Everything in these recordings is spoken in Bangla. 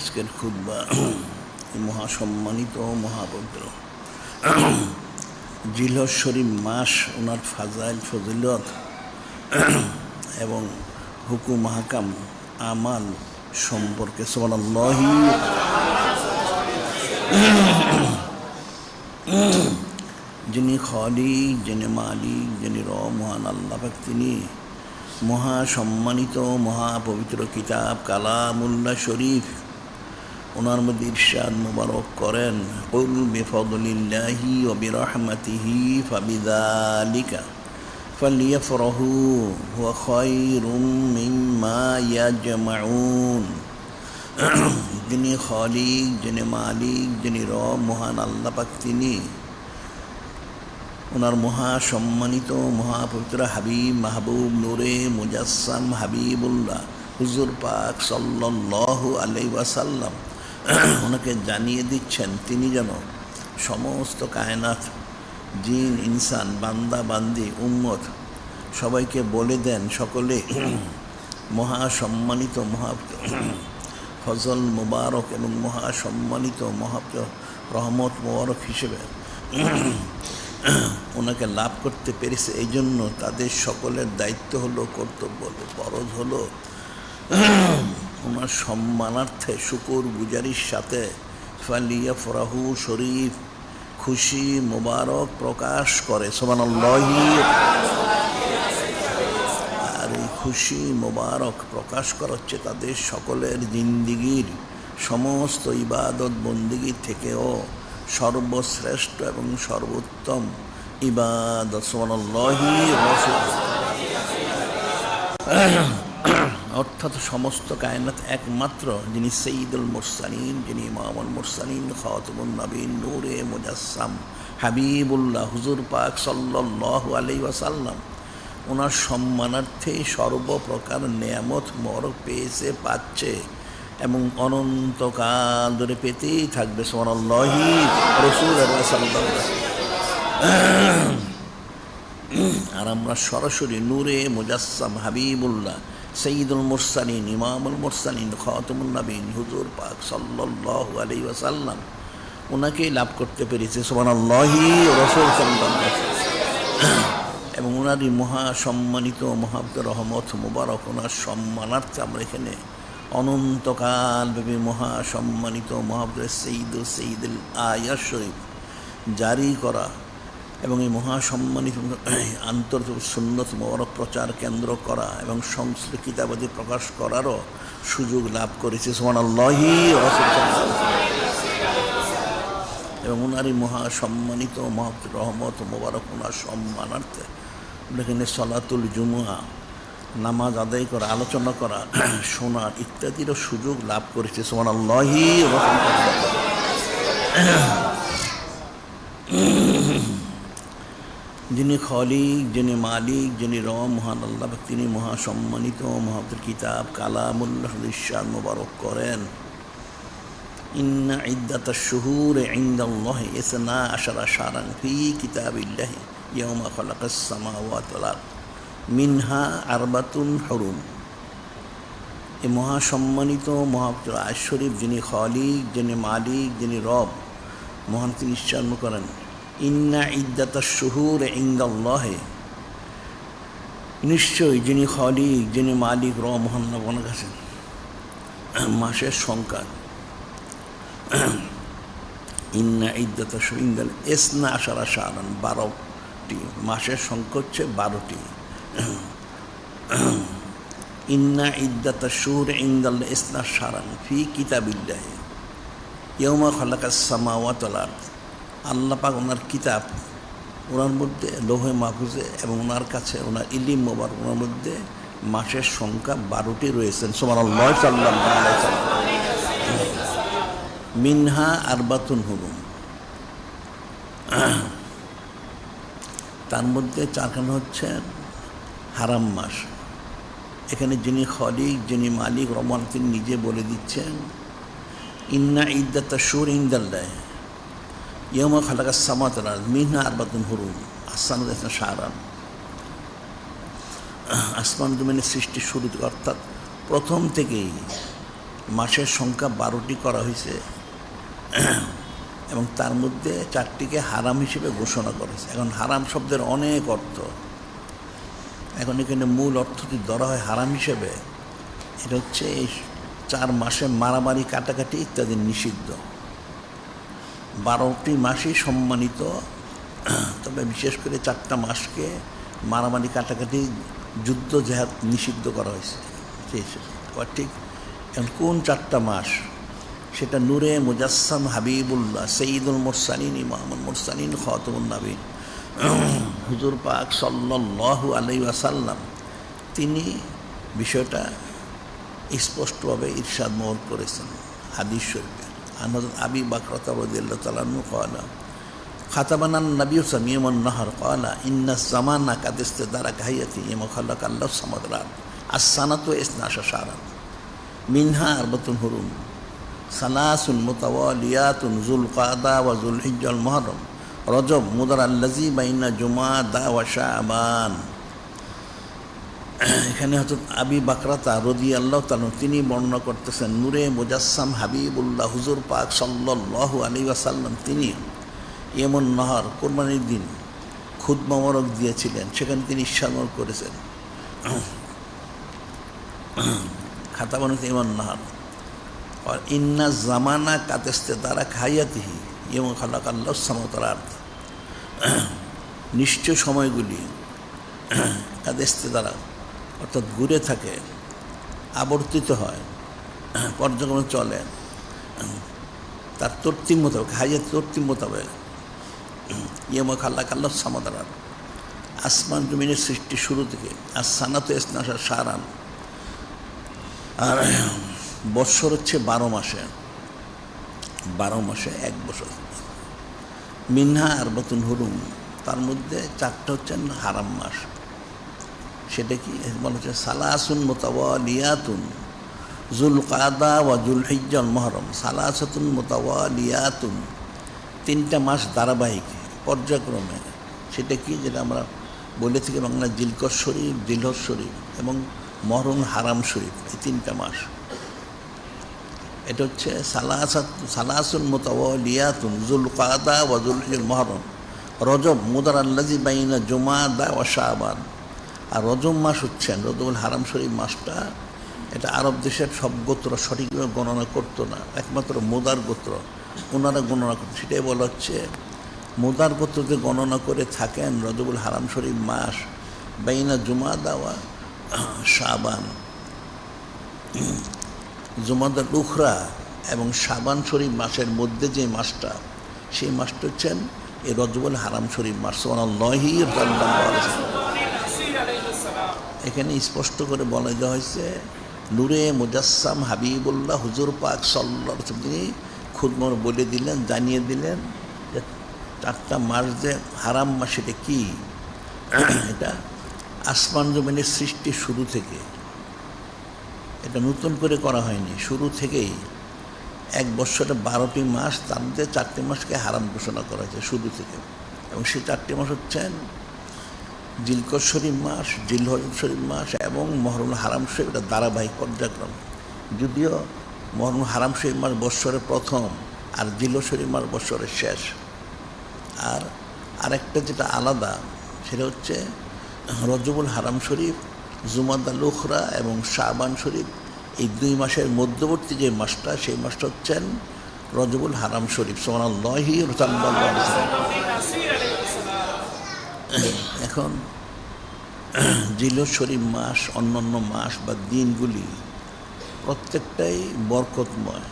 আজকের খুতবা মহাসম্মানিত মহাপবিত্র জিলহজ শরীফ মাস, ওনার ফাজাইল ফজিলত এবং হুকুম হাকাম আমাল সম্পর্কে সুবহানাল্লাহি। যিনি খালিক, যিনি মালিক, যিনি মহান আল্লাহ পাক, তিনি মহাসম্মানিত মহাপবিত্র কিতাব কালামুল্লাহ শরীফ, ওনার মধ্যে ইরশাদ মুবারক করেন, কুল বিফদলিল্লাহি ওয়া বিরহমাতিহি ফাবিযালিকা ফালইফরাহু হুয়া খায়রুম মিম্মা ইয়াজমাউন। যিনি খালিক, যিনি মালিক, যিনি মহান আল্লাহ পাক, তিনি ওনার মহাসম্মানিত মহাপবিত্র হাবিব মাহবুব নূরে মুজাসসাম হাবিবুল্লাহ হুজুর পাক সাল্লাল্লাহু আলাইহি ওয়াসাল্লাম ওনাকে জানিয়ে দিচ্ছেন, তিনি যেন সমস্ত কায়নাত, জিন ইনসান, বান্দা বান্দি, উম্মত সবাইকে বলে দেন, সকলে মহাসম্মানিত ফজল মুবারক এবং মহাসম্মানিত রহমত মুবারক হিসেবে ওনাকে লাভ করতে পেরেছে। এই জন্য তাদের সকলের দায়িত্ব হলো, কর্তব্য হলো, ফরজ হলো ওনার সম্মানার্থে শুকর গুজারির সাথে ফালিয়াফরাহু শরীফ, খুশি মুবারক প্রকাশ করে। সুবহানাল্লাহি। আর এই খুশি মুবারক প্রকাশ করা হচ্ছে তাদের সকলের জিন্দিগির সমস্ত ইবাদত বন্দিগি থেকেও সর্বশ্রেষ্ঠ এবং সর্বোত্তম ইবাদত। সুবহানাল্লাহি। অর্থাৎ সমস্ত কায়নাত একমাত্র যিনি সৈয়দুল মুরসালিন, যিনি ইমামুল মুরসালিন, খাতামুন নবীন, নূরে মুজাসসাম হাবিবুল্লাহ হুজুর পাক সাল্লাল্লাহু আলাইহি ওয়াসাল্লাম, ওনার সম্মানার্থে সর্বপ্রকার নেয়ামত মোবারক পেয়েছে, পাচ্ছে এবং অনন্তকাল ধরে পেতেই থাকবে। সুবহানাল্লাহি। রাসূলুল্লাহ সাল্লাল্লাহু আলাইহি ওয়াসাল্লাম। আর আমরা সরাসরি নূরে মুজাসসাম হাবিবুল্লাহ সৈয়দুল মুরসালিন, ইমামুল মুরসালিন, খাতামুন নবীন হুজুর পাক সাল্লাল্লাহু আলাইহি ওয়াসাল্লাম ওনাকেই লাভ করতে পেরেছে। সুবহানাল্লাহি। রাসূল সাল্লাল্লাহু আলাইহি ওয়াসাল্লাম এবং ওনারই মহাসম্মানিত মহাপবিত্র রহমত মুবারক, ওনার সম্মানার্থে আমরা এখানে অনন্তকালব্যাপী মহাসম্মানিত মহাপবিত্র সৈয়দুল আয়াত শরীফ জারি করা এবং এই মহাসম্মানিত আন্তর্জাতিক সুন্নত মোবারক প্রচার কেন্দ্র করা এবং সংশ্লিষ্ট কিতাবাদি প্রকাশ করারও সুযোগ লাভ করেছে। সুবহানাল্লাহি। এবং ওনারই মহাসম্মানিত মহাপবিত্র রহমত মোবারক, ওনার সম্মানার্থে এখানে সলাতুল জুমুআ, নামাজ আদায় করা, আলোচনা করা, শোনার ইত্যাদিরও সুযোগ লাভ করেছে। সুবহানাল্লাহি। যিনি খালিক, যিনি মালিক, যিনি মহান আল্লাহ, তিনি মহাসম্মানিত মহাপবিত্র কিতাব কালামুল্লাহ ইরশাদ মুবারক করেন, ইন্না ইদ্দাতাশ শুহুরি ইনদাল্লাহি ইসনা আশারা শাহরান ফি কিতাবিল্লাহি ইয়াওমা খালাকাস সামাওয়াতি ওয়াল আরদ মিনহা আরবাতুন হুরুম। এই মহাসম্মানিত মহাপবিত্র আয়াত শরীফ, যিনি খালিক, যিনি মালিক, যিনি রব, মহান তিনি ইরশাদ করেন, ইন্না ইদ্দাতাশ শুহুরি ইনদাল্লাহি, নিশ্চয়ই যিনি খালিক, যিনি মালিক, মহান আপনার কাছে মাসের সংখ্যা, ইন্না ইদ্দাতাশ শুহুরি ইনদাল ইসনা আশারা শাহরান, 12টি মাসের সংখ্যা হচ্ছে 12টি। ইন্না ইদ্দাতাশ শুহুরি ইনদাল ইসনা শাহরান ফি কিতাবিল্লাহি ইয়াওমা খালাকাস সামাওয়াতি ওয়াল আরদ। আল্লাহ পাক ওনার কিতাব, ওনার মধ্যে লৌহে মাহফুজে এবং ওনার কাছে ওনার ইলিম মোবারক, ওনার মধ্যে মাসের সংখ্যা 12টি রয়েছেন। সুবহানাল্লাহ। সাল্লাল্লাহু আলাইহি ওয়াসাল্লাম। মিনহা আরবাতুন হুরুম, তার মধ্যে 4খানা হচ্ছে হারাম মাস। এখানে যিনি খালিক, যিনি মালিক, রহমান, তিনি নিজে বলে দিচ্ছেন, ইন্না ইদ্দাতাশ শুহুরি ইনদাল্লাহি ইয়াওমা খালাকাস সামাওয়াতি ওয়াল আরদ মিনহা আরবাতুন হুরুম আসমান শাহরান। আসমান জমিনের সৃষ্টির শুরু থেকে, অর্থাৎ প্রথম থেকেই মাসের সংখ্যা 12টি করা হয়েছে এবং তার মধ্যে 4টিকে হারাম হিসেবে ঘোষণা করেছে। এখন হারাম শব্দের অনেক অর্থ, এখন এখানে মূল অর্থটি ধরা হয় হারাম হিসেবে। এটা হচ্ছে এই 4 মাসে মারামারি কাটাকাটি ইত্যাদি নিষিদ্ধ। 12টি মাসই সম্মানিত, তবে বিশেষ করে 4টা মাসকে মারামারি কাটাকাটি যুদ্ধ জেহাদ নিষিদ্ধ করা হয়েছে। আবার ঠিক এখন কোন 4টা মাস, সেটা নূরে মুজাসসাম হাবিবুল্লাহ সঈদুল মুরসালিন ইমামুল মুরসালিন খাতামুন নবীন হুজুর পাক সাল্লাল্লাহু আলাইহি ওয়াসাল্লাম তিনি বিষয়টা স্পষ্টভাবে ইরশাদ মওল করেছেন হাদিস শরীফে। হযরত আবী বকর রাদিয়াল্লাহু তাআলা আনহু ক্বালা খাতাবানান নবী সামিয়ুন নাহার ক্বালা ইন্নাজ জামানা কাদ ইস্তাদারাকা হায়াতি ইমা খালাকাল্লাহু সামাদাত as-sanatu 12 শাহরান মিনহা আরবাতুন হুরুম সালাসুন মুতাওয়ালিয়াতুন যুলকাদা ওয়া যুলহিজ্জাল মুহররম রজব মুদার আল্লাযী বাইনা জুমাদা ওয়া শাবান। এখানে হযরত আবী বকরতা রাদিয়াল্লাহু তাআলা তিনি বর্ণনা করতেছেন নূরে মুজাসসাম হাবিবুল্লাহ হুজুর পাক সাল্লাল্লাহু আলাইহি ওয়াসাল্লাম তিনি ইয়ামুন নাহার কুরবানির দিন খুতবা মোবারক দিয়েছিলেন। সেখানে তিনি ইরশাদ করেছেন খাতাবান ইয়ামুন নাহার আর ইন্না জামানা কাদ ইস্তাদারাকা হায়াতিহি ইয়ামা খালাকাল্লাহু সামাওয়াতি ওয়াল আরদ, নিশ্চয় সময়গুলি কাদ ইস্তাদারা অর্থাৎ ঘুরে থাকে, আবর্তিত হয়, পর্যায়ক্রমে চলে তার তরতিব মোতাবেক, হায়াত তরতিব মোতাবেক। ইয়ামা খালাকাল্লাহু সামাওয়াতি ওয়াল আরদ, আসমান জমিনের সৃষ্টি শুরু থেকে। আর সানাতু 12 শাহরান, আর বৎসর হচ্ছে 12 মাসে, 12 মাসে 1 বছর। মিনহা আরবাতুন হুরুম, তার মধ্যে 4টা হচ্ছেন হারাম মাস। সেটা কি বলা হচ্ছে সালাসুন মুতাওয়ালিয়াতুন যুলকাদা ওয়া যুলহিজ্জাল মুহররম। সালাসাতুন মুতাওয়ালিয়াতুন, 3টা মাস ধারাবাহিক পর্যায়ক্রমে। সেটা কি যেটা আমরা বলে থাকি বাংলা জিলকদ শরীফ, জিলহজ শরীফ এবং মহরম হারাম শরীফ, এই 3টা মাস। এটা হচ্ছে সালাসুন মুতাওয়ালিয়াতুন যুলকাদা ওয়া যুলহিজ্জাল মুহররম রজব মুদার আল্লাযী বাইনা জুমাদা ওয়া শাবান। আর রজব মাস হচ্ছেন রজবুল হারাম শরীফ মাসটা, এটা আরব দেশের সব গোত্র সঠিকভাবে গণনা করতো না, একমাত্র মুদার গোত্র ওনারা গণনা করতো। সেটাই বলা হচ্ছে মুদার গোত্রতে গণনা করে থাকেন রজবুল হারাম শরীফ মাস বাইনা জুমাদা ওয়া শাবান, জুমাদার উখরা এবং শাবান শরীফ মাসের মধ্যে যে মাসটা, সেই মাসটা হচ্ছেন এই রজবুল হারাম শরীফ মাস। সুবহানাল্লাহি এখানে স্পষ্ট করে বলা দেওয়া হয়েছে নূরে মুজাসসাম হাবিবুল্লাহ হুজুর পাক সাল্লাল্লাহু আলাইহি ওয়াসাল্লাম তিনি খুদমর বলে দিলেন, জানিয়ে দিলেন যে 4টা মাস যে হারাম মাস সেটা কি। এটা আসমান জমিনের সৃষ্টি শুরু থেকে, এটা নতুন করে করা হয়নি, শুরু থেকেই 1 বৎসরে 12টি মাস, তার মধ্যে 4টি মাসকে হারাম ঘোষণা করা হয়েছে শুরু থেকে। এবং সেই 4টি মাস হচ্ছেন জিলকদ শরীফ মাস, জিলহজ শরীফ মাস এবং মহরম হারাম শরীফ। এটা ধারাবাহিক পর্যায়ক্রম, যদিও মহরম হারাম শরীফ মাস বৎসরের প্রথম আর জিলহজ শরীফ মাস বৎসরের শেষ। আর আরেকটা যেটা আলাদা সেটা হচ্ছে রজবুল হারাম শরীফ, জুমাদাল উখরা এবং শাবান শরীফ, এই 2 মাসের মধ্যবর্তী যে মাসটা, সেই মাসটা হচ্ছেন রজবুল হারাম শরীফ। সুবহানাল্লাহি এখন জিলহজ শরীফ মাস, অন্যান্য মাস বা দিনগুলি প্রত্যেকটাই বরকতময়,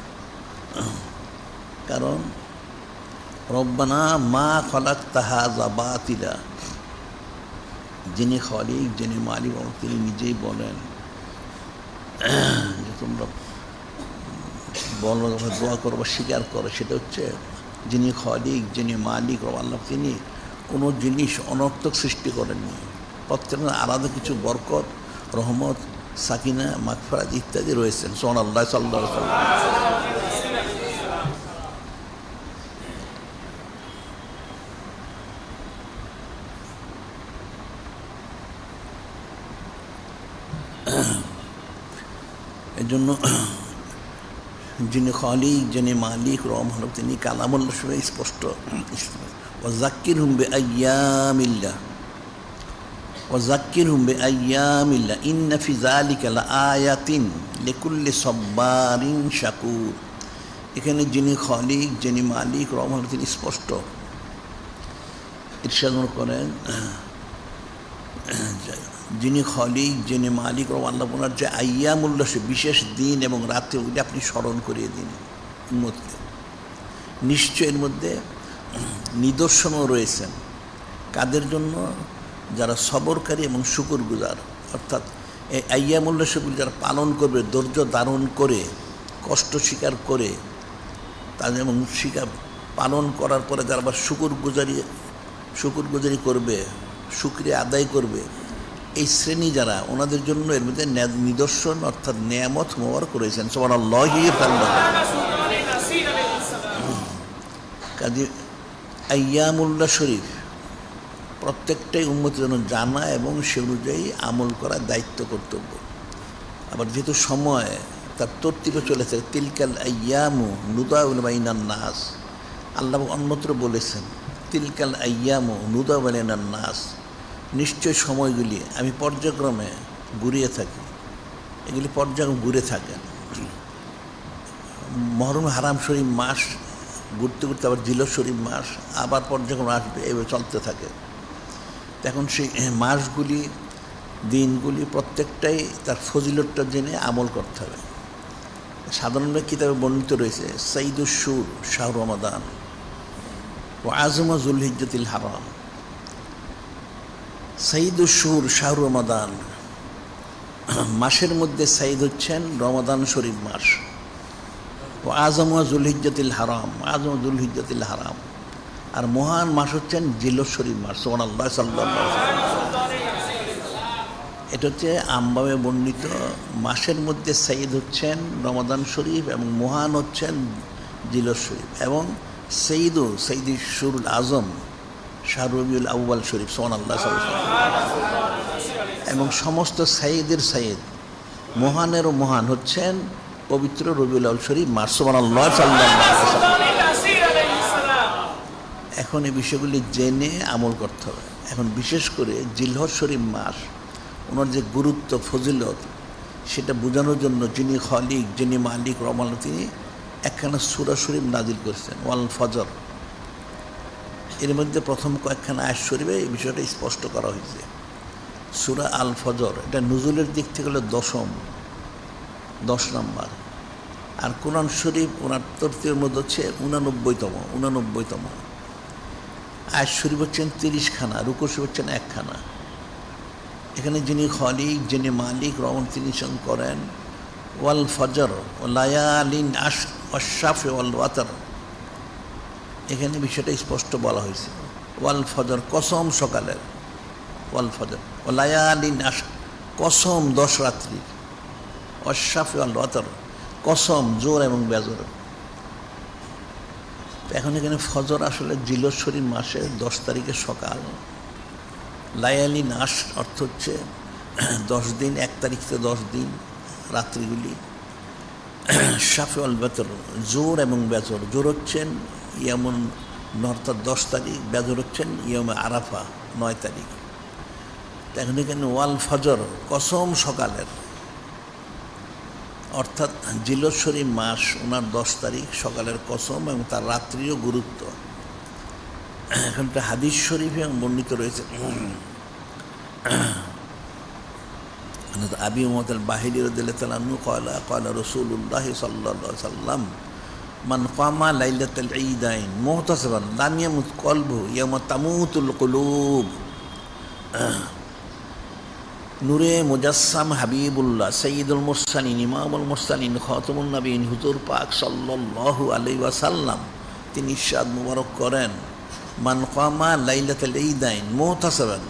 কারণ রব্বানা মা খালাকতা হাযা বাতিলা, যিনি খালিক, যিনি মালিক, তিনি নিজেই বলেন যে তোমরা বলো, দোয়া করো বা স্বীকার করো, সেটা হচ্ছে যিনি খালিক, যিনি মালিক আল্লাহ, তিনি কোনো জিনিস অনর্থক সৃষ্টি করেননি। প্রত্যেকের আলাদা কিছু বরকত, রহমত, সাকিনা, মাগফিরাত ইত্যাদি রয়েছেন। সুবহানাল্লাহ সাল্লাল্লাহু আলাইহি ওয়াসাল্লাম। এই জন্য যিনি খালিক, যিনি মালিক, রহম হল তিনি কালামুল্লাহ শুনে স্পষ্ট। ওয়াজাক্কিরহুম বিআইয়ামিল্লাহ, ওয়াজাক্কিরহুম বিআইয়ামিল্লাহ ইন্না ফি যালিকা লাআয়াতিন লিকুল্লি সাব্বারিন শাকুর। এখানে যিনি খালিক, যিনি মালিক, রহম হল তিনি স্পষ্ট ইরশাদ করেন, যিনি খালিক, যিনি মালিক ও আল্লাহ, ওনার যে আইয়ামুল্লাহ সে বিশেষ দিন এবং রাত্রি, ওইটা আপনি স্মরণ করিয়ে দিন উম্মতকে। নিশ্চয় এর মধ্যে নিদর্শনও রয়েছেন কাদের জন্য? যারা সবরকারী এবং শুকরগুজার। অর্থাৎ এই আইয়ামুল্লাহ সেগুলি যারা পালন করবে, ধৈর্য ধারণ করে, কষ্ট স্বীকার করে, তাদের এবং স্বীকার পালন করার পরে যারা আবার শুকরগুজারি করবে, শুকরিয়া আদায় করবে, এই শ্রেণী যারা, ওনাদের জন্য এর মধ্যে নিদর্শন অর্থাৎ নেয়ামত মোবারক করেছেন। সুবহানাল্লাহি তাআলা। কাজে আইয়ামুল্লাহ শরীফ প্রত্যেকটাই উম্মতের জন্য জানা এবং সে অনুযায়ী আমল করার দায়িত্ব, কর্তব্য। আবার যেহেতু সময় তার তরতিবে চলেছে, তিলকাল আইয়ামু নুদাউলু বাইনান নাস, আল্লাহ অন্যত্র বলেছেন তিলকাল আইয়ামু নুদাউলু বাইনান নাস, নিশ্চয় সময়গুলি আমি পর্যায়ক্রমে ঘুরিয়ে থাকি। এগুলি পর্যায়ক্রমে ঘুরে থাকেন। মহরম হারাম শরীফ মাস ঘুরতে ঘুরতে আবার জিলহজ শরীফ মাস আবার পর্যায়ক্রমে আসবে, এভাবে চলতে থাকে। এখন সেই মাসগুলি, দিনগুলি প্রত্যেকটাই তার ফজিলতটা জেনে আমল করতে হবে। সাধারণভাবে কিতাবে বর্ণিত রয়েছে সাইদুশ শুর শাহর রমাদান ও আজমা যুলহিজ্জাতিল হারাম। সাইদুশ শুর শাহর রমাদান, মাসের মধ্যে সাইদ হচ্ছেন রমাদান শরীফ মাস। ও আজমা যুলহিজ্জাতিল হারাম, আজমা যুলহিজ্জাতিল হারাম। আর মহান মাস হচ্ছেন জিলহজ শরীফ মাস। সুবহানাল্লাহ সাল্লাল্লাহু আলাইহি ওয়াসাল্লাম। এটা হচ্ছে আমভাবে বর্ণিত। মাসের মধ্যে সাইদ হচ্ছেন রমাদান শরীফ এবং মহান হচ্ছেন জিলহজ শরীফ। এবং সঈদি শুরুল আজম শাহ রবিউল আউয়াল শরীফ। সুবহানাল্লাহ সাল্লাল্লাহু আলাইহি ওয়াসাল্লাম। এবং সমস্ত সাইদের সাইদ, মহানেরও মহান হচ্ছেন পবিত্র রবিউল আউয়াল শরীফ মাস। সুবহানাল্লাহ সাল্লাল্লাহু আলাইহি ওয়াসাল্লাম। এখন এই বিষয়গুলি জেনে আমল করতে হবে। এখন বিশেষ করে জিলহজ শরীফ মাস, ওনার যে গুরুত্ব, ফজিলত, সেটা বোঝানোর জন্য যিনি খালিক, যিনি মালিক, রহমান, তিনি একখানা সূরা শরীফ নাজিল করেছেন, ওয়াল ফজর। এর মধ্যে প্রথম কয়েকখানা আয়াত শরীফে এই বিষয়টা স্পষ্ট করা হয়েছে। সূরা আল ফজর, এটা নুজুলের দিক থেকে হলো 10 নম্বর। আর কোরআন শরীফ ওনার তরতিবের মধ্যে হচ্ছে 89তম। আয়াত শরীফ হচ্ছেন 30খানা, রুকু শরীফ হচ্ছেন 1খানা। এখানে যিনি খালিক, যিনি মালিক, রহমান, তিনি করেন ওয়াল ফজর ও লায়ালিন আশরাফি ওয়াল ওয়াতর। এখানে বিষয়টা স্পষ্ট বলা হয়েছে। ওয়াল ফজর, কসম সকালের, ওয়াল ফজর ও লায়ালিন কসম 10 রাত্রির, আশরাফি ওয়াল ওয়াতর কসম জোর এবং বেজোর। এখন এখানে ফজর আসলে জিলহজ শরীফ মাসের 10 তারিখের সকাল। লায়ালি নাস অর্থ হচ্ছে 10 দিন, 1 তারিখ থেকে 10 দিন রাত্রিগুলি। শাফি আল বেতর, জোর এবং বেজর। জোর হচ্ছেন ইয়ামুন অর্থাৎ 10 তারিখ, বেজর হচ্ছেন ইয়মে আরাফা 9 তারিখ। এখন এখানে ওয়াল ফজর, কসম সকালের, অর্থাৎ জিলহজ শরীফ মাস ওনার 10 তারিখ সকালের কসম এবং তার রাত্রিও গুরুত্ব। এখানটা হাদিস শরীফে বর্ণিত রয়েছে। আবি উমাত আল বাহিলি রাদিয়াল্লাহু তাআলা আনহু ক্বালা রাসূলুল্লাহ সাল্লাল্লাহু আলাইহি ওয়াসাল্লাম মান কামা লাইলাতাল ঈদাইন মুহতাসিবান লাম ইয়ামুত কলবু ইয়াওমা তামুতুল কুলুব। নূরে মুজাসসাম হাবিবুল্লাহ সাইয়্যিদুল মুরসালিন ইমামুল মুরসালিন খাতামুন নবীন হুজুর পাক সাল্লাল্লাহু আলাইহি ওয়াসাল্লাম তিনি ইরশাদ মুবারক করেন, মান কামা লাইলাতাল ঈদাইন মুহতাসিবান,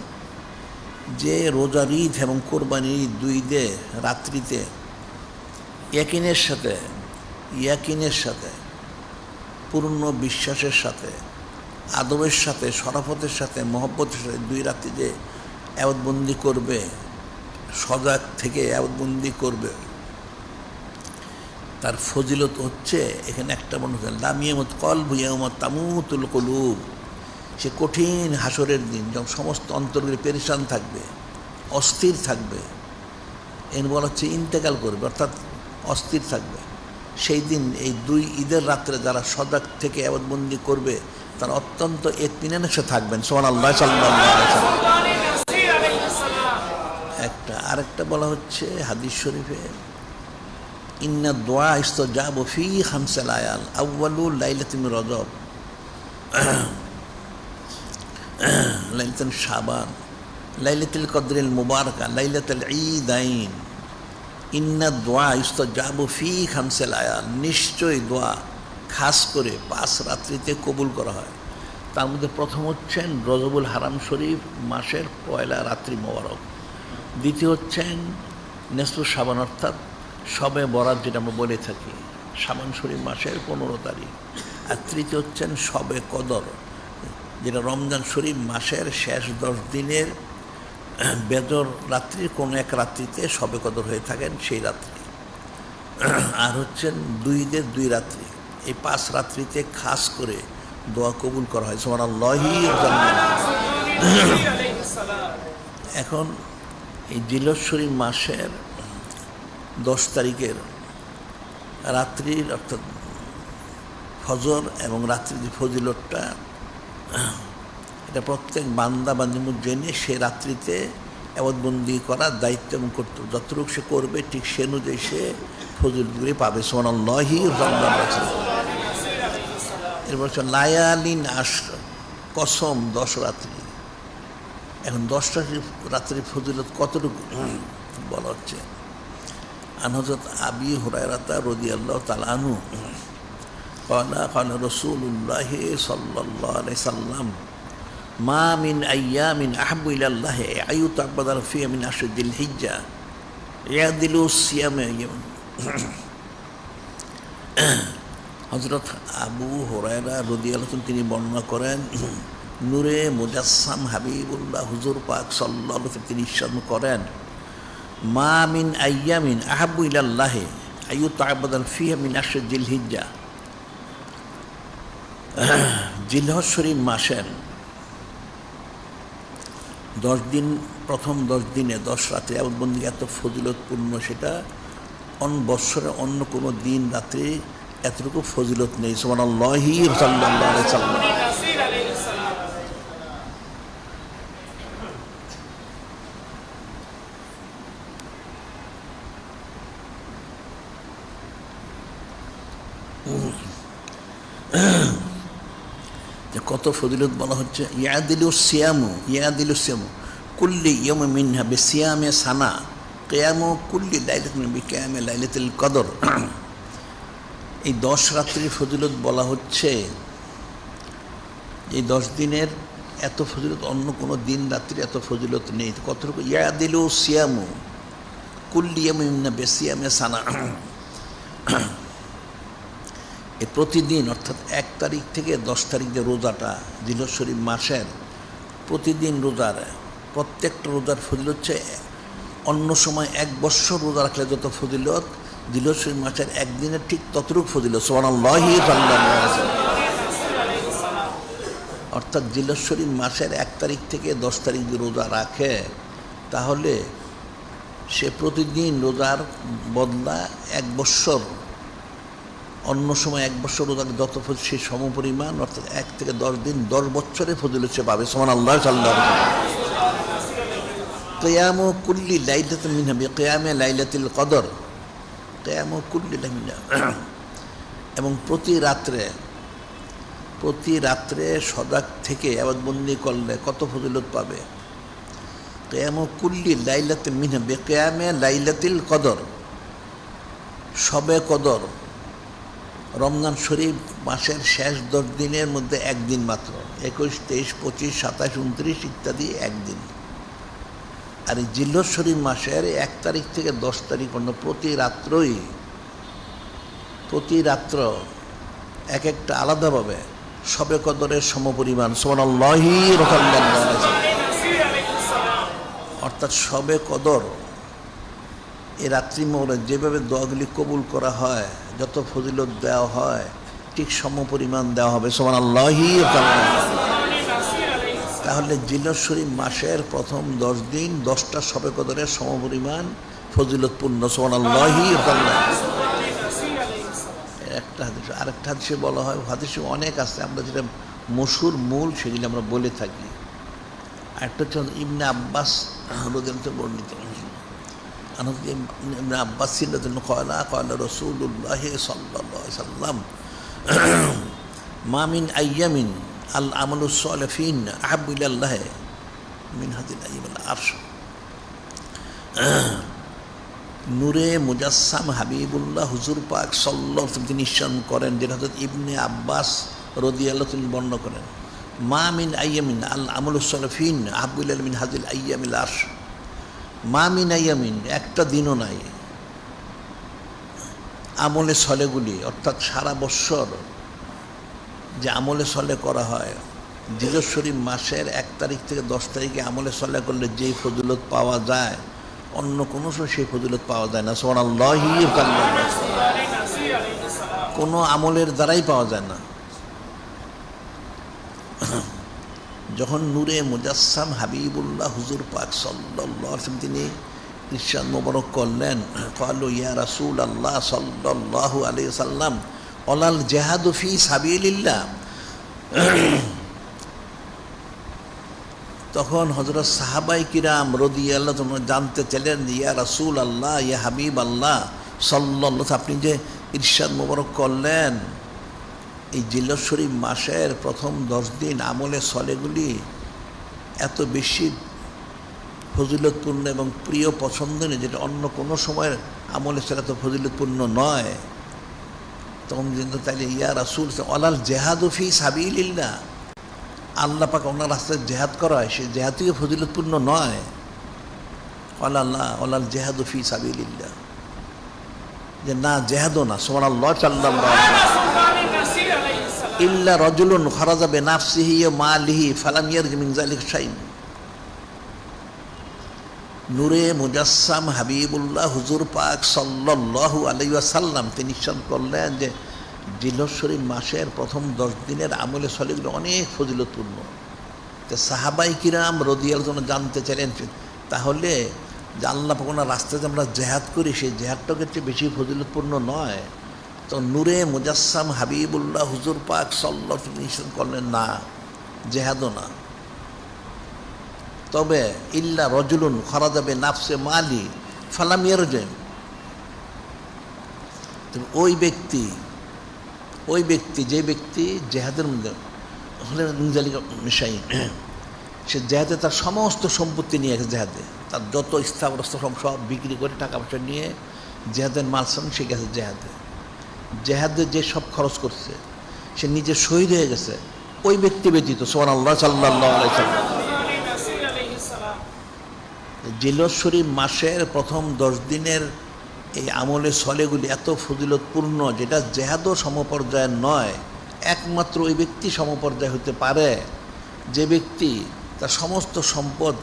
যে রোজার ঈদ এবং কোরবানির ঈদ 2 ঈদে রাত্রিতে ইয়াকিনের সাথে পূর্ণ বিশ্বাসের সাথে, আদবের সাথে, শরাফতের সাথে, মহব্বতের সাথে 2 রাত্রিতে এবাদতবন্দি করবে, সজাগ থেকে এবাদতবন্দি করবে, তার ফজিলত হচ্ছে এখানে একটা মনে হচ্ছে লামিয়ামত কলবু ইয়াউমা তামুতুল কুলুব, সে কঠিন হাসরের দিন যখন সমস্ত অন্তরগুলি পেরেশান থাকবে, অস্থির থাকবে, এর বলা হচ্ছে ইন্তেকাল করবে, অর্থাৎ অস্থির থাকবে। সেই দিন এই দুই ঈদের রাত্রে যারা সজাগ থেকে আবাদবন্দি করবে তারা অত্যন্ত ইতমিনানের সাথে থাকবেন। সুবহানাল্লাহ, সাল্লাল্লাহু আলাইহি ওয়াসাল্লাম। আরেকটা বলা হচ্ছে হাদিস শরীফে, ইন্না দুআ ইস্তাজাবু ফি খামসি লায়াল আউয়ালু লাইলাতিন মিন রজব লাইলাতুল শাবান লাইলাতুল কদরিল মুবারাকা লাইলাতুল ঈদাইন। ইন্না দোয়া ইস্তাজাবু ফি খামসি লায়াল, নিশ্চয়ই দোয়া খাস করে 5 রাত্রিতে কবুল করা হয়। তার মধ্যে প্রথম হচ্ছেন রজবুল হারাম শরীফ মাসের পয়লা রাত্রি মোবারক, দ্বিতীয় হচ্ছেন নেসফু শাবান অর্থাৎ শবে বরাত যেটা আমরা বলে থাকি, শাবান শরীফ মাসের 15 তারিখ, আর তৃতীয় হচ্ছেন শবে কদর যেটা রমজান শরীফ মাসের শেষ 10 দিনের বেজর রাত্রির কোনো এক রাত্রিতে শবে কদর হয়ে থাকেন সেই রাত্রি, আর হচ্ছেন 2 ঈদের 2 রাত্রি। এই 5 রাত্রিতে খাস করে দোয়া কবুল করা হয়। সুবহানাল্লাহি। এখন এই জিলহজ শরীফ মাসের 10 তারিখের রাত্রির অর্থাৎ ফজর এবং রাত্রির যে ফজিলতটা, এটা প্রত্যেক বান্দা বান্দির জেনে সে রাত্রিতে আবাদবন্দি করার দায়িত্ব এবং কর্তব্য যতটুকু সে করবে ঠিক সে অনুযায়ী সে ফজিলতগুলি পাবে। সুবহানাল্লাহি। এরপর হচ্ছে লায়ালিন আশর, কসম 10 রাত্রি। এখন 10টা রাত্রির ফজিলত কতটুকু বলা হচ্ছে, আন হযরত আবি হুরায়রা রাদিয়াল্লাহু তাআলা আনহু قال رسول الله صلى الله عليه وسلم ما من أيام أحب إلى الله أن يتعبد فيها من عشر ذي الحجة يعدل الصيام হযরত আবু হুরায়রা রাদিয়াল্লাহু আনহু তিনি বর্ণনা করেন, নূরে মুজাসসাম হাবিবুল্লাহ হুজুর পাক সাল্লাল্লাহু আলাইহি ওয়াসাল্লাম তিনি ইরশাদ করেন, মা মিন আইয়ামিন আহাব্বু ইলাল্লাহি আন ইউতা'আব্বাদা ফিহা মিন আশর যিল হিজ্জা। জিলহজ শরীফ মাসের 10 দিন, প্রথম 10 দিনে 10 রাত্রি আবাদবন্দি এত ফজিলতপূর্ণ, সেটা বৎসরে অন্য কোনো দিন রাত্রি এতটুকু ফজিলত নেই। সুবহানাল্লাহি সাল্লাল্লাহু আলাইহি ওয়াসাল্লাম। কত ফজিলত বলা হচ্ছে, ইয়াদিলু সিয়ামু কুল্লি ইয়াউমিন মিনহা বিসিয়ামে সানা কিয়ামু কুল্লি লাইলাতিন বিকিয়ামে লাইলাতুল কদর। এই 10 রাত্রির ফজিলত বলা হচ্ছে, এই 10 দিনের এত ফজিলত অন্য কোনো দিন রাত্রি এত ফজিলত নেই। কতটুকু, ইয়াদিলু সিয়ামু কুল্লি ইয়াউমিন মিনহা বিসিয়ামে সানা, এই প্রতিদিন অর্থাৎ 1 তারিখ থেকে 10 তারিখ যে রোজাটা জিলহজ শরীফ মাসের, প্রতিদিন রোজার প্রত্যেকটা রোজার ফজিলত হচ্ছে অন্য সময় 1 বৎসর রোজা রাখলে যত ফজিলত জিলহজ শরীফ মাসের একদিনের ঠিক ততটুকু ফজিলত। সুবহানাল্লাহি সাল্লাল্লাহু আলাইহি ওয়াসাল্লাম। অর্থাৎ জিলহজ শরীফ মাসের 1 তারিখ থেকে 10 তারিখ যে রোজা রাখে তাহলে সে প্রতিদিন রোজার বদলা 1 বৎসর, অন্য সময় 1 বৎসর রোজার যত ফজিলত সেই সমপরিমাণ অর্থাৎ 1 থেকে 10 দিন 10 বৎসরের ফজিলত সে পাবে। সুবহানাল্লাহ, সাল্লাল্লাহু আলাইহি ওয়াসাল্লাম। কিয়ামু কুল্লি লাইলাতিন মিনহা বিকিয়ামে লাইলাতুল কদর, কিয়ামু কুল্লি লাইলা, এবং প্রতি রাত্রে সজাগ থেকে আবাদবন্দি করলে কত ফজিলত পাবে। কিয়ামু কুল্লি লাইলাতিন মিনহা বিকিয়ামে লাইলাতুল কদর, শবে কদর রমজান শরীফ মাসের শেষ 10 দিনের মধ্যে একদিন মাত্র, 21, 23, 25, 27, 29 ইত্যাদি একদিন। আর এই জিলহজ শরীফ মাসের 1 তারিখ থেকে 10 তারিখ পর্যন্ত প্রতি রাত্র এক একটা আলাদাভাবে শবে কদরের সমপরিমাণ। সুবহানাল্লাহি ওয়া অর্থাৎ শবে কদর এই রাত্রি মোবারক যেভাবে দোয়াগুলি কবুল করা হয়, যত ফজিলত দেওয়া হয়, ঠিক সমপরিমাণ দেওয়া হবে সুবহানাল্লাহি ওয়া তাআলা। তাহলে জিলহজ শরীফ মাসের প্রথম 10 দিন 10টা শবে কদরের সমপরিমাণ ফজিলতপূর্ণ সুবহানাল্লাহি ওয়া তাআলা। একটা হাদিস, আরেকটা হাদিসে বলা হয়, হাদিসে অনেক আছে, আমরা যেটা মশহুর মূল সেগুলি আমরা বলে থাকি। আরেকটা হচ্ছে ইবনে আব্বাস রাদিয়াল্লাহু বর্ণিত, ইবনে আব্বাস ক্বালা রাসূলুল্লাহ সাল্লাল্লাহু আলাইহি ওয়াসাল্লাম মা মিন আইয়ামিন আল আমালুস সালিহ ফিহিন্না আহাব্বু ইলাল্লাহ মিন হাযিহিল আইয়ামিল আরশ। নূরে মুজাসসাম হাবিবুল্লাহ হুজুর পাক সাল্লাল্লাহু আলাইহি ওয়াসাল্লাম তিনি ইরশাদ করেন, যেটা হযরত ইবনে আব্বাস রাদিয়াল্লাহু তিনি বর্ণনা করেন, মা মিন আইয়ামিন আল আমালুস সালিহ ফিহিন্না আহাব্বু ইলাল্লাহ মিন হাযিহিল আইয়ামিল আরশ। মা মিন আইয়ামিন, একটা দিনও নাই, আমলে সলেগুলি অর্থাৎ সারা বৎসর যে আমলে সলে করা হয়, জিলহজ শরীফ মাসের 1 তারিখ থেকে 10 তারিখে আমলে সলে করলে যেই ফজিলত পাওয়া যায়, অন্য কোনো সময় সেই ফজিলত পাওয়া যায় না সুবহানাল্লাহি ওয়া তাআলা। কোনো আমলের দ্বারাই পাওয়া যায় না। যখন নূরে মুজাসসাম হাবিবুল্লাহ হুজুর পাক সাল্লাল্লাহু আলাইহি ওয়াসাল্লাম তিনি ইরশাদ মোবারক করলেন, ক্বালু ইয়া রাসূলাল্লাহ সাল্লাল্লাহু আলাইহি ওয়াসাল্লাম ওয়ালাল জিহাদু ফি সাবিলিল্লাহ। তখন হযরত সাহাবায়ে কিরাম রাদিয়াল্লাহু আনহুম জানতে চাইলেন, ইয়া রাসূলাল্লাহ, ইয়া হাবিবাল্লাহ সাল্লাল্লাহু, আপনি যে ইরশাদ মোবারক করলেন এই জিলহজ শরীফ মাসের প্রথম 10 দিন আমলে সলেগুলি এত বেশি ফজিলতপূর্ণ এবং প্রিয় পছন্দনীয়, যেটা অন্য কোনো সময়ের আমলে সলে এত ফজিলতপূর্ণ নয়। তখন কিন্তু তাইলে ইয়া রাসূল ওয়ালাল জিহাদু ফি সাবিলিল্লাহ, আল্লাহ পাক ওনার রাস্তায় জেহাদ করা হয়, সেই জেহাদ থেকে ফজিলতপূর্ণ নয়। আল্লাহ ওয়ালাল জিহাদু ফি সাবিলিল্লাহ, যে না জেহাদও না সুবহানাল্লাহ সাল্লাল্লাহু ইল্লা রাজুলুন খারাজা বিনাফসিহি ওয়া মালিহি ফালাম ইয়ারজি মিন যালিকা শাই'আন। নূরে মুজাসসাম হাবিবুল্লাহ হুজুর পাক সাল্লাল্লাহু আলাইহি ওয়াসাল্লাম তিনি ইরশাদ করলেন যে জিলহজ শরীফ মাসের প্রথম 10 দিনের আমলে সলেগুলো অনেক ফজিলতপূর্ণ। তো সাহাবায়ে কিরাম রাদিয়াল্লাহু আনহুম জানতে চাইলেন, তাহলে যে আল্লাহ পাক ওনার রাস্তায় যে আমরা জেহাদ করি, সেই জেহাদটাকে চেয়ে বেশি ফজিলতপূর্ণ নয়? তো নূরে মুজাসসাম হাবিবুল্লাহ হুজুর পাক সাল্লাল্লাহু আলাইহি ওয়াসাল্লাম ইরশাদ করলেন, না জেহাদও না, তবে ইল্লা রাজুলুন খারাজা বিনাফসি মালি ফালাম ইয়ারজি। ওই ব্যক্তি যে ব্যক্তি জেহাদের মধ্যে সে জেহাদে তার সমস্ত সম্পত্তি নিয়ে গেছে, জেহাদে তার যত স্থাবর সব বিক্রি করে টাকা পয়সা নিয়ে জেহাদের মাল সামান সে গেছে জেহাদে যে সব খরচ করছে, সে নিজে শহীদ হয়ে গেছে, ওই ব্যক্তি ব্যতীত সুবহানাল্লাহ সাল্লাল্লাহু আলাইহি ওয়াসাল্লাম। জিলহজ শরীফ মাসের প্রথম 10 দিনের এই আমলে সলেগুলি এত ফজিলতপূর্ণ, যেটা জেহাদও সমপর্যায়ের নয়। একমাত্র ওই ব্যক্তি সমপর্যায় হতে পারে যে ব্যক্তি তার সমস্ত সম্পদ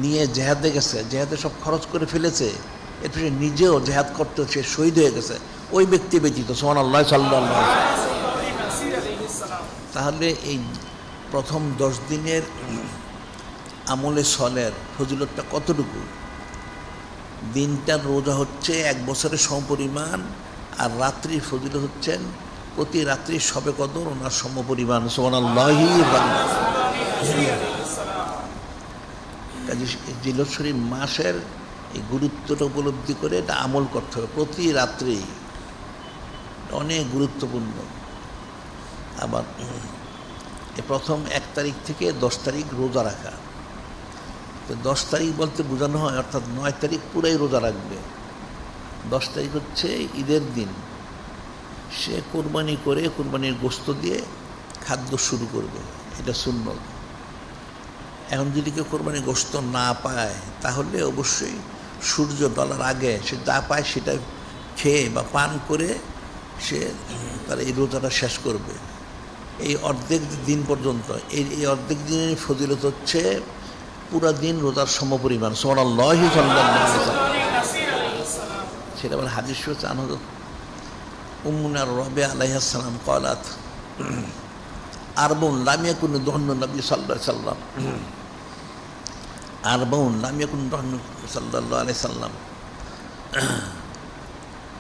নিয়ে জেহাদে গেছে, জেহাদে সব খরচ করে ফেলেছে, এরপর সে নিজেও জেহাদ করতে সে শহীদ হয়ে গেছে, ওই ব্যক্তি ব্যতীত সুবহানাল্লাহ সাল্লাল্লাহু আলাইহি ওয়াসাল্লাম। তাহলে এই প্রথম 10 দিনের আমলে সলের ফজিলতটা কতটুকু? দিনটার রোজা হচ্ছে 1 বছরের সমপরিমাণ, আর রাত্রির ফজিলত হচ্ছেন প্রতি রাত্রি শবে কদর ওনার সমপরিমাণ সুবহানাল্লাহি ওয়া কাজে জিলহজ শরীফ মাসের এই গুরুত্বটা উপলব্ধি করে এটা আমল করতে হবে প্রতি রাত্রি, অনেক গুরুত্বপূর্ণ। আবার প্রথম 1 তারিখ থেকে 10 তারিখ রোজা রাখা, তো 10 তারিখ বলতে বোঝানো হয় অর্থাৎ 9 তারিখ পুরাই রোজা রাখবে। 10 তারিখ হচ্ছে ঈদের দিন, সে কোরবানি করে কোরবানির গোশত দিয়ে খাদ্য শুরু করবে, এটা সুন্নত। এখন যদি কেউ কোরবানির গোশত না পায়, তাহলে অবশ্যই সূর্য ডলার আগে সে যা পায় সেটা খেয়ে বা পান করে সে তার এই রোজাটা শেষ করবে। এই অর্ধেক দিন পর্যন্ত এই অর্ধেক দিনের ফজিলত হচ্ছে পুরা দিন রোজার সমপরিমাণ সুবহানাল্লাহি সাল্লাল্লাহু আলাইহি ওয়াসাল্লাম। সেটা আবার হাদিস হচ্ছে আনহদ উম্মুনা রবিয়া আলাইহিস সালাম ক্বালাত আরবাউন লাম ইয়াকুন দুহন্ন নবী সাল্লাল্লাহু আলাইহি সাল্লাম আরবাউন লাম ইয়াকুন দুহন্ন সাল্লাল্লাহু আলাইহি সাল্লাম,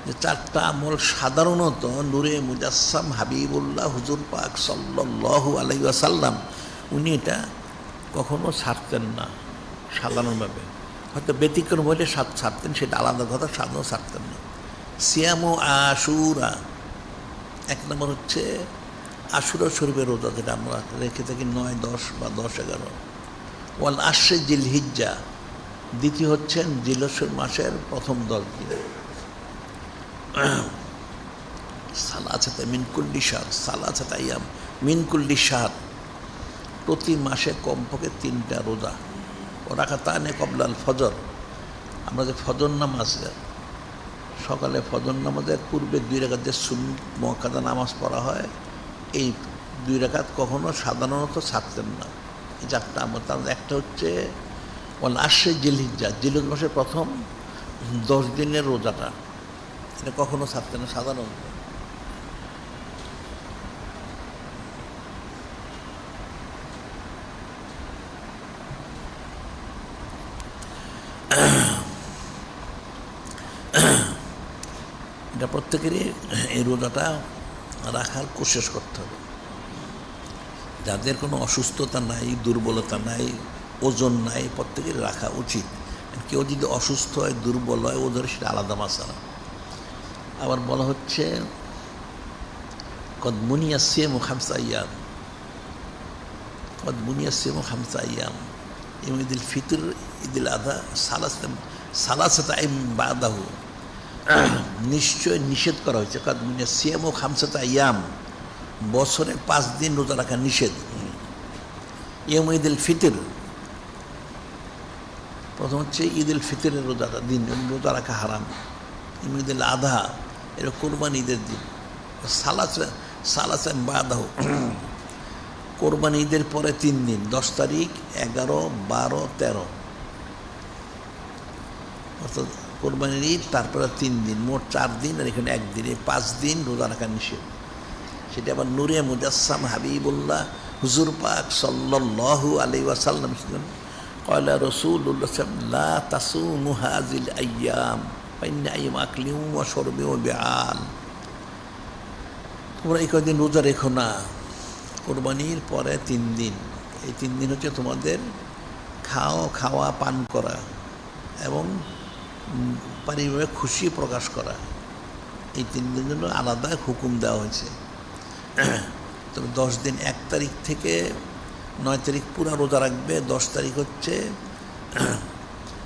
যে চারটা আমল সাধারণত নূরে মুজাসসাম হাবিবুল্লাহ হুজুর পাক সাল্লাল্লাহু আলাইহি ওয়াসাল্লাম উনি এটা কখনো ছাড়তেন না। সাধারণভাবে হয়তো ব্যতিক্রম হলে ছাড়তেন, সেটা আলাদা কথা, সাধারণ ছাড়তেন না। সিয়াম ও আশুরা, এক নম্বর হচ্ছে আশুরা শরীফের রোজা, যেটা আমরা রেখে থাকি 9, 10 বা 10, 11। ওয়াল আশরে জিলহিজ্জা, দ্বিতীয় হচ্ছেন জিলহজ মাসের প্রথম 10 দিন। সালাসাতে মিনকুল্লি শাহর, সালাসাতে আইয়াম মিনকুল্লি শাহর, প্রতি মাসে কমপক্ষে 3টা রোজা। ও রাকাতানে কবলাল ফজর, আমরা যে ফজর নামাজ সকালে ফজর নামাজের পূর্বে 2 রাকাত যে সুন্নত মুআক্কাদা নামাজ পড়া হয়, এই 2 রাকাত কখনো সাধারণত ছাড়তেন না। এই 4টা আমল, তার একটা হচ্ছে ওয়াল আশরে জিলহিজ্জা, জিলহজ মাসের প্রথম 10 দিনের রোজাটা, এটা কখনো ছাড়তেন না সাধারণত। এটা প্রত্যেকেরই এই রোজাটা রাখার কোশিশ করতে হবে। যাদের কোনো অসুস্থতা নাই, দুর্বলতা নাই, ওজন নাই, প্রত্যেকেরই রাখা উচিত। কেউ যদি অসুস্থ হয়, দুর্বল হয়, ওদের সেটা আলাদা মাসালা। আবার বলা হচ্ছে কদ মুনিয়া সিয়ামু খামসা আইয়াম, কদ মুনিয়া সিয়ামু খামসা আইয়াম, ঈদুল ফিতর, ঈদুল আযহা, সালাসাত আইয়াম বাদাহু, নিশ্চয় নিষেধ করা হয়েছে। কদ মুনিয়া সিয়ামু খামসাত আইয়াম, বছরে 5 দিন রোজা রাখা নিষেধ। ইয়ৌম ঈদুল ফিতর, প্রথম হচ্ছে ঈদুল ফিতরের রোজাটা দিন রোজা রাখা হারাম। ঈদুল আযহা, এটা কোরবানি ঈদের দিন। সালাসা বাদাহু, কোরবানি ঈদের পরে 3 দিন, 10 তারিখ, 11, 12, 13, অর্থাৎ কোরবানির ঈদ, তারপরে 3 দিন, মোট 4 দিন, আর এখানে 1 দিন, এই 5 দিন রোজা রাখা নিষেধ। সেটা আবার নূরে মুজাসসাম হাবিবুল্লাহ হুজুর পাক সাল্লাল্লাহু আলাইহি ওয়াসাল্লাম ক্বালা রাসূলুল্লাহ লা তাসুমু হাযিল আইয়াম ফাইন্না আইয়াম আকলিম ওয়া শুরবিন ওয়া বিআল, তোমরা এই কয়দিন রোজা রেখো না, কোরবানির পরে 3 দিন, এই 3 দিন হচ্ছে তোমাদের খাওয়া পান করা এবং পারিবারিক খুশি প্রকাশ করা। এই 3 দিনের জন্য আলাদা হুকুম দেওয়া হয়েছে। তবে 10 দিন, 1 তারিখ থেকে 9 তারিখ পুরা রোজা রাখবে। 10 তারিখ হচ্ছে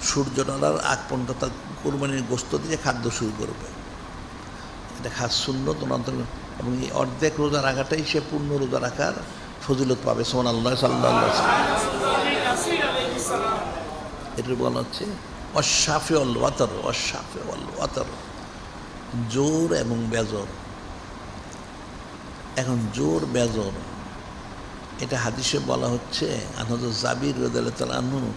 সূর্য ডলার আগ পর্যন্ত তার কোরবানির গোস্ত দিয়ে খাদ্য শুরু করবে। এটা খাস সুন্নত অন্তর্গত, এবং এই অর্ধেক রোজা রাখাটাই সে পূর্ণ রোজা রাখার ফজিলত পাবে। সুবহানাল্লাহ, সাল্লাল্লাহু আলাইহি ওয়াসাল্লাম। এটা বলা হচ্ছে অশাফি ওয়াল ওয়াতর, অশাফি ওয়াল ওয়াতর, জোর এবং বেজর। এখন জোর বেজর এটা হাদিসে বলা হচ্ছে। হযরত জাবির রাদিয়াল্লাহু তাআলা আনহু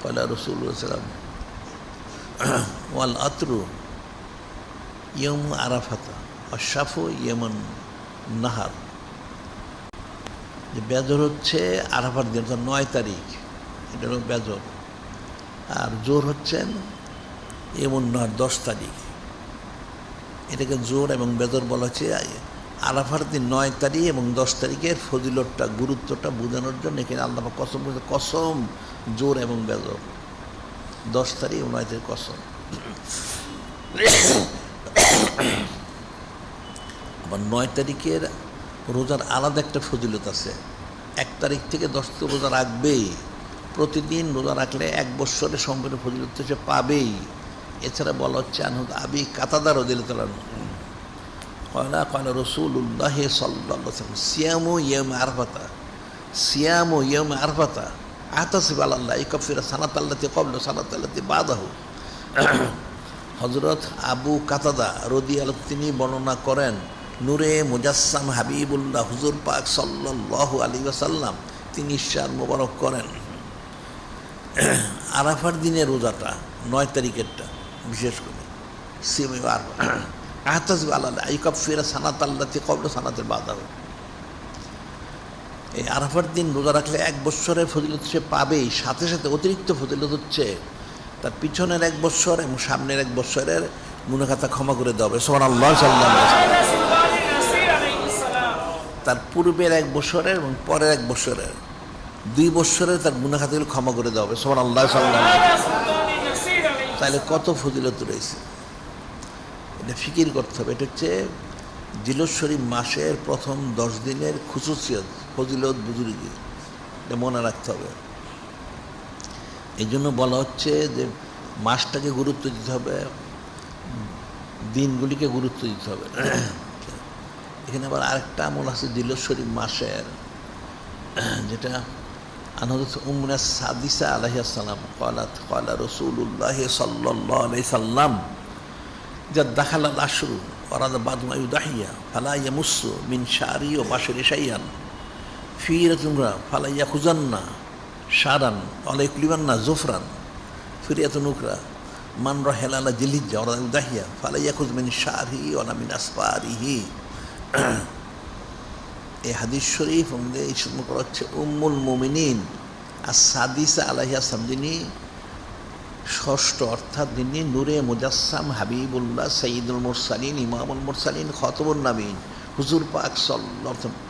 ক্বালা রাসূলুল্লাহ সাল্লাল্লাহু আলাইহি ওয়াসাল্লাম ওয়াল আতরু ইয়াউম আরাফাত অশাফু ইয়ামান নাহার, যে বেজর হচ্ছে আরাফার দিন, 9 তারিখ, এটা হলো বেজর। আর জোর হচ্ছেন ইয়ামুন নাহার, 10 তারিখ। এটাকে জোর এবং বেজর বলা হচ্ছে। আরাফার দিন 9 তারিখ এবং 10 তারিখের ফজিলতটা, গুরুত্বটা বোঝানোর জন্য এখানে আল্লাহ কসম বলছে, কসম জোর এবং বেজর, 10 তারিখ এবং 9 তারিখ কসম। আবার 9 তারিখের রোজার আলাদা একটা ফজিলত আছে। 1 তারিখ থেকে 10 তারিখ রোজা রাখবেই, প্রতিদিন রোজা রাখলে 1 বৎসরের সম্পূর্ণ ফজিলত সে পাবেই। এছাড়া বলা হচ্ছে আবি কাতাদা রাদিয়াল্লাহু তাআলা ক্বালা রাসূলুল্লাহ সাল্লাল্লাহু আলাইহি ওয়াসাল্লাম সিয়ামু ইয়াউম আরাফাতা, সিয়ামু ইয়াউম আরাফাতা আতাসিব আলাল্লাহ ইকাফির সানাতাল্লাতি ক্বাবলা সানাতাল্লাতি বাদাহু। হযরত আবু কাতাদা রাদিয়াল্লাহু তিনি বর্ণনা করেন, নূরে মুজাসসাম হাবিবুল্লাহ হুজুর পাক সাল্লাল্লাহু আলাইহি ওয়াসাল্লাম তিনি ইরশাদ মোবারক করেন, আরাফার দিনের রোজাটা 9 তারিখেরটা বিশেষ করে সিমিবার আহতাসিব আল্লাহ আইকাফিরা সানাত আল্লাতি কবল সানাতের বাধা। এই আরাফার দিন রোজা রাখলে 1 বৎসরের ফজিলত সে পাবেই, সাথে সাথে অতিরিক্ত ফজিলত হচ্ছে তার পিছনের 1 বৎসর এবং সামনের 1 বৎসরের গুনাহ খাতা ক্ষমা করে দেওয়া হবে। সুবহানাল্লাহ সাল্লাল্লাহু আলাইহি ওয়াসাল্লাম। তার পূর্বের 1 বৎসরের এবং পরের 1 বৎসরের 2 বৎসরের তার গুনাহ খাতাগুলো ক্ষমা করে দেওয়া হবে। সুবহানাল্লাহ সাল্লাল্লাহু আলাইহি ওয়াসাল্লাম। তাহলে কত ফজিলত রয়েছে, এটা ফিকির করতে হবে। এটা হচ্ছে জিলহজ শরীফ মাসের প্রথম 10 দিনের খুসুসিয়ত, ফজিলত, বুজুর্গি, এটা মনে রাখতে হবে। এই জন্য বলা হচ্ছে যে মাসটাকে গুরুত্ব দিতে হবে, দিনগুলিকে গুরুত্ব দিতে হবে। এখানে আবার আরেকটা আমল আছে জিলহজ শরীফ মাসের, যেটা হযরত উম্মুনা সাদিসা আলাইহিস সালাম ক্বালাত ক্বালা রাসূলুল্লাহ সাল্লাল্লাহু আলাইহি সাল্লাম যা দাখালাল আশরু ওয়ারাদা বাদু আয়ুদাহিয়া ফালা ইয়ামুসসু মিন শারি ওয়া বাশরি শাইয়ান ফি রাতুমরা ফালা ইয়াখুজান্না শারান ওয়ালা ইয়াকুলিবান্না জুফরান ফিরিয়াতুন উকরা মান রাহিলা জিলহিজ্জা ওয়ারাদা আয়ুদাহিয়া ফালা ইয়াখুজ মিন শারি ওয়ালা মিন আসফারিহি। এই হাদিস শরীফ আমাদের ইসলাম করা হচ্ছে উম্মুল মুমিনিন আস-সাদিসা আলাইহিস সালাম, যিনি ষষ্ঠ, অর্থাৎ যিনি নূরে মুজাসসাম হাবিবুল্লাহ সঈদুল মুরসালিন ইমামুল মুরসালিন খতমুন নবীন হুজুর পাক সাল্লাল্লাহু আলাইহি ওয়াসাল্লাম,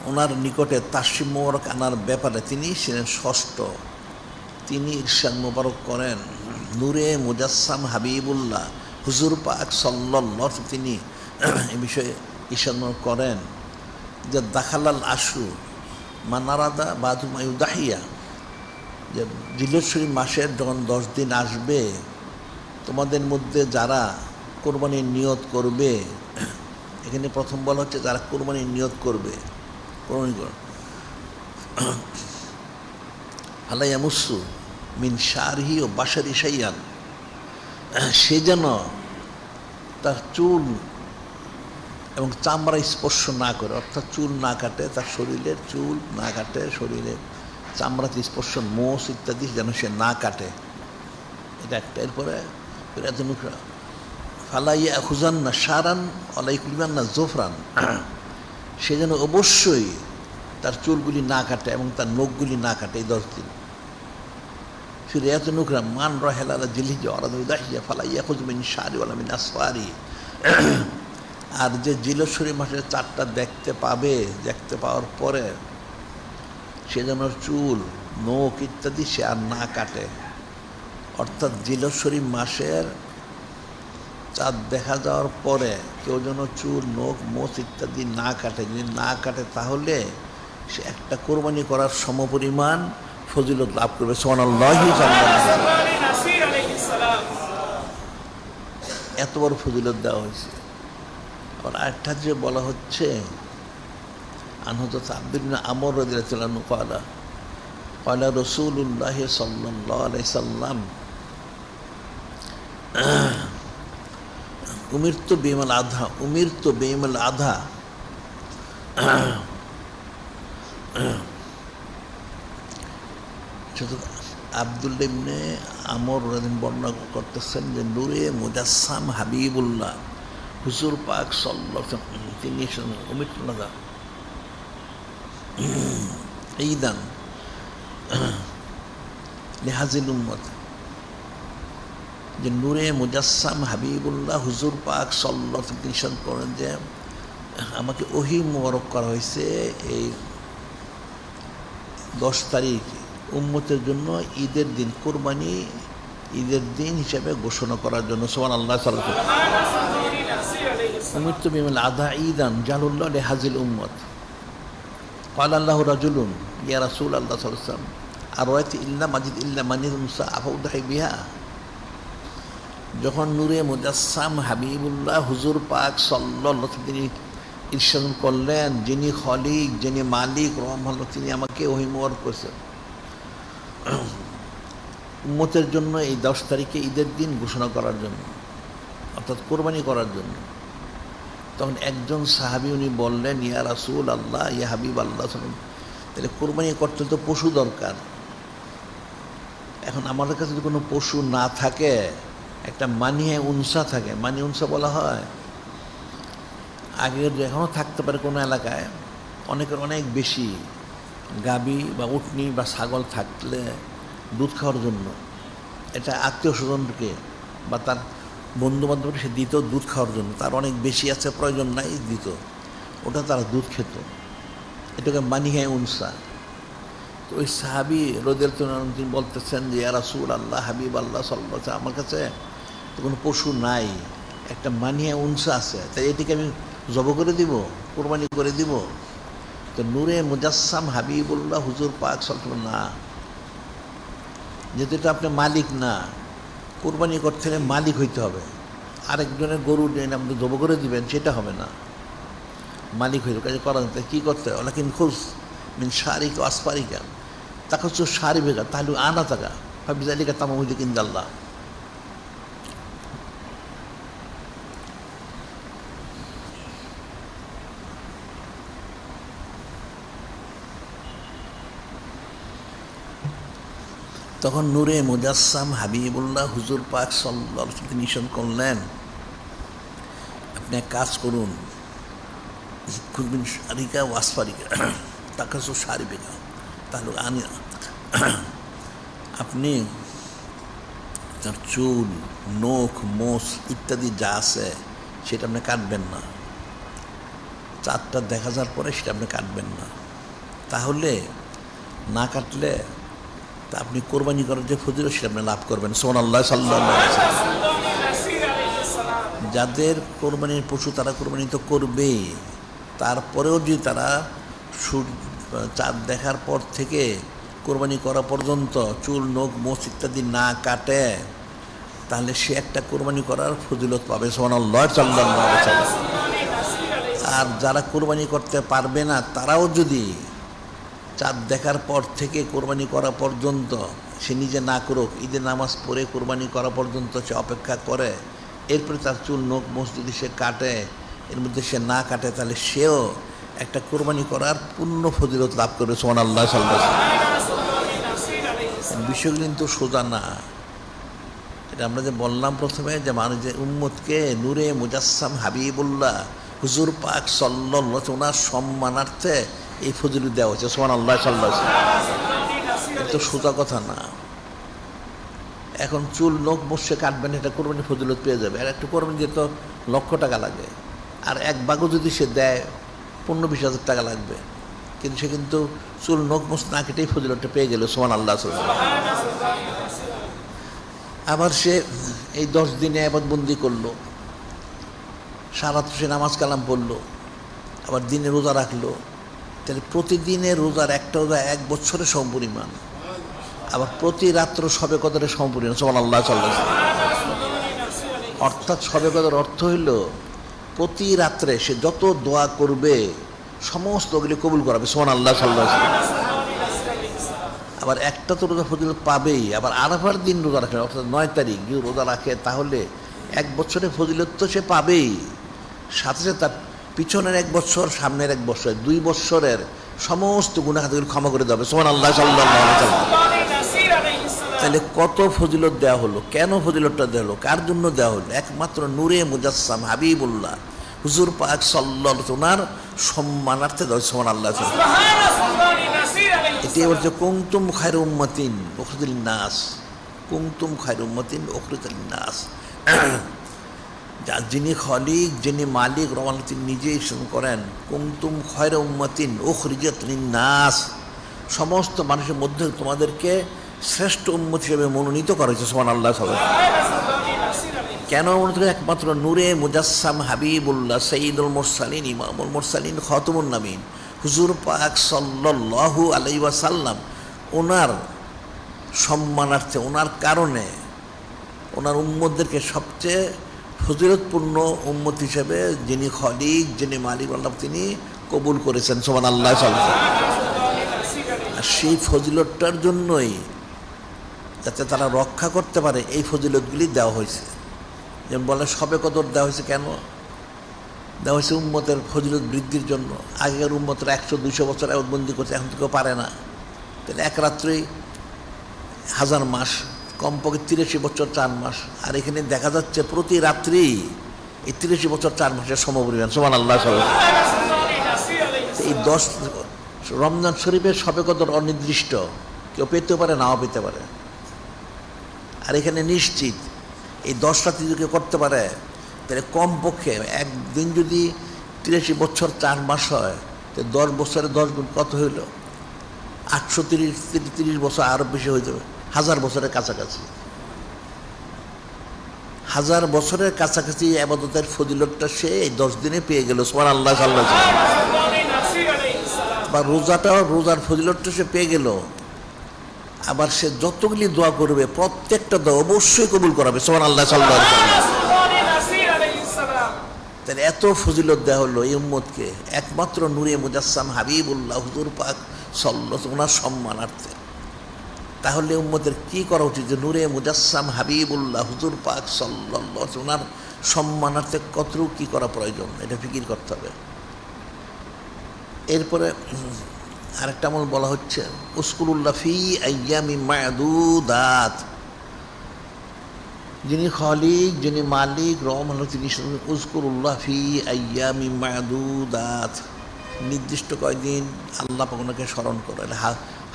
ওনার নিকটে তাশরিফ মোবারক আনার ব্যাপারে তিনি ছিলেন ষষ্ঠ। তিনি ইরশাদ মোবারক করেন, নূরে মুজাসসাম হাবিবুল্লাহ হুজুর পাক সাল্লাল্লাহু আলাইহি, তিনি এই বিষয়ে ইরশাদ করেন যে দাখালাল আশরু মানারাদা বাদু মায়ুদাহিয়া, যে জিলহজ শরীফ মাসের যখন 10 দিন আসবে, তোমাদের মধ্যে যারা কোরবানির নিয়ত করবে, এখানে প্রথম বলা হচ্ছে যারা কোরবানির নিয়ত করবে, কোরবানি ফালা ইয়ামুসসু মিন শারহি ও বাশারি শাইয়ান, সে যেন তার চুল এবং চামড়া স্পর্শ না করে, অর্থাৎ চুল না কাটে, তার শরীরের চুল না কাটে, শরীরের চামড়াতে স্পর্শ, মোষ ইত্যাদি যেন সে না কাটে, এটা একটা। এরপরে ফালাইয়া খুজান্না শারান আলাইকুলিমান্না জোফরান, সে যেন অবশ্যই তার চুলগুলি না কাটে এবং তার নখগুলি না কাটে এই 10 দিন। ফিরিয়াত নুকরা মান রাহেলা জিলহিজ্জা ওয়ারাদা ফালাইয়া খুজ মিন শারি ওয়ালা মিন আসফারি, আর যে জিলহজ শরীফ মাসের 4টা দেখতে পাবে, দেখতে পাওয়ার পরে সে যেন চুল, নখ ইত্যাদি সে আর না কাটে। অর্থাৎ জিলহজ শরীফ মাসের চাঁদ দেখা যাওয়ার পরে কেউ যেন চুল, নখ, মোষ ইত্যাদি না কাটে। যদি না কাটে তাহলে সে একটা কোরবানি করার সমপরিমাণ ফজিলত লাভ করবে। সুবহানাল্লাহি এত বড় ফজিলত দেওয়া হয়েছে। আর আরেকটা যে বলা হচ্ছে হযরত আব্দুল্লাহ ইবনে আমর রাদিয়াল্লাহু আনহু ক্বালা ক্বালা রাসূলুল্লাহ সাল্লাল্লাহু আলাইহি সাল্লাম উমিরতু বিমাল আধা আব্দুল্লাহ ইবনে আমর রাদিয়াল্লাহু বর্ণনা করতেছেন যে নূরে মুজাসসাম হাবিবুল্লাহ হুজুর পাক সাল্লাল্লাহু আলাইহি ওয়াসাল্লাম তিনি উমিরতু আধা ঈদান লিহাজিল উম্মত, যে নূরে মুজাসসাম হাবিবুল্লাহ হুজুর পাক সাল্লাল্লাহু আলাইহি ওয়াসাল্লাম ইরশাদ করেন যে আমাকে ওহী মোবারক করা হয়েছে এই 10 তারিখ উম্মতের জন্য ঈদের দিন, কোরবানি ঈদের দিন হিসাবে ঘোষণা করার জন্য। সুবহানাল্লাহ সাল্লাল্লাহু আলাইহি ওয়াসাল্লাম উমিরতু বিমাল আধা ঈদান জালুল্লাহ লিহাজিল উম্মত ক্বালা আল্লাহু রাজুলুন ইয়া রাসূলাল্লাহ সাল্লাল্লাহু আলাইহি ওয়াসাল্লাম আরওয়াইতি ইল্লা মাজিদ ইল্লা মানিদ মুসা আফাউদাহি বিহা। যখন নূরে মুজাসসাম হাবিবুল্লাহ হুজুর পাক সাল্লাল্লাহু আলাইহি ওয়াসাল্লাম তিনি ইরশাদ করলেন, যিনি খলিক, যিনি মালিক রহমান, তিনি আমাকে ওহী মোবারক করেছেন উম্মতের জন্য এই 10 তারিখে ঈদের দিন ঘোষণা করার জন্য, অর্থাৎ কোরবানি করার জন্য। তখন একজন সাহাবী উনি বললেন, ইয়া রাসূল আল্লাহ, ইয়া হাবিব আল্লাহ, তাহলে কোরবানি করতে তো পশু দরকার। এখন আমাদের কাছে যদি কোনো পশু না থাকে একটা মানিয়ে উনসা থাকে, মানি উনসা বলা হয়। আগের এখনও থাকতে পারে কোনো এলাকায়, অনেকের অনেক বেশি গাভী বা উটনি বা ছাগল থাকলে দুধ খাওয়ার জন্য, এটা আত্মীয় স্বজনকে বা তার বন্ধুবান্ধবকে সে দিত দুধ খাওয়ার জন্য, তার অনেক বেশি আছে, প্রয়োজন নাই, দিত, ওটা তারা দুধ খেত, এটাকে মানিয়ে উনসা। তো ওই সাহাবি রাদিয়াল্লাহু আনহু তিনি বলতেছেন যে ইয়া রাসূলুল্লাহ, হাবিব আল্লাহ সাল্লাল্লাহু আলাইহি ওয়াসাল্লাম, আমার কাছে তো কোনো পশু নাই, একটা মানিয়া উনসা আছে, তাই এটিকে আমি জব করে দিব, কোরবানি করে দিব? তো নূরে মুজাসসাম হাবিবুল্লাহ হুজুর পাক সাল্লাল্লাহু আলাইহি ওয়াসাল্লাম, না, যেহেতু এটা আপনি মালিক না, কোরবানি করতে হলে মালিক হইতে হবে, আরেকজনের গরু আপনি জব করে দিবেন সেটা হবে না, মালিক হইতে কাজে করা যেতে কী করতে হবে? ওলাকিন খুশ মিন শারিকা আসফারিকা, তাকে হচ্ছে সারি ভেগা, তাহলে আনা থাকা হাবিজালিকা তামামুদ্দি কিন্দাল্লাহ। তখন নূরে মুজাসসাম হাবিবুল্লাহ হুজুর পাক সাল্লাল্লাহু আলাইহি ওয়াসাল্লাম নিষেধ করলেন, আপনি এক কাজ করুন, খুঁজবেন শারিকা ওয়াসফারিকা, তাকে হচ্ছে সারি ভেগা, তাহলে আনি, আপনি তার চুল, নখ, মোষ ইত্যাদি যা আছে সেটা আপনি কাটবেন না, চাঁদটা দেখা যাওয়ার পরে সেটা আপনি কাটবেন না, তাহলে না কাটলে তা আপনি কোরবানি করার যে ফজিলত সেটা আপনি লাভ করবেন। সুবহানাল্লাহ, সাল্লাল্লাহু আলাইহি ওয়াসাল্লাম। যাদের কোরবানির পশু তারা কোরবানি তো করবে, তারপরেও যদি তারা চাঁদ দেখার পর থেকে কোরবানি করা পর্যন্ত চুল, নখ, মোষ ইত্যাদি না কাটে, তাহলে সে একটা কোরবানি করার ফজিলত পাবে। সুবহানাল্লাহ, সাল্লাল্লাহু আলাইহি ওয়াসাল্লাম। আর যারা কোরবানি করতে পারবে না, তারাও যদি চাঁদ দেখার পর থেকে কোরবানি করা পর্যন্ত সে নিজে না করুক, ঈদের নামাজ পড়ে কোরবানি করা পর্যন্ত সে অপেক্ষা করে, এরপরে তার চুল, নখ, মোষ যদি সে কাটে, এর মধ্যে সে না কাটে, তাহলে সেও একটা কোরবানি করার পূর্ণ ফজিলত লাভ করবে। সুবহানাল্লাহ, সাল্লাল্লাহু আলাইহি ওয়াসাল্লাম। বিষয়গুলো কিন্তু সোজা না, এটা আমরা যে বললাম প্রথমে, যে মানুষ যে উম্মতকে নূরে মুজাসসাম হাবিবুল্লাহ হুজুর পাক সাল্লাল্লাহু আলাইহি ওয়াসাল্লাম ওনার সম্মানার্থে এই ফজিলত দেওয়া হচ্ছে। সুবহানাল্লাহ, সাল্লাল্লাহু আলাইহি ওয়াসাল্লাম। এটা তো সোজা কথা না। এখন চুল, নখ, মোষ সে কাটবেন, এটা কোরবানি ফজিলত পেয়ে যাবে, আর একটা কোরবানি দিতে তো লক্ষ টাকা লাগে, আর এক ভাগও যদি সে দেয় 15-20 হাজার টাকা লাগবে, কিন্তু সে কিন্তু চুল, নখ, মোষ না কেটেই ফজিলতটা পেয়ে গেল। সুবহানাল্লাহ, সাল্লাল্লাহু আলাইহি ওয়াসাল্লাম। আবার সে এই 10 দিনে ইবাদতবন্দি করলো, সারা রাত সে নামাজ কালাম পড়লো, আবার দিনে রোজা রাখলো, তাহলে প্রতিদিনের রোজার একটা রোজা 1 বছরের সমপরিমাণ, আবার প্রতি রাত্র শবে কদরের সমপরিমাণ। সুবহানাল্লাহ, সাল্লাল্লাহু আলাইহি ওয়াসাল্লাম। অর্থাৎ শবে কদর অর্থ হইল প্রতি রাত্রে সে যত দোয়া করবে সমস্ত ওগুলি কবুল করাবে। সুবহানাল্লাহ, সাল্লাল্লাহু আলাইহি ওয়াসাল্লাম। আবার একটা তো রোজা ফজিলত পাবেই, আবার আরাফার দিন রোজা রাখে, অর্থাৎ 9 তারিখ যদি রোজা রাখে, তাহলে 1 বছরের ফজিলত তো সে পাবেই, সাথে সাথে তার পিছনের 1 বছর, সামনের 1 বছর, 2 বছরের সমস্ত গুনাহ খাতাগুলো ক্ষমা করে দেবে। সুবহানাল্লাহ, সাল্লাল্লাহু আলাইহি ওয়াসাল্লাম। তাহলে কত ফজিলত দেওয়া হলো, কেন ফজিলতটা দেওয়া হলো, কার জন্য দেওয়া হলো? একমাত্র নূরে মুজাসসাম হাবিবুল্লাহ হুজুর পাক সাল্লাল্লাহু আলাইহি ওয়াসাল্লাম ওনার সম্মানার্থে দেওয়া। সুবহানাল্লাহ। এটি বলছে কুনতুম খায়রা উম্মাতিন উখরিজাত লিন-নাস, কুনতুম খায়রা উম্মাতিন উখরিজাত লিন-নাস। যিনি খলিক, যিনি মালিক, রহমান তিনি নিজেই করেন, কুনতুম খায়রা উম্মাতিন উখরিজাত লিন-নাস, সমস্ত মানুষের মধ্যে তোমাদেরকে শ্রেষ্ঠ উম্মত হিসেবে মনোনীত করা হয়েছে। সুবহানাল্লাহ, সাল্লাল্লাহু আলাইহি ওয়াসাল্লাম। কেন মনোনীত? একমাত্র নূরে মুজাসসাম হাবিবুল্লাহ সাইয়্যিদুল মুরসালিন, ইমামুল মুরসালিন, খাতামুন নবীন হুজুর পাক সাল্লাল্লাহু আলাইহি ওয়াসাল্লাম ওনার সম্মানার্থে, ওনার কারণে ওনার উম্মতদেরকে সবচেয়ে ফজিলতপূর্ণ উম্মত হিসেবে যিনি খলিক, যিনি মালিক, আল্লাহ তিনি কবুল করেছেন। সুবহানাল্লাহ, সাল্লাল্লাহু আলাইহি ওয়াসাল্লাম। আর সেই ফজিলতটার জন্যই, যাতে তারা রক্ষা করতে পারে, এই ফজিলতগুলি দেওয়া হয়েছে। যেমন বলে শবে কদর দেওয়া হয়েছে, কেন দেওয়া হয়েছে? উম্মতের ফজিলত বৃদ্ধির জন্য। আগেকার উম্মতের 100-200 বছর ইবাদতবন্দি করছে, এখন তো কেউ পারে না, তাহলে এক রাত্রেই 1000 মাস কমপক্ষে 83 বছর 4 মাস। আর এখানে দেখা যাচ্ছে প্রতি রাত্রি এই 83 বছর 4 মাসের সমপরিমাণ। সুবহানাল্লাহ। এই 10 রমজান শরীফের শবে কদর অনির্দিষ্ট, কেউ পেতে পারে নাও পেতে পারে। আর এখানে নিশ্চিত এই 10 রাত্রি যদি কেউ করতে পারে তাহলে কমপক্ষে একদিন যদি 83 বছর 4 মাস হয় তো 10 বছরে 10 গুণ কত হইল? 830 বছর, আরও বেশি হয়ে যাবে, 1000 বছরের কাছাকাছি। 1000 বছরের কাছাকাছি ইবাদতের ফজিলতটা সে এই 10 দিনে পেয়ে গেল। সুবহানাল্লাহ। বা রোজার ফজিলতটা সে পেয়ে গেল। আবার সে যতগুলি দোয়া করবে প্রত্যেকটা দোয়া অবশ্যই কবুল করাবে। সুবহানাল্লাহ। তাহলে এত ফজিলত দেওয়া হলো এই উম্মতকে একমাত্র নূরে মুজাসসাম হাবিবুল্লাহ হুজুর পাক সাল্লাল্লাহু ওনার সম্মানার্থে। তাহলে উম্মতের কি করা উচিত যে নূরে মুজাসসাম হাবিবুল্লাহ হুজুর পাক সাল্লাল্লাহু ওনার সম্মানার্থে কতটুকু কী করা প্রয়োজন, এটা ফিকির করতে হবে। এরপরে আরেকটা আমল বলা হচ্ছে উযকুরুল্লাহ ফি আইয়ামিন মা'দুদাত। যিনি খালিক, যিনি মালিক, রহমান, তিনি উযকুরুল্লাহ ফি আইয়ামিন মা'দুদাত, নির্দিষ্ট কয়দিন আল্লাহ পাক ওনাকে স্মরণ করে।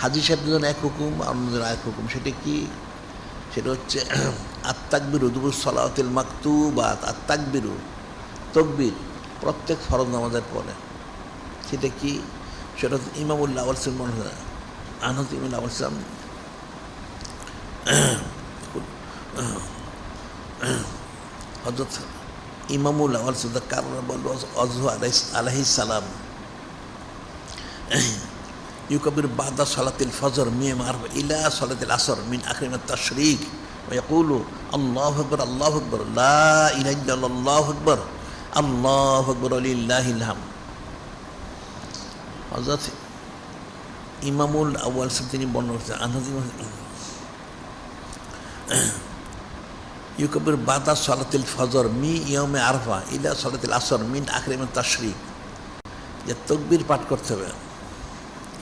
হাজী সাহেবদের জন্য এক হুকুম, অন্যদের এক হুকুম। সেটা কি? সেটা হচ্ছে আত-তাকবীরু দুবুর সলাওয়াতিল মাকতুবাত। আত-তাকবীরু তাকবীর প্রত্যেক ফরজ নামাজের পরে। সেটা কি? সেটা হচ্ছে ইমামুল আউয়াল আনহু ইমামুল আউয়াল হযরত ইমামুল আউয়াল কাররামাল্লাহু আলাইহিস সালাম ইউকাব্বিরু বা'দা সালাতিল ফজর মিন আরবা ইলা সালাতিল আসর মিন আখিরাত তাশরিক ওয়া ইয়াকুলু আল্লাহু আকবার আল্লাহু আকবার লা ইলাহা ইল্লাল্লাহ আল্লাহু আকবার আল্লাহু আকবার লিল্লাহিল হামদ। হযরত ইমামুল আউয়াল তিনি বর্ণনা করেছেন ইউকাব্বিরু বা'দা সালাতিল ফজর মি ইয়াউমে আরফা ইলা সালাতিল আসর মিন আখিরাত তাশরিক, যে তাকবীর পাঠ করতে হবে।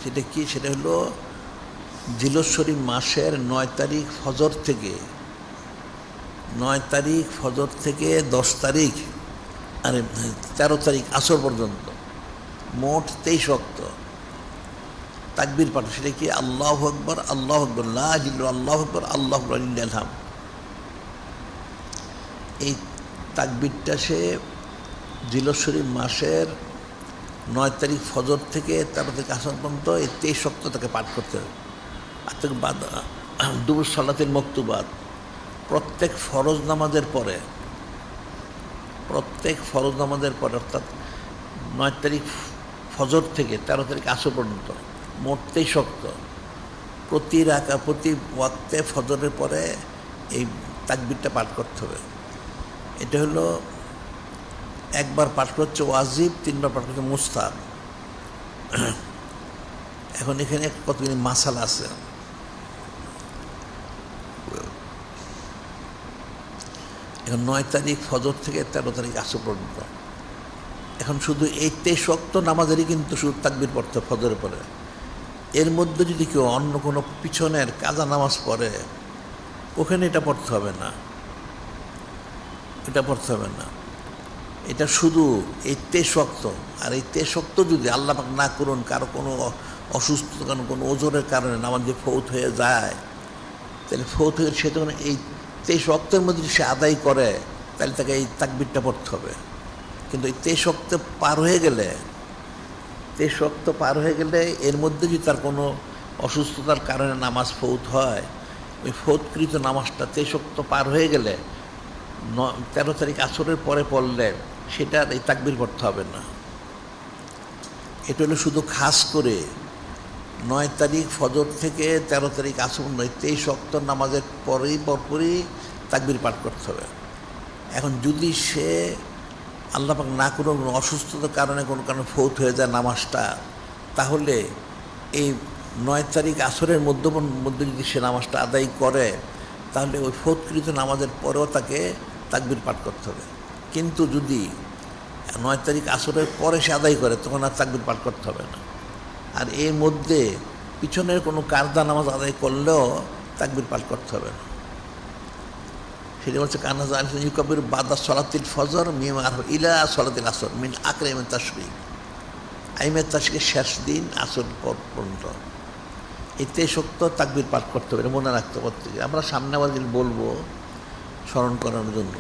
সেটা কি? সেটা হলো জিলহজ শরীফ মাসের 9 তারিখ ফজর থেকে 10 তারিখ আর 13 তারিখ আসর পর্যন্ত মোট 23 ওয়াক্ত তাকবীর পাঠ। সেটা কি? আল্লাহু আকবার আল্লাহু আকবার লা ইলাহা ইল্লাল্লাহ আল্লাহু আকবার আল্লাহু আকবার লিল্লাহিল হামদ। এই তাকবীরটা সে জিলহজ শরীফ মাসের 9 তারিখ ফজর থেকে 13 তারিখ আসর পর্যন্ত এই 23 ওয়াক্ত তাকে পাঠ করতে হবে। আর তাকে দুবুর সালাতিল মাকতুবাত প্রত্যেক ফরজ নামাজের পরে অর্থাৎ 9 তারিখ ফজর থেকে 13 তারিখ আসর পর্যন্ত মোট 23 ওয়াক্ত প্রতি ওয়াক্তে ফজরের পরে এই তাকবীরটা পাঠ করতে হবে। এটা হলো একবার পাঠ করছে ওয়াজিব, 3বার পাঠ করছে মুস্তাহাব। এখন এখানে কতগুলি মাসালা আছে। এখন 9 তারিখ ফজর থেকে 13 তারিখ আসর পর্যন্ত এখন শুধু এই 23 ওয়াক্ত নামাজেরই কিন্তু শুধু তাকবীর পড়তে ফজরের পরে। এর মধ্যে যদি কেউ অন্য কোনো পিছনের কাজা নামাজ পড়ে ওখানে এটা পড়তে হবে না, এটা শুধু এই 23 ওয়াক্ত। আর এই 23 ওয়াক্ত যদি আল্লাহ পাক না করুন কারো কোনো অসুস্থতার কারণে, কোনো ওজনের কারণে নামাজ যে ফৌত হয়ে যায়, তাহলে ফৌত হয়ে সে তখন এই 23 ওয়াক্তের মধ্যে যদি সে আদায় করে তাহলে তাকে এই তাকবীরটা পড়তে হবে। কিন্তু এই 23 ওয়াক্ত পার হয়ে গেলে এর মধ্যে যদি তার কোনো অসুস্থতার কারণে নামাজ ফৌত হয়, ওই ফৌতকৃত নামাজটা 23 ওয়াক্ত পার হয়ে গেলে 13 তারিখ আসরের পরে পড়লে সেটার এই তাকবীর পড়তে হবে না। এটা হলো শুধু খাস করে 9 তারিখ ফজর থেকে 13 তারিখ আসর 23 ওয়াক্ত নামাজের পরপরই তাকবীর পাঠ করতে হবে। এখন যদি সে আল্লাহ পাক না কোনো অসুস্থতার কারণে কোনো কারণে ফৌত হয়ে যায় নামাজটা, তাহলে এই 9 তারিখ আসরের মধ্যে যদি সে নামাজটা আদায় করে তাহলে ওই ফৌতকৃত নামাজের পরেও তাকে তাকবীর পাঠ করতে হবে। কিন্তু যদি 9 তারিখ আসরের পরে সে আদায় করে তখন আর তাকবীর পাঠ করতে হবে না। আর এর মধ্যে পিছনের কোনো কারদা নামাজ আদায় করলেও তাকবীর পাঠ করতে হবে না। সেটা বলছে কানাজ কবির বাদা সলাতিল ফজর মিমার ইলা সলাতিল আসর মিন আকরামের তাশরিক, আইমের তাশরিকের শেষ দিন আসর পর্যন্ত এতে শক্ত তাকবীর পাঠ করতে হবে, মনে রাখতে করতে। আমরা সামনে আবার দিন বলবো স্মরণ করানোর জন্য।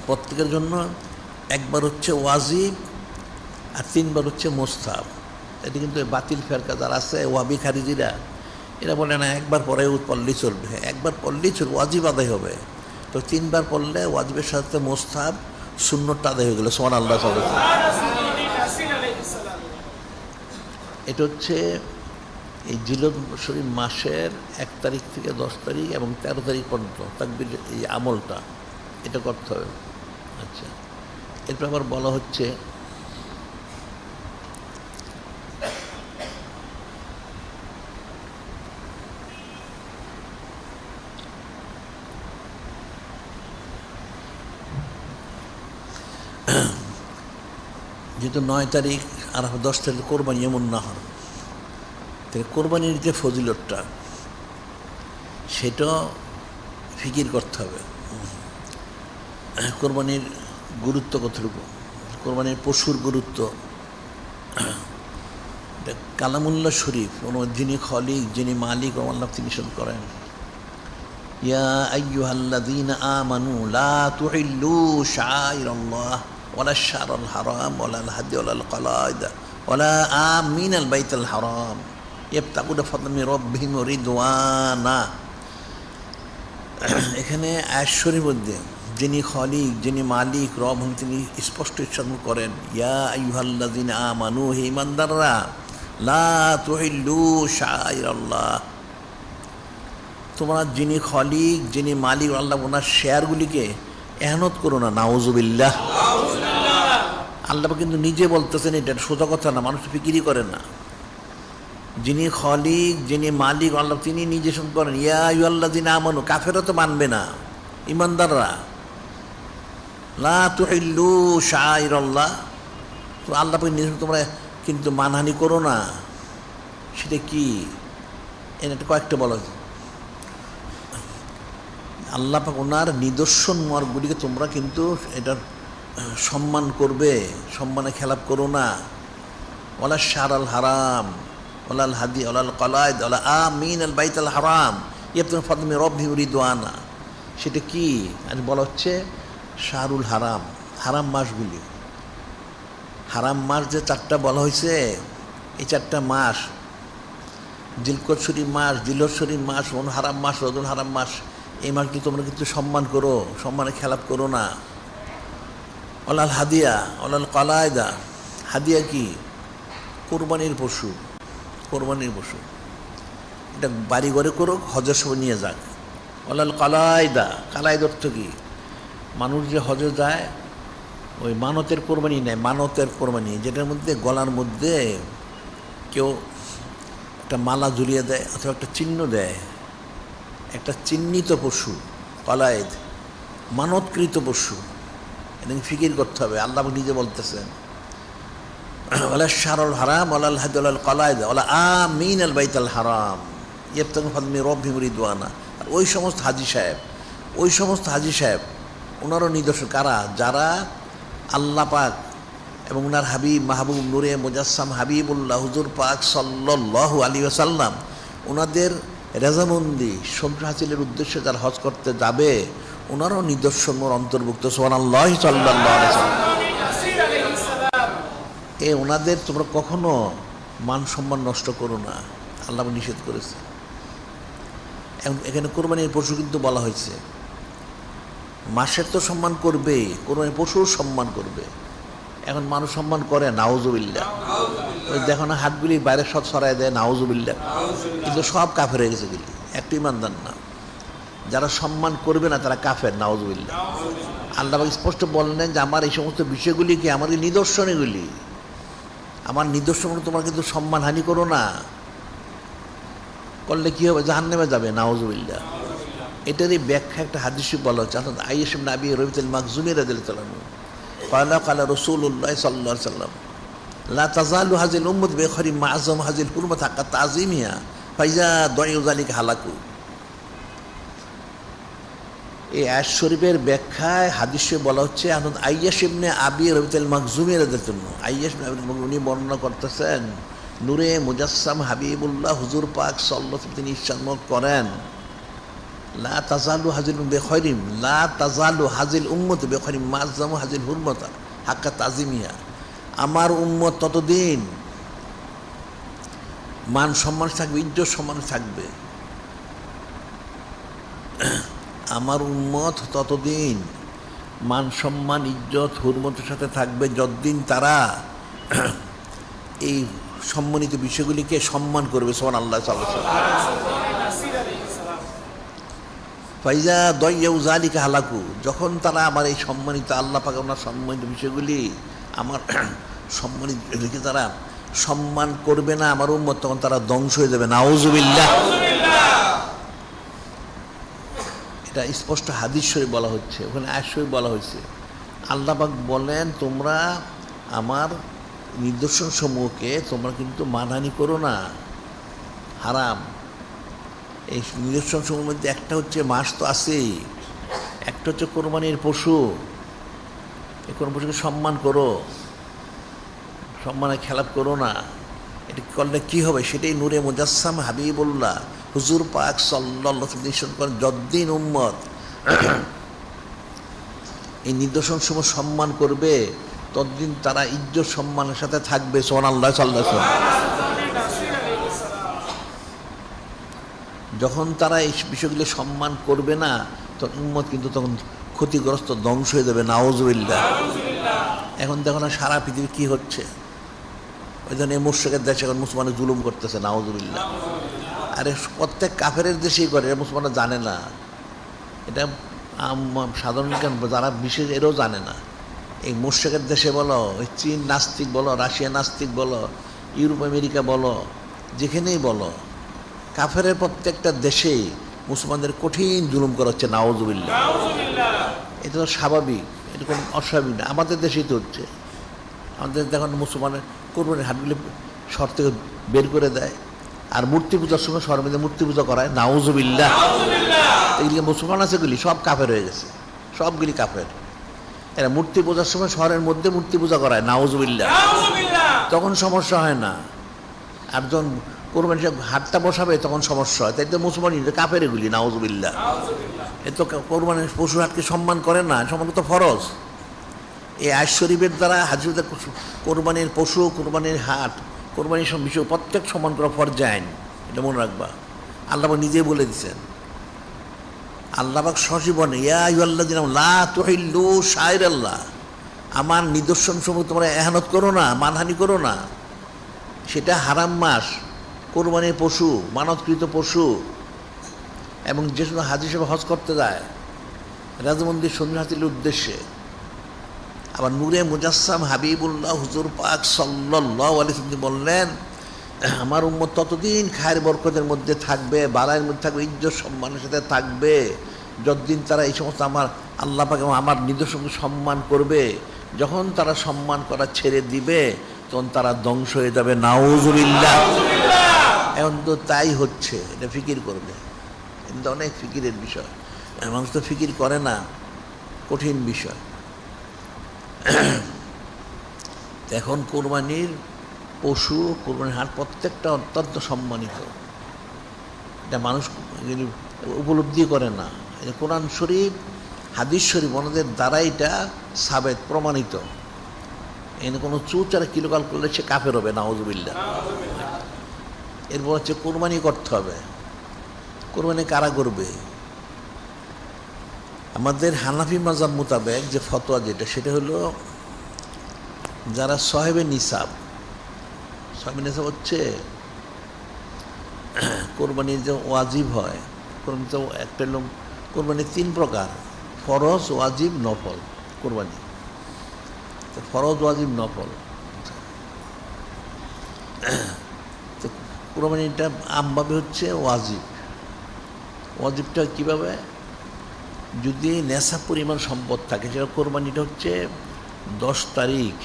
প্রত্যেকের জন্য একবার হচ্ছে ওয়াজিব আর 3 বার হচ্ছে মোস্তাহাব। এটা কিন্তু বাতিল ফেরকা যারা আছে ওয়াবি খারিজিরা, এরা বলে না একবার পরে পড়লেই চলবে, একবার পড়লেই চলবে, ওয়াজিব আদায় হবে। তো 3 বার পড়লে ওয়াজিবের সাথে মোস্তাহাব সুন্নতটা আদায় হয়ে গেল। সুবহানাল্লাহ। এটা হচ্ছে এই জিলদ শরীফ মাসের 1 তারিখ থেকে 10 তারিখ এবং 13 তারিখ পর্যন্ত তাকবীর এই আমলটা এটা করতে হবে। আচ্ছা, এরপর আবার বলা হচ্ছে যেহেতু 9 তারিখ আর 10 তারিখ কোরবানি এমন না হয়, তাই কোরবানির যে ফজিলতটা সেটা ফিকির করতে হবে। কোরবানির গুরুত্ব কতটুকু, কোরবানির পশুর গুরুত্ব। কালামুল্লাহ শরীফ যিনি খলিক, যিনি মালিক ও আল্লাহ তিনি নিষেধ করেন, ইয়া আইয়ুহাল্লাযীনা আমানু লা তুহিল্লু শাআইরাল্লাহ ওয়ালা শাহরাল হারাম ওয়ালাল হাদি ওয়ালাল কলাইদ ওয়ালা আমিনাল বাইতুল হারাম ইয়াবতাগুনা ফাদলাম মির রাব্বিহিম রিদওয়ানা। এখানে আয়াত শরীফের মধ্যে যিনি খলিক, যিনি মালিক, রব, তিনি স্পষ্ট ইরশাদ করেন, ইয়া আইয়ুহাল্লাযীনা আমানু, হে ঈমানদাররা, লা তুহিল্লু শাআইরাল্লাহ, তোমরা যিনি খলিক, যিনি মালিক আল্লাহ ওনার শেয়ারগুলিকে এহনত করো না। নাউজুবিল্লাহ। আল্লাহ কিন্তু নিজে বলতেছেন, এটা সোজা কথা না, মানুষ ফিকিরই করে না। যিনি খলিক, যিনি মালিক আল্লাহ তিনি নিজে শুন করেন, ইয়া আইয়ুহাল্লাযীনা আমানু, কাফেররা তো মানবে না, ইমানদাররা, লা তুহিল্লু শাআইরাল্লাহ, তো আল্লাহ নিজে তোমরা কিন্তু মানহানি করো না। সেটা কি? এটা কয়েকটা বলা যায়। আল্লাহ পাক ওনার নিদর্শন মার্গগুলিকে তোমরা কিন্তু এটার সম্মান করবে, সম্মানে খেলাপ করো না। ওয়ালা শাহরাল হারাম ওয়ালাল হাদি ওয়ালাল কলাইদ ওয়ালা আমিনাল বাইতুল হারাম ইয়াবতাগুনা ফাদলাম মির রাব্বিহিম রিদওয়ানা। সেটা কি? আর বলা হচ্ছে শাহরুল হারাম, হারাম মাসগুলি। হারাম মাস যে 4টা বলা হয়েছে, এই 4টা মাস, জিলকদ শরীফ মাস, জিলহজ শরীফ মাস, হারাম মাস, রজল হারাম মাস, এই মাসগুলি তোমরা কিন্তু সম্মান করো, সম্মানে খেলাপ করো না। ওলাল হাদিয়া ওলাল কলায়দা, হাদিয়া কি? কোরবানির পশু, কোরবানির পশু। এটা বাড়ি ঘরে করো, হজের সময় নিয়ে যাক। ওলাল কলায়দা, কালায়দ অর্থ কি? মানুষ যে হজে যায় ওই মানতের কোরবানি নেয়, মানতের কোরবানি, যেটার মধ্যে গলার মধ্যে কেউ একটা মালা ঝুলিয়ে দেয় অথবা একটা চিহ্ন দেয়, একটা চিহ্নিত পশু, কলায়েদ, মানতকৃত পশু। এটা ফিকির করতে হবে। আল্লাহ নিজে বলতেছেন, ওয়ালা শাহরুল হারাম ওয়ালাল হাদি ওয়ালাল কলায়েদ ওয়ালা আমিনাল বাইতুল হারাম ইয়াবতাগুনা ফাদলাম মির রাব্বিহিম রিদওয়ানা। আর ওই সমস্ত হাজি সাহেব, ওই সমস্ত হাজি সাহেব, ওনারও নিদর্শন কারা? যারা আল্লাহ পাক এবং ওনার হাবিব মাহবুব নূরে মুজাসসাম হাবিবুল্লাহ হুজুর পাক সাল্লাল্লাহু আলাইহি ওয়াসাল্লাম ওনাদের রেজামন্দি সন্তুষ্ট হাসিলের উদ্দেশ্যে যারা হজ করতে যাবে, ওনারও নিদর্শন অন্তর্ভুক্ত। সুবহানাল্লাহ সাল্লাল্লাহু আলাইহি ওয়াসাল্লাম। ওনাদের তোমরা কখনো মান সম্মান নষ্ট করো না, আল্লাহ নিষেধ করেছে। এখানে কোরবানির পশু কিন্তু বলা হয়েছে, মাসের তো সম্মান করবে, কোরবানির পশুর সম্মান করবে। এখন মানুষ সম্মান করে, নাউজুবিল্লাহ। ওই দেখো না হাতগুলি বাইরে সব সরাই দেয়, নাউজুবিল্লাহ। কিন্তু সব কাফের হয়ে গেছে, গুলি একটু ইমানদার না। যারা সম্মান করবে না তারা কাফের, নাউজুবিল্লাহ। আল্লাহ স্পষ্ট বললেন যে আমার এই সমস্ত বিষয়গুলি কি আমার এই নিদর্শন, এগুলি আমার নিদর্শন, তোমার কিন্তু সম্মান হানি করো না, করলে কি হবে? জাহান্নামে যাবে, নাউজুবিল্লাহ। এটারই ব্যাখ্যা একটা হাদিসে বলা হচ্ছে। আয়েশা ইবনে আবি রবিউল মাখজুমি রাদিয়াল্লাহু আনহু قال قال رسول الله صلى الله عليه وسلم لا تزال هذه الأمة بخير ما عظم هذه الحرمة حق تعظيمها فإذا ضيعوا ذلك هلكوا। এই আয়াত শরীফের ব্যাখ্যায় হাদিসে বলা হচ্ছে হযরত আইয়াশ ইবনে আবি রবিতাল মাখজুমি রাদিয়াল্লাহু আনহু, আইয়াশ ইবনে আবি মাখজুমি উনি বর্ণনা করতেছেন, নূরে মুজাসসাম হাবিবুল্লাহ হুজুর পাক সাল্লাল্লাহু আলাইহি ওয়াসাল্লাম তিনি ইরশাদ করেন, লা তাজালু হাজিল বিখাইরিম, লা তাজালু হাজিল উম্মত বিখাইরিম মাযজামু হাজিল হুরমাতা হাক্কা তাজিমিয়া। আমার উম্মত ততদিন মান সম্মান থাকবে, ইজ্জত সম্মান থাকবে। আমার উম্মত ততদিন মান সম্মান ইজ্জত হুরমতের সাথে থাকবে যতদিন তারা এই সম্মানিত বিষয়গুলিকে সম্মান করবে। সুবহানাল্লাহ সাল্লাল্লাহু আলাইহি ওয়াসাল্লাম। ফাইজা দয়াউ যালিকা হালাকু, যখন তারা আমার এই সম্মানিত আল্লাহ পাক ওনার সম্মানিত বিষয়গুলি আমার সম্মানিত রেখে তারা সম্মান করবে না আমার উম্মত, তখন তারা ধ্বংস হয়ে যাবে। নাউজুবিল্লাহ। এটা স্পষ্ট হাদিস শরীফ বলা হচ্ছে, ওখানে আয়াত শরীফ বলা হয়েছে। আল্লাহ পাক বলেন, তোমরা আমার নিদর্শন সমূহকে তোমরা কিন্তু মানহানি করো না, হারাম। এই নিদর্শন সমূহের মধ্যে একটা হচ্ছে মাস তো আছেই, একটা হচ্ছে কোরবানির পশু। এই কোন পশুকে সম্মান করো, সম্মানের খেলাপ করো না। এটা করলে কী হবে? সেটাই নূরে মুজাসসাম হাবিবুল্লাহ হুজুর পাক সাল্লাল্লাহু আলাইহি ওয়াসাল্লাম করেন, যতদিন উম্মত এই নিদর্শনসমূহ সম্মান করবে ততদিন তারা ইজ্জত সম্মানের সাথে থাকবে। সুবহানাল্লাহ সাল্লাল্লাহু আলাইহি ওয়াসাল্লাম। যখন তারা এই বিষয়গুলো সম্মান করবে না, তখন উম্মত কিন্তু তখন ক্ষতিগ্রস্ত, ধ্বংস হয়ে যাবে। নাউজুবিল্লাহ। এখন দেখো না সারা পৃথিবী কী হচ্ছে। ওই জন্য এই মুশরিকের দেশে এখন মুসলমানের জুলুম করতেছে। নাউজুবিল্লাহ। আরে প্রত্যেক কাফেরের দেশেই করে, মুসলমানরা জানে না। এটা সাধারণ যারা বিশেষ এরাও জানে না। এই মুশরিকের দেশে বলো, ওই চীন নাস্তিক বলো, রাশিয়া নাস্তিক বলো, ইউরোপ আমেরিকা বলো, যেখানেই বলো, কাফেরের প্রত্যেকটা দেশেই মুসলমানদের কঠিন জুলুম করা হচ্ছে। নাউজুবিল্লাহ। এটা তো স্বাভাবিক, এটা কোনো অস্বাভাবিক না। আমাদের দেশেই তো হচ্ছে। আমাদের দেখুন মুসলমানের কোরবানির হাটগুলি শহর থেকে বের করে দেয়, আর মূর্তি পূজার সময় শহরের মধ্যে মূর্তি পূজা করায়। নাউজুবিল্লাহ। এগুলি মুসলমান আছে, এগুলি সব কাফের হয়ে গেছে, সবগুলি কাফের। এরা মূর্তি পূজার সময় শহরের মধ্যে মূর্তি পূজা করায়। নাউজুবিল্লাহ। তখন সমস্যা হয় না। আর যখন কোরবানি হাটটা বসাবে তখন সমস্যা হয়। তাই তো মুসলমান কাফের এগুলি। নাউজুবিল্লাহ। এ তো কোরবানির পশু হাটকে সম্মান করে না, সম্মান তো ফরজ। এই আয়াত শরীফের দ্বারা হাজরতের কোরবানির পশু, কোরবানির হাট, কোরবানির সব বিষয় প্রত্যেক সম্মান করা ফরজ আইন। এটা মনে রাখবা। আল্লাহ নিজেই বলে দিচ্ছেন। আল্লাহ পাক সজীবনে ইয়া আইয়ুহাল্লাযীনা লা তুহিল্লু শাইরাল্লাহ, আমার নিদর্শন সমূহ তোমরা এহানত করো না, মানহানি করো না। সেটা হারাম মাস, কোরবানির পশু, মানবকৃত পশু, এবং যে সময় হাজী সাহেব হজ করতে যায় রাজমন্দির সন্ধ্যা হাসিলের উদ্দেশ্যে। আবার নূরে মুজাসসাম হাবিবুল্লাহ হুজুর পাক সাল্লাল্লাহু আলাইহি ওয়াসাল্লাম বললেন, আমার উম্মত ততদিন খায়ের বরকতের মধ্যে থাকবে, বাড়াইয়ের মধ্যে থাকবে, ইজ্জত সম্মানের সাথে থাকবে যতদিন তারা এই সমস্ত আমার আল্লাহ পাক এবং আমার নিদর্শনকে সম্মান করবে। যখন তারা সম্মান করা ছেড়ে দিবে তখন তারা ধ্বংস হয়ে যাবে। নাউজুবিল্লাহ। এখন তো তাই হচ্ছে। এটা ফিকির করবে, কিন্তু অনেক ফিকিরের বিষয়। মানুষ তো ফিকির করে না, কঠিন বিষয়। এখন কোরবানির পশু, কোরবানির হাট প্রত্যেকটা অত্যন্ত সম্মানিত। এটা মানুষ উপলব্ধি করে না। এটা কোরআন শরীফ, হাদিস শরীফ ওনাদের দ্বারা এটা সাবেত, প্রমাণিত। এখানে কোনো চুচ আর কিলোকাল করলে সে কাফের হবে। নাউজুবিল্লাহ। এরপর হচ্ছে কোরবানি করতে হবে। কোরবানি কারা করবে? আমাদের হানাফি মাযহাব মোতাবেক যে ফতোয়া যেটা, সেটা হলো যারা সাহেবে নিসাব, সাহেবে নিসাব হচ্ছে কোরবানির যে ওয়াজিব হয়, কোরবানি তো একটা হলো কোরবানি 3 প্রকার: ফরজ, ওয়াজিব, নফল। কোরবানি তো ফরজ, ওয়াজিব, নফল। তো কোরবানিটা আমভাবে হচ্ছে ওয়াজিব। ওয়াজিবটা কীভাবে? যদি নেশাব পরিমাণ সম্পদ থাকে, সেটা কোরবানিটা হচ্ছে 10 তারিখ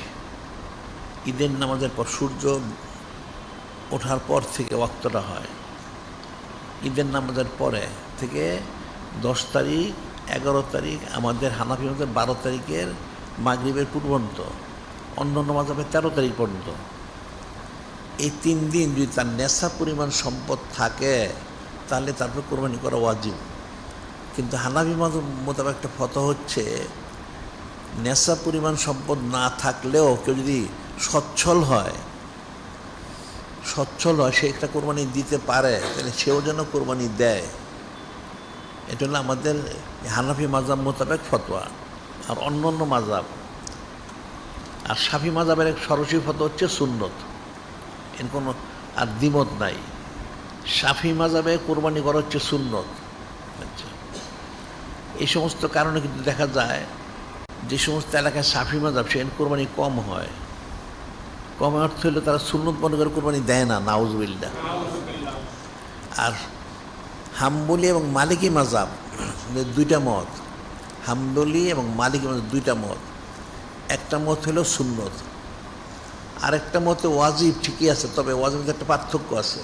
ঈদের নামাজের পর, সূর্য ওঠার পর থেকে ওয়াক্তটা হয়। ঈদের নামাজের পরে থেকে 10 তারিখ 11 তারিখ, আমাদের হানাফি মতে 12 তারিখের মাগরিবের পূর্বন্ত, অন্যান্য মাযহাবে 13 তারিখ পর্যন্ত। এই 3 দিন যদি তার নেশা পরিমাণ সম্পদ থাকে তাহলে তারপর কোরবানি করা ওয়াজিব। কিন্তু হানাফি মাযহাব মোতাবেক একটা ফতোয়া হচ্ছে, নেশা পরিমাণ সম্পদ না থাকলেও কেউ যদি সচ্ছল হয়, সে একটা কোরবানি দিতে পারে, তাহলে সেও যেন কোরবানি দেয়। এটা হলো আমাদের হানাফি মাযহাব মোতাবেক ফতোয়া। আর অন্য অন্য মাযহাব আর শাফি মাযহাবের এক সরাসরি ফতোয়া হচ্ছে সুন্নত, এর কোনো আর দ্বিমত নাই। শাফি মাযহাবে কোরবানি করা হচ্ছে সুন্নত। আচ্ছা, এই সমস্ত কারণে কিন্তু দেখা যায় যে সমস্ত এলাকায় শাফি মাযহাব সেখানে কোরবানি কম হয়। কম অর্থ হলে তারা সুন্নত মনে করে কোরবানি দেয় না, নাউজুবিল্লাহ। আর হাম্বলি এবং মালিকি মাযহাব দুইটা মত, হাম্বলি এবং মালিকি মাযহাব দুইটা মত। একটা মত হলো সুন্নত, আরেকটা মতে ওয়াজিব। ঠিকই আছে, তবে ওয়াজিবের একটা পার্থক্য আছে।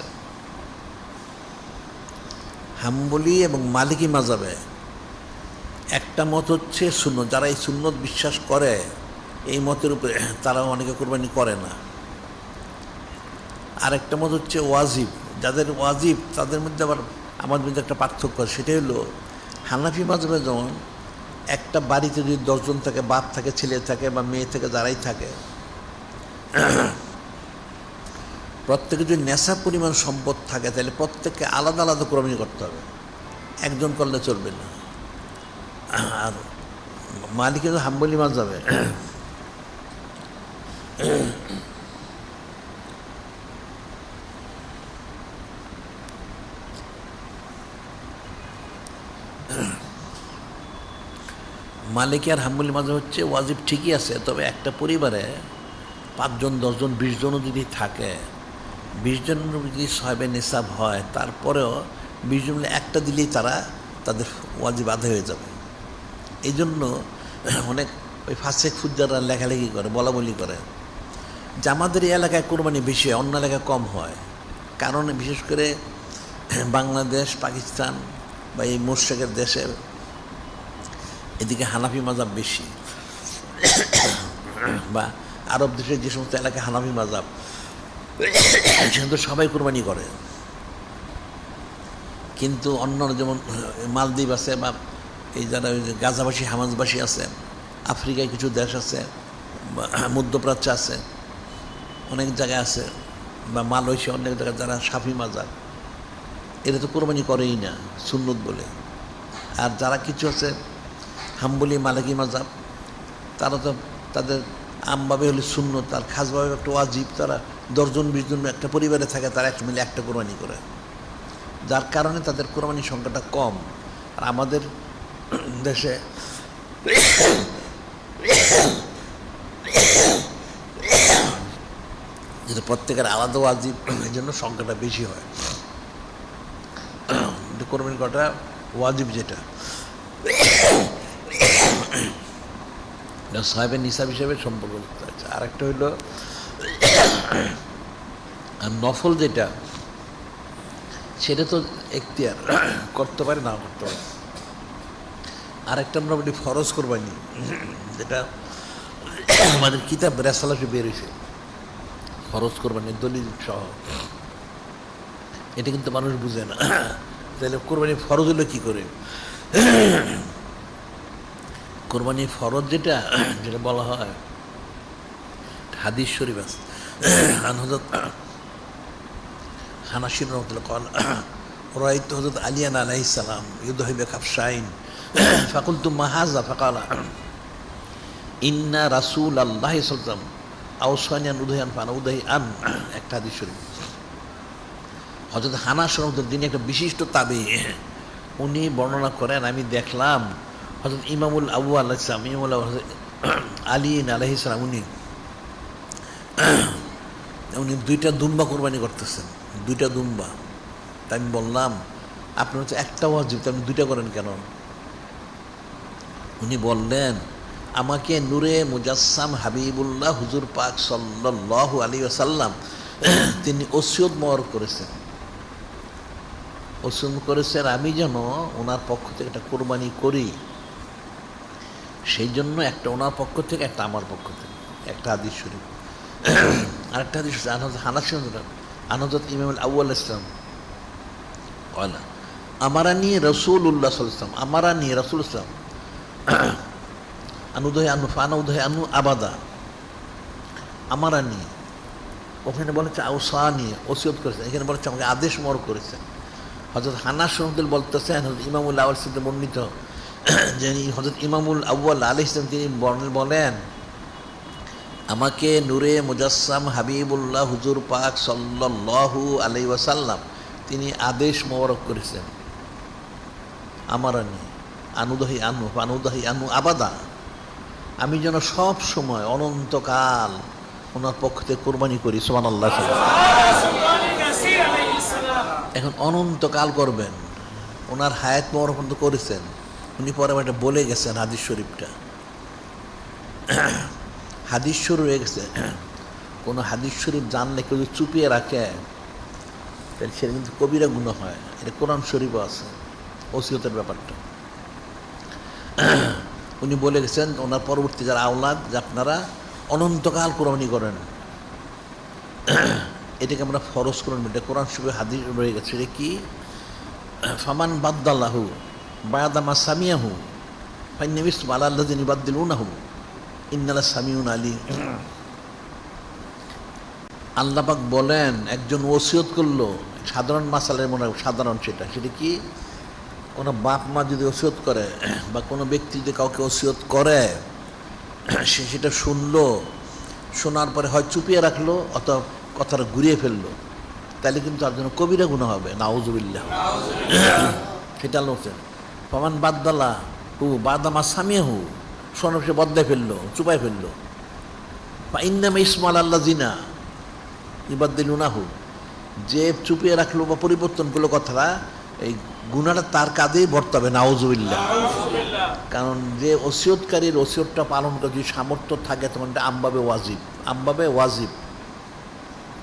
হাম্বলি এবং মালিকি মাযহাবে একটা মত হচ্ছে সুন্নত, যারা এই সুন্নত বিশ্বাস করে এই মতের উপরে তারা অনেকে কোরবানি করে না। আরেকটা মত হচ্ছে ওয়াজিব, যাদের ওয়াজিব তাদের মধ্যে আবার আমাদের মধ্যে একটা পার্থক্য আছে। সেটা হলো হানাফি মাযহাবে যেমন একটা বাড়িতে যদি 10 জন থাকে, বাপ থাকে, ছেলে থাকে বা মেয়ে থেকে যারাই থাকে, প্রত্যেকে যদি নেশা পরিমাণ সম্পদ থাকে তাহলে প্রত্যেককে আলাদা আলাদা কোরবানি করতে হবে, একজন করলে চলবে না। আর মালিকি হাম্বলি মাযহাবে মালিকি আর হাম্বলি মাযহাব হচ্ছে ওয়াজিব ঠিকই আছে, তবে একটা পরিবারে 5 জন 10 জন 20 জনও যদি থাকে, 20 জনের যদি সাহেবে নিসাব হয়, তারপরেও 20 জন একটা দিলেই তাদের ওয়াজিব আদায় হয়ে যাবে। এই জন্য অনেক ওই ফাসেক ফুজ্জাররা লেখালেখি করে, বলা বলি করে যে আমাদের এই এলাকায় কোরবানি বেশি হয়, অন্য এলাকায় কম হয়। কারণ বিশেষ করে বাংলাদেশ, পাকিস্তান বা এই মোশরেকের দেশের এদিকে হানাফি মাযহাব বেশি, বা আরব দেশের যে সমস্ত এলাকায় হানাফি মাযহাব সেখানে তো সবাই কোরবানি করে। কিন্তু অন্য যেমন মালদ্বীপ আছে, বা এই যারা গাজাবাসী, হামাজবাসী আছে, আফ্রিকায় কিছু দেশ আছে, মধ্যপ্রাচ্য আছে, অনেক জায়গায় আছে, বা মালয়েশিয়া, অনেক জায়গায় যারা শাফি মাযহাব, এরা তো কোরবানি করেই না সুন্নত বলে। আর যারা কিছু আছে হাম্বলি মালিকি মাযহাব, তারা তো তাদের আমভাবে হলে সুন্নত, আর খাসভাবে একটা ওয়াজিব। তারা 10 জন 20 জন একটা পরিবারে থাকে, তারা একটা মিলে একটা কোরবানি করে, যার কারণে তাদের কোরবানির সংখ্যাটা কম। আর আমাদের দেশে যেটা প্রত্যেকের আলাদা ওয়াজিব, এই জন্য সংখ্যাটা বেশি হয়। কোরবানি করাটা ওয়াজিব, যেটা সাহেবের নিসাব হিসেবে সম্পর্ক করতে হচ্ছে। আর একটা হইল নফল, যেটা সেটা তো এখতিয়ার, করতে পারে না করতে পারে। আরেকটা আমরা বলি ফরজ কোরবানি, যেটা আমাদের কিতাব রেসালাসে বের হয়েছে, ফরজ কোরবানি দলিল সহ। এটা কিন্তু মানুষ বুঝে না। তাহলে কোরবানি ফরজ হলো কী করে? কোরবানি ফরজ যেটা বলা হয়, হাদিস শরীফ আছে, হযরত হানাসির রহমাতুল্লাহ قال রাআইতু হযরত আলিয়ান আলাইহিস সালাম ইউদহিবু কাফশাইন ফাকুলতু মা হাযা ফাকালা ইন্না রাসূলুল্লাহি সাল্লাল্লাহু আলাইহি ওয়াসাল্লাম আওসানি আন উদহিয়ান ফানা উদহিয়ান। একটা হাদিস শরীফ। হযরত হানাস রহমাতুল্লাহ, যিনি একটা বিশিষ্ট তাবী, উনি বর্ণনা করেন, আমি দেখলাম হযরত ইমামুল আউয়াল আলাইহিস সালাম, ইমামুল আলী আলাইহিস সালাম, উনি 2টা দুম্বা কোরবানি করতেছেন, 2টা দুম্বা। তাই আমি বললাম, আপনার হচ্ছে একটা ওয়াজিব, আপনি 2টা করেন কেন? উনি বললেন, আমাকে নূরে মুজাসসাম হাবিবুল্লাহ হুজুর পাক সাল্লাল্লাহু আলাইহি ওয়াসাল্লাম তিনি ওসিয়ত মোবারক করেছেন, আমি যেন ওনার পক্ষ থেকে একটা কোরবানি করি। সেই জন্য একটা ওনার পক্ষ থেকে, একটা আমার পক্ষ থেকে, একটা হাদিস শরীফ। আরেকটা হাদিস হচ্ছে হানাফি আনহজরত ইমাম আউয়াল ইসলাম ওয়ালা আমারানি রসুল্লাহ সাল্লাম, আমারানি রসুল ইসলাম আনুদহে আনু ফানা উদহে আনু আবাদা, আমারানি, ওখানে বলেছে আউসানি, ওসিয়ত করেছেন, এখানে বলেছে আমাকে আদেশ মর করেছেন। হজরত হানাস রহমতুল বলতেছেন হজরত ইমামুল আউয়াল সাথে বর্ণিত যে হজরত ইমামুল আউয়াল আলাইহিস সালাম তিনি বলেন, আমাকে নূরে মুজাসসাম হাবিবুল্লাহ হুজুর পাক সাল্লাল্লাহু আলাইহি ওয়াসাল্লাম তিনি আদেশ মোবারক করেছেন, আমারানি আনুদাহি আনু আনুদাহি আনু আবাদা, আমি যেন সব সময় অনন্তকাল ওনার পক্ষ থেকে কোরবানি করি। সুবহানাল্লাহ। এখন অনন্তকাল করবেন, ওনার হায়াত মোবারক পর্যন্ত করেছেন, উনি পরে এটা বলে গেছেন হাদিস শরীফটা, হাদিস শরীফ হয়ে গেছে। কোনো হাদিস শরীফ জানলে কেউ যদি চুপিয়ে রাখে তাহলে সেটা কিন্তু কবিরা গুনাহ হয়। এটা কোরআন শরীফও আছে ওসিয়তের ব্যাপারটা। উনি বলে গেছেন ওনার পরবর্তী যারা আওলাদ যে আপনারা অনন্তকাল কোরবানি করেন, এটাকে আমরা ফরজ কোরবানি, এটা কোরআন শরীফে হাদিস রয়ে গেছে। এটা কি? ফামান বাদ্দাল্লাহু বায়াদামা সামিয়াহু ফাইন্নাবিস আলাল্লাযিনা ইবাদদিলুনাহু ইন্নাল্লাহ সামিউন আলী। আল্লাহ পাক বলেন একজন ওসিয়ত করলো, সাধারণ মাসালের মনে হয় সাধারণ, সেটা কি? কোনো বাপ মা যদি ওসিয়ত করে বা কোনো ব্যক্তি যদি কাউকে ওসিয়ত করে, সে সেটা শুনলো, শোনার পরে হয় চুপিয়ে রাখলো অথবা কথাটা ঘুরিয়ে ফেললো, তাহলে কিন্তু তার জন্য কবিরা গুনাহ হবে, নাউজুবিল্লাহ। সেটা বলছেন ফামান বাদ্দাল্লাহ হু বাদামা সামিয়াহু, শোনার সে বদলায় ফেললো, চুপায় ফেললো, বা ইন্নামা ইসমাল আল্লাহ জিনা ইবাদ্দিলুনাহু, যে চুপিয়ে রাখলো বা পরিবর্তন করলো কথাটা, এই গুনাহটা তার কাঁধেই বর্তাবে, নাউজুবিল্লাহ। কারণ যে ওসিয়তকারীর ওসিয়তটা পালন করে যদি সামর্থ্য থাকে তখন এটা আমভাবে ওয়াজিব, আমভাবে ওয়াজিব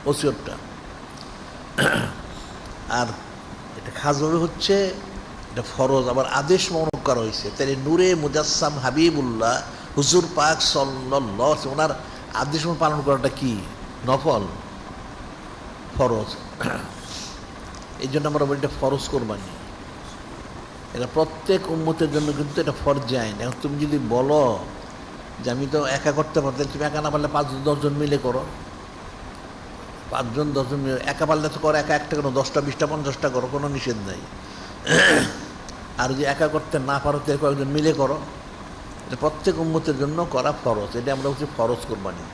ওসিয়তটা। আর এটা খাসভাবে হচ্ছে এটা ফরজ, আবার আদেশ মৌনক করা হয়েছে। তাহলে নূরে মুজাসসাম হাবিবুল্লাহ হুজুর পাক সাল্লাল্লাহু আলাইহি ওনার আদেশ পালন করাটা কি? নফল, ফরজ। এই জন্য আমরা বলি এটা ফরজ কোরবানি। এটা প্রত্যেক উম্মতের জন্য কিন্তু এটা ফরজ আইন। এখন তুমি যদি বলো যে আমি তো একা করতে পারতে, তুমি একা না পারলে 5-10 জন মিলে করো, 5-10 জন মিলে, একা পারলে তো করো, একা একটা করো, 10টা 20টা 50টা করো, কোনো নিষেধ নাই। আর যদি একা করতে না পারো তাহলে কয়েকজন মিলে করো। এটা প্রত্যেক উম্মতের জন্য করা ফরজ, এটা আমরা হচ্ছে ফরজ কোরবানি,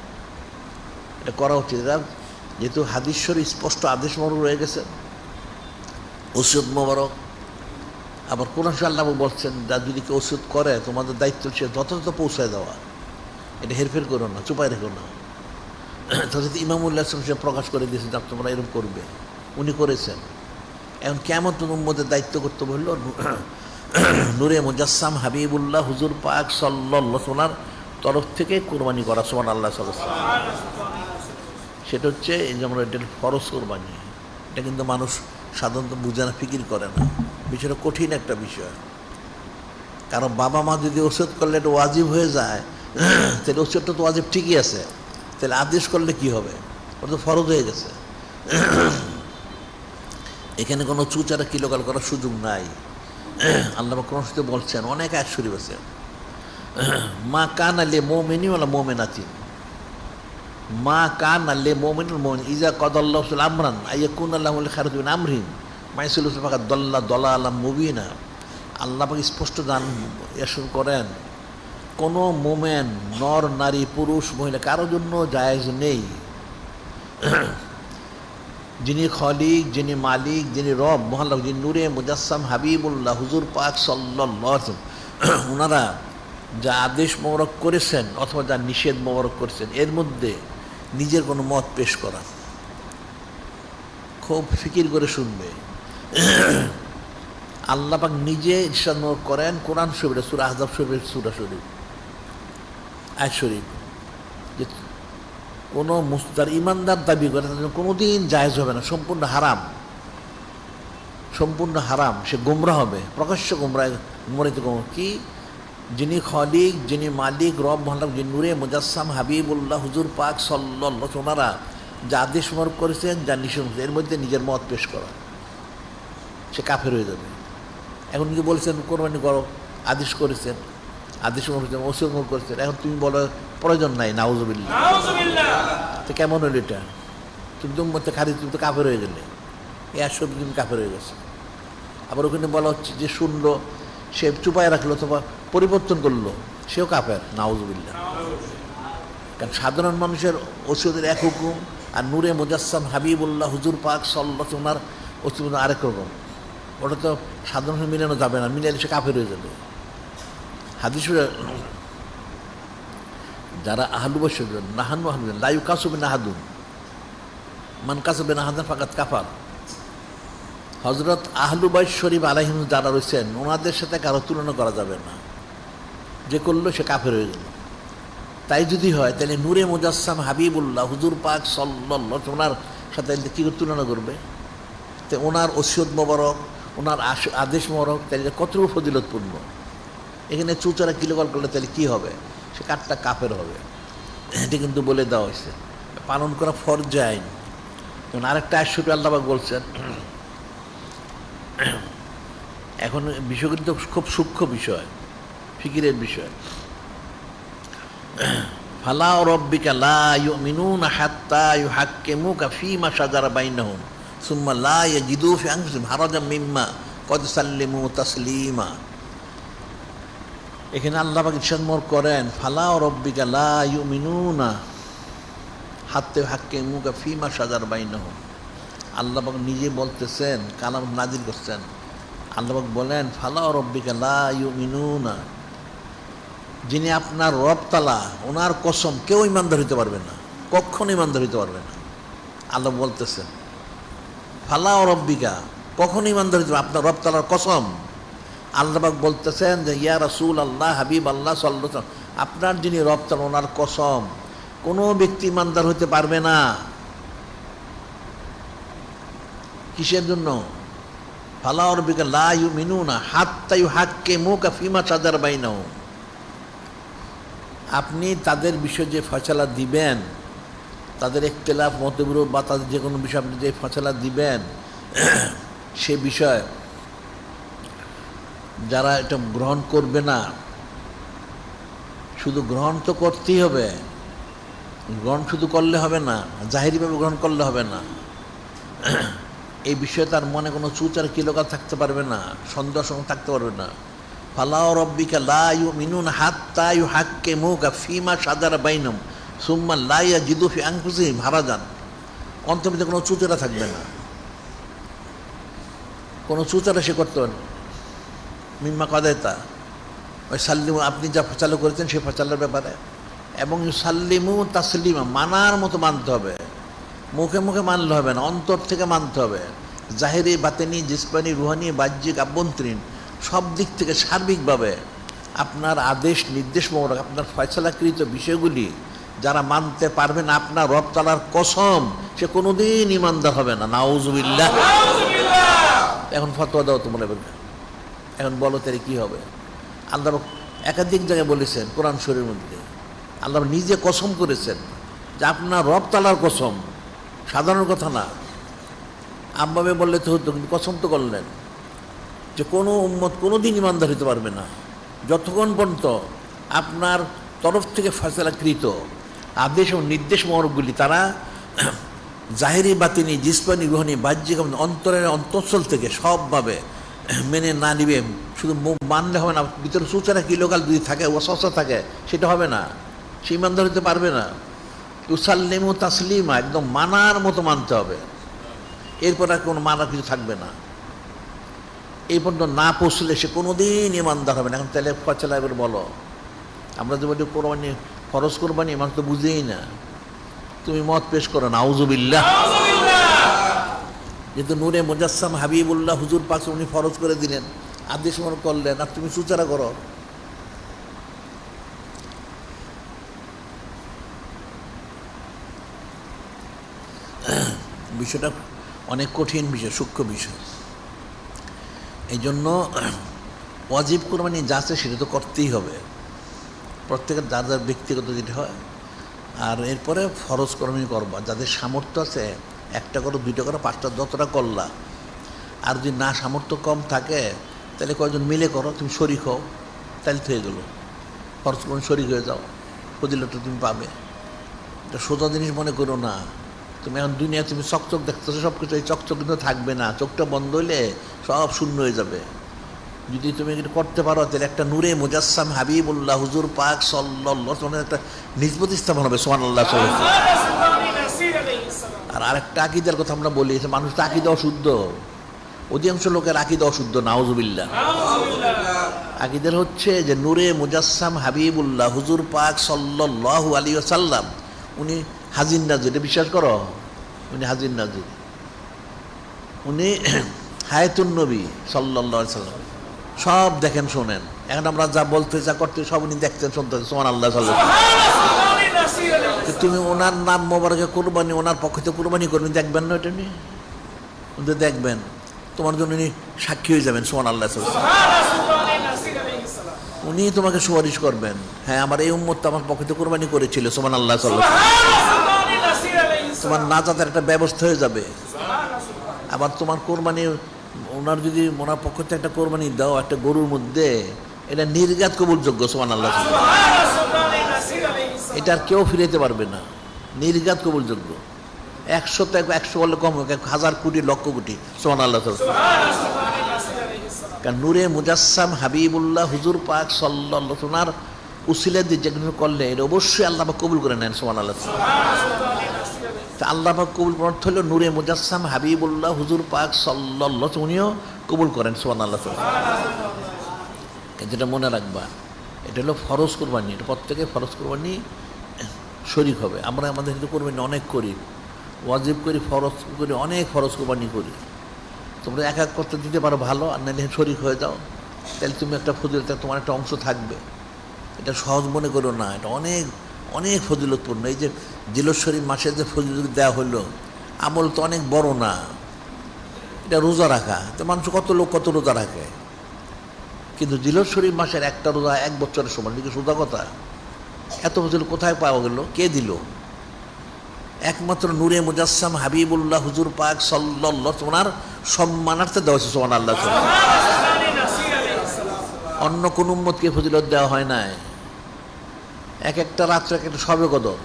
এটা করা উচিত। এটা যেহেতু হাদিস শরীফ স্পষ্ট আদেশ মোবারক রয়ে গেছে, ওসিয়ত মোবারক। আবার কোরআন আল্লাহ বলছেন যা যদি কেউ ওসিয়ত করে তোমাদের দায়িত্ব সে যথাযথ পৌঁছায় দেওয়া, এটা হেরফের করো না, চুপাই রেখো না। তাহলে ইমামুল্লাহ সে প্রকাশ করে দিয়েছেন যে তোমরা এরকম করবে, উনি করেছেন। এখন কেমন তুমি উম্মতের দায়িত্ব করতে বলল, নূরে মুজাসসাম হাবিবুল্লাহ হুজুর পাক সাল্লাল্লাহু ওনার তরফ থেকে কোরবানি করা, সুবহানাল্লাহ। সেটা হচ্ছে এই যেমন এটা ফরজ কোরবানি। এটা কিন্তু মানুষ সাধারণত বুঝে না, ফিকির করে না, বিষয়টা কঠিন একটা বিষয়। কারণ বাবা মা যদি ওসিয়ত করলে এটা ওয়াজিব হয়ে যায়, তাহলে ওসিয়তটা তো ওয়াজিব ঠিকই আছে, তাহলে আদেশ করলে কি হবে? ওটা তো ফরজ হয়ে গেছে। এখানে কোনো চুচারা কিলোকাল করার সুযোগ নাই। আল্লাহ কোরআন শরীফে বলছেন, অনেক আয়াত শরীফ আছে, মা কানা লি মুমিনিন ওয়ালা মুমিনাতিন, মা কানা লি মুমিনিন ওয়াল মুমিনাত ইযা কাদাল্লাহু আমরান আইয়াকুনা লাহুল খায়রু মিন আমরিহিম মাইসুলু ফাকাদ দাল্লা দালালাম মুবিনা। আল্লাহ পাক স্পষ্ট শুরু করেন, কোনো মোমেন নর নারী পুরুষ মহিলা কারোর জন্য জায়েজ নেই, যিনি খলিক, যিনি মালিক, যিনি রব মহাল্লাহ, যিনি নূরে মুজাসসাম হাবিবুল্লাহ হুজুর পাক সাল্লাল্লাহু আলাইহি ওয়াসাল্লাম, ওনারা যা আদেশ মোবারক করেছেন অথবা যা নিষেধ মোবারক করেছেন, এর মধ্যে নিজের কোনো মত পেশ করা, খুব ফিকির করে শুনবে। আল্লাহ পাক নিজে ইরশাদ করেন কোরআন শরীফে, সূরা আহজাব শরীফের সূরা শরীফ আয়াত শরীফ, যে কোনো মুস্তার ইমানদার দাবি করে তার জন্য কোনোদিন জায়েজ হবে না, সম্পূর্ণ হারাম, সম্পূর্ণ হারাম। সে গোমরা হবে, প্রকাশ্য গোমরা, মরিত কি যিনি খলিক, যিনি মালিক, রব মহালাক, যিনি নূরে মুজাসসাম হাবিবুল্লাহ হুজুর পাক সাল্লাল্লাহু ওনারা যা আদেশ মোবারক করেছেন, যা নিষেধ, এর মধ্যে নিজের মত পেশ করা, সে কাফের হয়ে যাবে। এখন যদি বলছেন কোরবানি করো, আদেশ করেছেন, আদেশ করেছেন, ওসিয়ত করেছেন, এখন তুমি বলো প্রয়োজন নাই, নাউজুবিল্লাহ। তো কেমন হলো এটা? তুমি তো মধ্যে খারিজ, তুমি তো কাফের হয়ে গেলে, এই আসর তুমি কাফের হয়ে গেছে। আবার ওখানে বলা হচ্ছে যে শুনলো, সে চুপায় রাখলো অথবা পরিবর্তন করলো, সেও কাফের, নাউজুবিল্লাহ। কারণ সাধারণ মানুষের ওসিয়তের এক হুকুম, আর নূরে মুজাসসাম হাবিবুল্লাহ হুজুর পাক সাল্লাল্লাহু ওনার ওসিয়ত আরেক রকম। ওটা তো সাধারণ মিলানো যাবে না, মিলালে সে কাফের হয়ে যাবে। হাদিস যারা আহলু বৈশ্য নাহানু আহলু লাইউ কাসুবে নাহাদুন মান কাসুবে নাহাদান ফাকাত কাফার। হজরত আহলু বাইত শরীফ আলাইহিম যারা রয়েছেন, ওনাদের সাথে কারো তুলনা করা যাবে না, যে করলো সে কাফের হয়ে গেল। তাই যদি হয় তাহলে নূরে মুজাসসাম হাবিবুল্লাহ হুজুর পাক সাল্লাল্লাহু ওনার সাথে কী করে তুলনা করবে? তো ওনার ওসিয়ত মোবারক, ওনার আদেশ মোবারক তাহলে কতটুকু ফজিলতপূর্ণ। এখানে চুচারা কিলোকল করলে তাহলে কী হবে? সে কাঠটা কাফের হবে। এটা কিন্তু বলে দেওয়া হয়েছে, পালন করা ফরজ আইন। যেমন আরেকটা আয়াত আল্লাহ পাক বলছেন, এখন বিষয়গুলি তো খুব সূক্ষ্ম বিষয়, ফিকিরের বিষয়। ফালা রাব্বিকা লা ইউমিনুনা হাত্তা ইউহাক্কিমুকা ফীমা শাজারা বাইনাহুম সুম্মা লা ইয়াজিদু ফি আনফুসিহিম হারাজাম মিম্মা ক্বাদ সাল্লিমু তাসলিমা। এখানে আল্লাহ পাক ইরশাদ করেন, ফালা রাব্বিকা লা ইউমিনুনা হাত্তা ইউহাক্কিমুকা ফীমা শাজারা বাইনাহুম। আল্লাহ পাক নিজে বলতেছেন, কালাম নাজিল করছেন। আল্লাহ পাক বলেন, ফালা রাব্বিকা লা ইউমিনুনা, যিনি আপনার রব তাআলা, ওনার কসম কেউ ইমানদার হইতে পারবে না, কখনো ইমানদার হইতে পারবে না। আল্লাহ বলতেছেন ফালা রাব্বিকা, কখনো ইমানদার হইতে পারবে, আপনার রব তাআলার কসম। আল্লাহ পাক বলতেছেন যে ইয়া রাসূল আল্লাহ, হাবিব আল্লাহ সাল্লাল্লাহু আলাইহি ওয়াসাল্লাম, আপনার যিনি রব তাআলা, ওনার কসম কোনো ব্যক্তি ইমানদার হইতে পারবে না। কিসের জন্য? ফালা রাব্বিকা লা ইউমিনুনা হাত্তা ইউহাক্কিমুকা ফীমা শাজারা বাইনাহুম, আপনি তাদের বিষয়ে যে ফয়সালা দিবেন, তাদের ইখতিলাফ মতবিরোধ বা তাদের যে কোনো বিষয়ে আপনি যে ফয়সালা দিবেন, সে বিষয় যারা এটা গ্রহণ করবে না, শুধু গ্রহণ তো করতেই হবে, গ্রহণ শুধু করলে হবে না, জাহিরিভাবে গ্রহণ করলে হবে না। এই বিষয়ে তার মনে কোনো চুচার কিলোকাল থাকতে পারবে না, সন্দেহ থাকতে পারবে না। ফালা রাব্বিকা লা ইউমিনুনা হাত্তা ইউহাক্কিমুকা ফীমা শাজারা বাইনাহুম সুম্মা লা ইয়াজিদু ফি আনফুসিহিম হারাজান, অন্তর্ভুক্ত কোনো চুচারা থাকবে না, কোনো চুচারা সে করতে পারবে না। মিম্মা কাদাইতা, ওই সাল্লিমু, আপনি যা ফয়সালা করেছেন সেই ফয়সালার ব্যাপারে, এবং সাল্লিমু তাসলিমা, মানার মতো মানতে হবে, মুখে মুখে মানলে হবে না, অন্তর থেকে মানতে হবে। জাহেরি, বাতেনি, জিসমানি, রুহানি, বাহ্যিক, আভ্যন্তরীণ সব দিক থেকে সার্বিকভাবে আপনার আদেশ নির্দেশ মোবারক, আপনার ফয়সালাকৃত বিষয়গুলি যারা মানতে পারবে না, আপনার রব তাআলার কসম, সে কোনোদিন ইমানদার হবে না, নাউজুবিল্লাহ। এখন ফতোয়া দাও তোমরা, এখন বলো তাহলে কী হবে? আল্লাহ একাধিক জায়গায় বলেছেন কোরআন শরীফের মধ্যে, আল্লাহ নিজে কসম করেছেন যে আপনার রব তাআলার কসম, সাধারণ কথা না। আমভাবে বললে তো হতো, কিন্তু কসম তো করলেন যে কোনো উম্মত কোনো দিন ইমানদার হতে পারবে না যতক্ষণ পর্যন্ত আপনার তরফ থেকে ফয়সালাকৃত আদেশ ও নির্দেশ মোবারকগুলি তারা জাহেরি, বাতিনি, জিসমানি, রুহানি, বাহ্যিক অন্তরের অন্তঃস্থল থেকে সবভাবে মেনে না নিবে। শুধু মানলে হবে না, ভিতরে সুচারা কিলোকাল যদি থাকে, ওয়াসওয়াসা থাকে, সেটা হবে না, সে ইমানদার হতে পারবে না। তুসাল্লিমু তাসলিমা, একদম মানার মতো মানতে হবে, এরপর আর কোনো মানার কিছু থাকবে না। এই পর্যন্ত না পৌঁছলে সে কোনোদিন ইমানদার হবে না। এখন তাহলে ফয়সালা এবার বলো, আমরা যে বলি কোরবানি ফরজ কোরবানি, মানুষ তো বুঝেই না। তুমি মত পেশ করো, নাউজুবিল্লাহ। যেহেতু নূরে মুজাসসাম হাবিবুল্লাহ হুজুর পাক উনি ফরজ করে দিলেন, আদেশ মনে করলেন, আর তুমি সুচারা করো। বিষয়টা অনেক কঠিন বিষয়, সূক্ষ্ম বিষয়। এই জন্য ওয়াজিব কোরবানি যা আছে সেটা তো করতেই হবে, প্রত্যেকের যার যার ব্যক্তিগত যেটা হয়। আর এরপরে ফরজ কোরবানি করবা, যাদের সামর্থ্য আছে একটা করো, দুইটা করো, পাঁচটা, যতটা করলা। আর যদি না সামর্থ্য কম থাকে তাহলে কয়েকজন মিলে করো, তুমি শরিক হও, তাহলে হয়ে গেলো। ফরজ কোরবানি শরিক হয়ে যাও, ফজিলতটা তুমি পাবে। এটা সোজা জিনিস মনে করো না। তুমি এখন দুনিয়া তুমি চকচক দেখতেছো, সব কিছু, এই চকচক কিন্তু থাকবে না। চোখটা বন্ধ হইলে সব শূন্য হয়ে যাবে। যদি তুমি এটা করতে পারো তাহলে একটা নূরে মুজাসসাম হাবিবুল্লাহ হুজুর পাক সাল্লাল্লাহু আলাইহি ওয়াসাল্লাম একটা নিসবত স্থাপন হবে, সুবহানাল্লাহ। আর আরেকটা আকীদার কথা আমরা বলি, মানুষ তো আকীদা অশুদ্ধ, অধিকাংশ লোকের আকীদা অশুদ্ধ, নাউজুবিল্লাহ। আকীদার হচ্ছে যে নূরে মুজাসসাম হাবিবুল্লাহ হুজুর পাক সাল্লাল্লাহু আলাইহি ওয়াসাল্লাম উনি হাজির নাজির, এটা বিশ্বাস করো? উনি হাজির নাজির, উনি হায়াতুন নবী সাল্লাল্লাহু আলাইহি ওয়াসাল্লাম, সব দেখেন শোনেন। এখন আমরা যা বলতে যা করতে সব উনি দেখতেন শুনতেন, সুবহানাল্লাহ। তুমি ওনার নাম মোবারকে কুরবানি, ওনার পক্ষ থেকে কুরবানি করবেন, দেখবেন না? এটা নিয়ে দেখবেন, তোমার জন্য উনি সাক্ষী হয়ে যাবেন, সুবহানাল্লাহ। উনি তোমাকে সুপারিশ করবেন, হ্যাঁ আমার এই উম্মত আমার পক্ষ থেকে কুরবানি করেছিল, সুবহানাল্লাহ। তোমার নাজাতের একটা ব্যবস্থা হয়ে যাবে। আবার তোমার কোরবানি, ওনার যদি ওনার পক্ষ থেকে একটা কোরবানি দাও একটা গরুর মধ্যে, এটা নির্ঘাত কবুলযোগ্য, সুবহানাল্লাহ। এটা আর কেউ ফিরাইতে পারবে না, নির্ঘাত কবুলযোগ্য। 100 থেকে 100 বললে কম, 1000 কোটি লক্ষ কোটি, সুবহানাল্লাহ। কারণ নূরে মুজাসসাম হাবিবুল্লাহ হুজুর পাক সাল্লাল্লাহু আলাইহি ওনার উসিলা দিয়ে যেগুলো করলে এটা অবশ্যই আল্লাহ পাক কবুল করে নেন, সুবহানাল্লাহ। তা আল্লাহ পাক কবুল অর্থ হলো নূরে মুজাসসাম হাবিবুল্লাহ হুজুর পাক সাল্লাল্লাহু উনিও কবুল করেন, সুবহানাল্লাহ। যেটা মনে রাখবা, এটা হলো ফরজ কোরবানি, এটা প্রত্যেকে ফরজ কোরবানি শরীক হবে। আমরা আমাদের কিন্তু কোরবানি অনেক করি, ওয়াজিব করি, ফরজ করি, অনেক ফরজ কোরবানি করি। তোমরা এক এক করতে দিতে পারো ভালো, আর নাহলে শরীক হয়ে যাও, তাহলে তুমি একটা ফজিলত, তোমার একটা অংশ থাকবে। এটা সহজ মনে করো না, এটা অনেক অনেক ফজিলতপূর্ণ। এই যে জিলহজ শরীফ মাসের যে ফজিলত দেওয়া হলো, আমল তো অনেক বড় না। এটা রোজা রাখা, তো মানুষ কত লোক কত রোজা রাখে, কিন্তু জিলহজ শরীফ মাসের একটা রোজা 1 বছরের সমান, কিন্তু সোজা কথা। এত ফজিলত কোথায় পাওয়া গেল, কে দিল? একমাত্র নূরে মুজাসসাম হাবিবুল্লাহ হুজুর পাক সাল্লাল্লাহু ওনার সম্মানার্থে দেওয়া হয়েছে, সুবহানাল্লাহ। অন্য কোন উম্মতকে ফজিলত দেওয়া হয় নাই। এক একটা রাত্রে এক একটা শবে কদর,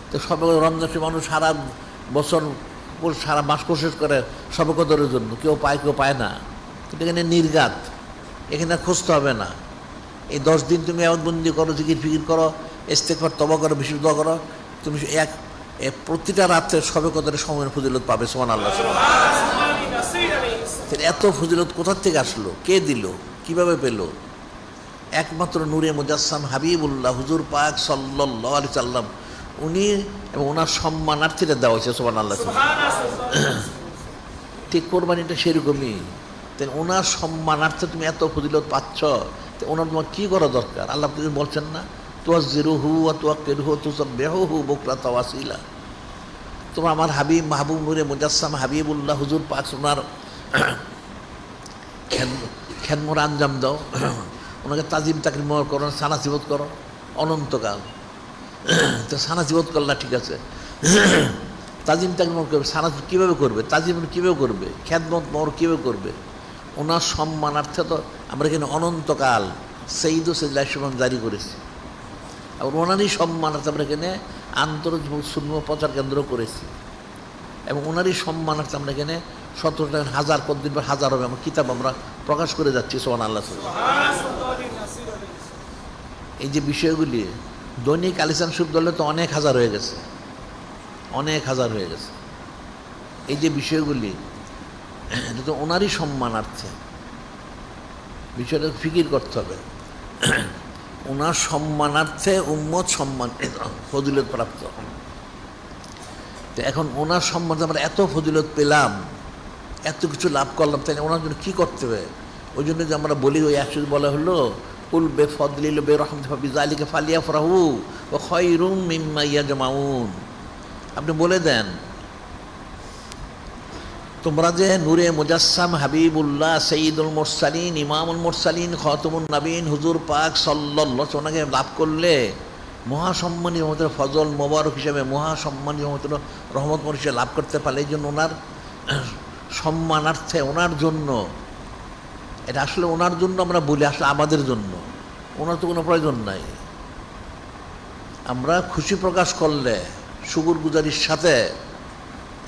তো শবে কদর রমজান মানুষ সারা বছর সারা মাস কোশিশ করে শবে কদরের জন্য, কেউ পায় কেউ পায় না। কিন্তু এখানে নির্ঘাত, এখানে খুঁজতে হবে না। এই 10 দিন তুমি ইয়াবাদতবন্দি করো, জিকির ফিকির করো, ইস্তেগফার তওবা করো, বেশি দোয়া করো, তুমি প্রতিটা রাত্রে শবে কদরের সময়ের ফজিলত পাবে, সুবহানাল্লাহ। এত ফজিলত কোথা থেকে আসলো, কে দিল, কিভাবে পেল? একমাত্র নূরে মুজাসসাম হাবিবুল্লাহ হুজুর পাক সাল্লাল্লাহু আলাইহি সাল্লাম উনি এবং ওনার সম্মানার্থীরা দেওয়া হয়েছে, সুবহানাল্লাহ। ঠিক কোরবানিটা সেরকমই। তাই ওনার সম্মানার্থে তুমি এত ফজিলত পাচ্ছ, তো ওনার তোমার কী করা দরকার? আল্লাহ তুমি বলছেন না, তুয়াজ্জিরুহু ওয়া তুওয়াক্কিরুহু তুসাব্বিহুহু বুকরাতাও ওয়া আসীলা। তোমার আমার হাবিব মাহবুব নূরে মুজাসসাম হাবিবুল্লাহ হুজুর পাক ওনার খেদমত আঞ্জাম দাও, ওনাকে তাজিম তাকরিম করো, সানা সিবত করো অনন্তকাল। তো সানা সিবত করলা ঠিক আছে, তাজিম তাকরিম করবে, সানা কীভাবে করবে, তাজিম কীভাবে করবে, খেদমত মর কীভাবে করবে? ওনার সম্মানার্থে তো আমরা এখানে অনন্তকাল সৈয়দুল সাইয়্যিদ জারি করেছি। আর ওনারই সম্মানার্থে আমরা এখানে আন্তর্জাতিক সুন্নাহ প্রচার কেন্দ্র করেছি, এবং ওনারই সম্মানার্থে আমরা এখানে 17টা 1000 প্রতিদিন পর 1000 হবে আমার কিতাব আমরা প্রকাশ করে যাচ্ছি, সুবহানাল্লাহ। এই যে বিষয়গুলি দৈনিক আলিসান শরীফ দলে তো অনেক হাজার হয়ে গেছে, অনেক হাজার হয়ে গেছে। এই যে বিষয়গুলি এটা তো ওনারই সম্মানার্থে, বিষয়টা ফিকির করতে হবে। ওনার সম্মানার্থে উম্মত সম্মান ফজিলত প্রাপ্ত। তো এখন ওনার সম্মানে আমরা এত ফজিলত পেলাম, এত কিছু লাভ করলাম, তাই ওনার জন্য কী করতে হবে? ওই জন্য যে আমরা বলি, ওই একশো বলা হলো কুল বেফদলিল বেরহমতিহি বিযালিকা ফালিয়াফরাহু ওয়া খায়রুম মিম্মা ইয়াজমাউন। আপনি বলে দেন তোমরা যে নূরে মুজাসসাম হাবিবুল্লাহ সঈদুল মুরসালিন ইমামুল মুরসালিন খাতামুন নবীন হুজুর পাক সাল্লাল্লাহু আলাইহি ওয়াসাল্লামকে লাভ করলে, মহাসম্মানী রহমতের ফজল মোবারক হিসেবে, মহাসম্মানী রহমতের রহমত হিসেবে লাভ করতে পারলে, এই জন্য ওনার সম্মানার্থে, ওনার জন্য, এটা আসলে ওনার জন্য আমরা বলি, আসলে আমাদের জন্য, ওনার তো কোনো প্রয়োজন নাই। আমরা খুশি প্রকাশ করলে শুকর গুজারির সাথে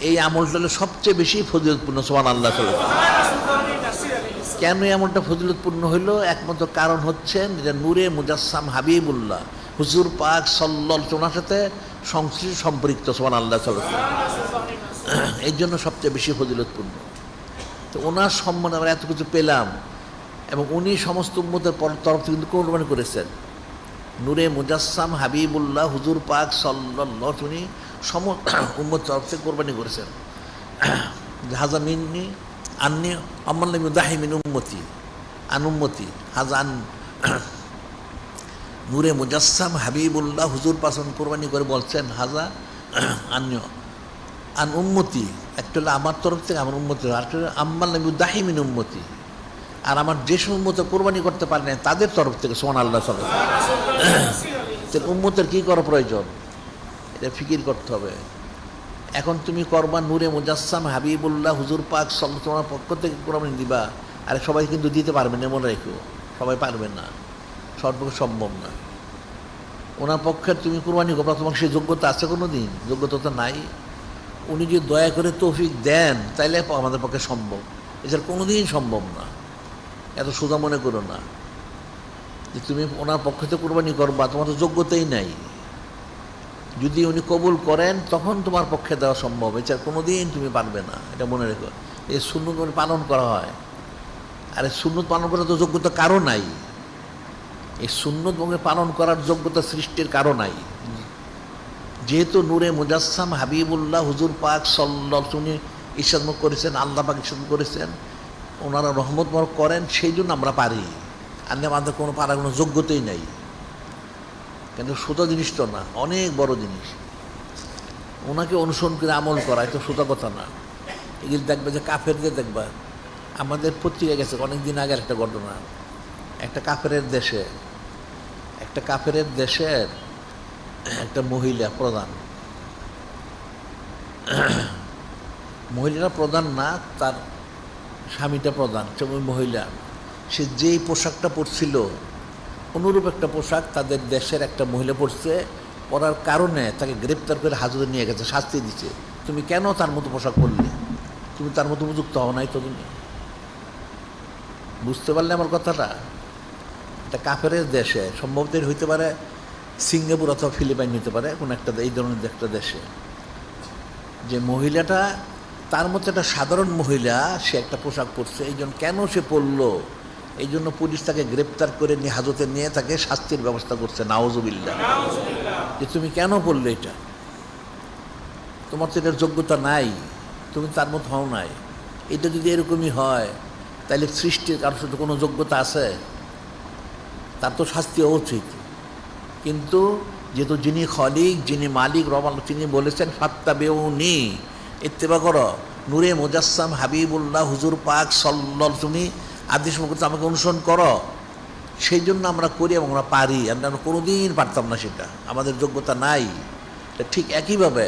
এই আমলটা হলো সবচেয়ে বেশি ফজিলতপূর্ণ। সুবহানাল্লাহ। কেন এই আমলটা ফজিলতপূর্ণ হইল? একমাত্র কারণ হচ্ছেন যে নূরে মুজাসসাম হাবিবুল্লাহ হুজুর পাক সাল্লাল্লাহু আলাইহি ওয়াসাল্লামের সাথে সংশ্লিষ্ট সম্পৃক্ত। সুবহানাল্লাহ। এই জন্য সবচেয়ে বেশি ফজিলতপূর্ণ। তো ওনার সম্মানে আমরা এত কিছু পেলাম, এবং উনি সমস্ত উম্মতের তরফ থেকে কিন্তু কোরবানি করেছেন। নূরে মুজাসসাম হাবিবুল্লাহ হুজুর পাক সাল্লাল্লাহু আলাইহি উনি সমস্ত উম্মত তরফ থেকে কোরবানি করেছেন। হাজা মিন্নি আন্নি আম্মাল্লাম ইউদাহি মিন উম্মতি আন উম্মতি হাজা আন। নূরে মুজাসসাম হাবিবুল্লাহ হুজুর পাসন কোরবানি করে বলছেন হাজা আন্য আন উম্মতি, একটা হলো আমার তরফ থেকে আমার উম্মতি, আরেকটা হলো আম্মাল্লাম ইউদাহি মিন উম্মতি, আর আমার যে সব উম্মত কোরবানি করতে পারে না তাদের তরফ থেকে। সুবহানাল্লাহ। উম্মতের কী করা প্রয়োজন, এটা ফিকির করতে হবে। এখন তুমি করবা নূরে মুজাসসাম হাবিবুল্লাহ হুজুর পাক সাল্লাল্লাহু তোমার পক্ষ থেকে কোরবানি দিবা, আরে সবাই কিন্তু দিতে পারবে না, মনে রেখো, সবাই পারবে না, সর্বপক্ষে সম্ভব না। ওনার পক্ষে তুমি কোরবানি করবা, তোমার সেই যোগ্যতা আছে? কোনো দিন যোগ্যতা তো নাই। উনি যদি দয়া করে তৌফিক দেন তাইলে আমাদের পক্ষে সম্ভব, এছাড়া কোনো দিন সম্ভব না। এত সোজা মনে করো না যে তুমি ওনার পক্ষ থেকে কোরবানি করবা, তোমার তো যোগ্যতাই নাই। যদি উনি কবুল করেন তখন তোমার পক্ষে দেওয়া সম্ভব, এছাড়া কোনো দিন তুমি পারবে না, এটা মনে রেখো। এই সুন্নত পালন করা হয়, আর এই সুন্নত পালন করার তো যোগ্যতা কারো নাই। এই সুন্নত পালন করার যোগ্যতা সৃষ্টির কারো নাই। যেহেতু নূরে মুজাসসাম হাবিবুল্লাহ হুজুর পাক সাল্লাল্লাহু আলাইহি উনি ইরশাদ করেছেন, আল্লাহ পাক ইরশাদ করেছেন, ওনারা রহমত করেন, সেই জন্য আমরা পারি। আর আমাদের কোনো পারার কোনো যোগ্যতাই নাই। কিন্তু সোজা জিনিস তো না, অনেক বড় জিনিস। ওনাকে অনুসরণ করে আমল করা এটা সোজা কথা না। এগুলো দেখবে যে কাফেরদের দেখবা, আমাদের পত্রিকা গেছে অনেক দিন আগের একটা ঘটনা। একটা কাফেরের দেশের একটা মহিলা প্রধান, মহিলাটা প্রধান না, তার স্বামীটা প্রধান। ওই মহিলা সে যেই পোশাকটা পরছিল অনুরূপ একটা পোশাক তাদের দেশের একটা মহিলা পরছে, পরার কারণে তাকে গ্রেপ্তার করে হাজতে নিয়ে গেছে, শাস্তি দিচ্ছে। তুমি কেন তার মতো পোশাক পরলে? তুমি তার মতো উপযুক্ত হও নাই তো। তুমি বুঝতে পারলে আমার কথাটা? একটা কাফেরের দেশে, সম্ভবত হইতে পারে সিঙ্গাপুর অথবা ফিলিপাইন হইতে পারে, কোনো একটা এই ধরনের একটা দেশে, যে মহিলাটা তার মতো একটা সাধারণ মহিলা, সে একটা পোশাক পরছে, এই জন্য কেন সে পরলো, এই জন্য পুলিশ তাকে গ্রেপ্তার করে নিয়ে হাজতে নিয়ে তাকে শাস্তির ব্যবস্থা করছে। নাউজুবিল্লাহ। যে তুমি কেন পড়লে এটা? তোমার তো এটার যোগ্যতা নাই, তুমি তার মতো হও নাই। এটা যদি এরকমই হয় তাহলে সৃষ্টির কারোর সাথে কোনো যোগ্যতা আছে? তার তো শাস্তি হওয়া উচিত। কিন্তু যেহেতু যিনি খলিক, যিনি মালিক রব, তিনি বলেছেন ফাত্তাবিউনি, ইত্তেবা করো, নূরে মুজাসসাম হাবিবুল্লাহ হুজুর পাক সাল্লাল্লাহু তুমি আদেশ করতে আমাকে অনুসরণ করো, সেই জন্য আমরা করি এবং আমরা পারি। আমরা কোনোদিন পারতাম না, সেটা আমাদের যোগ্যতা নাই। ঠিক একইভাবে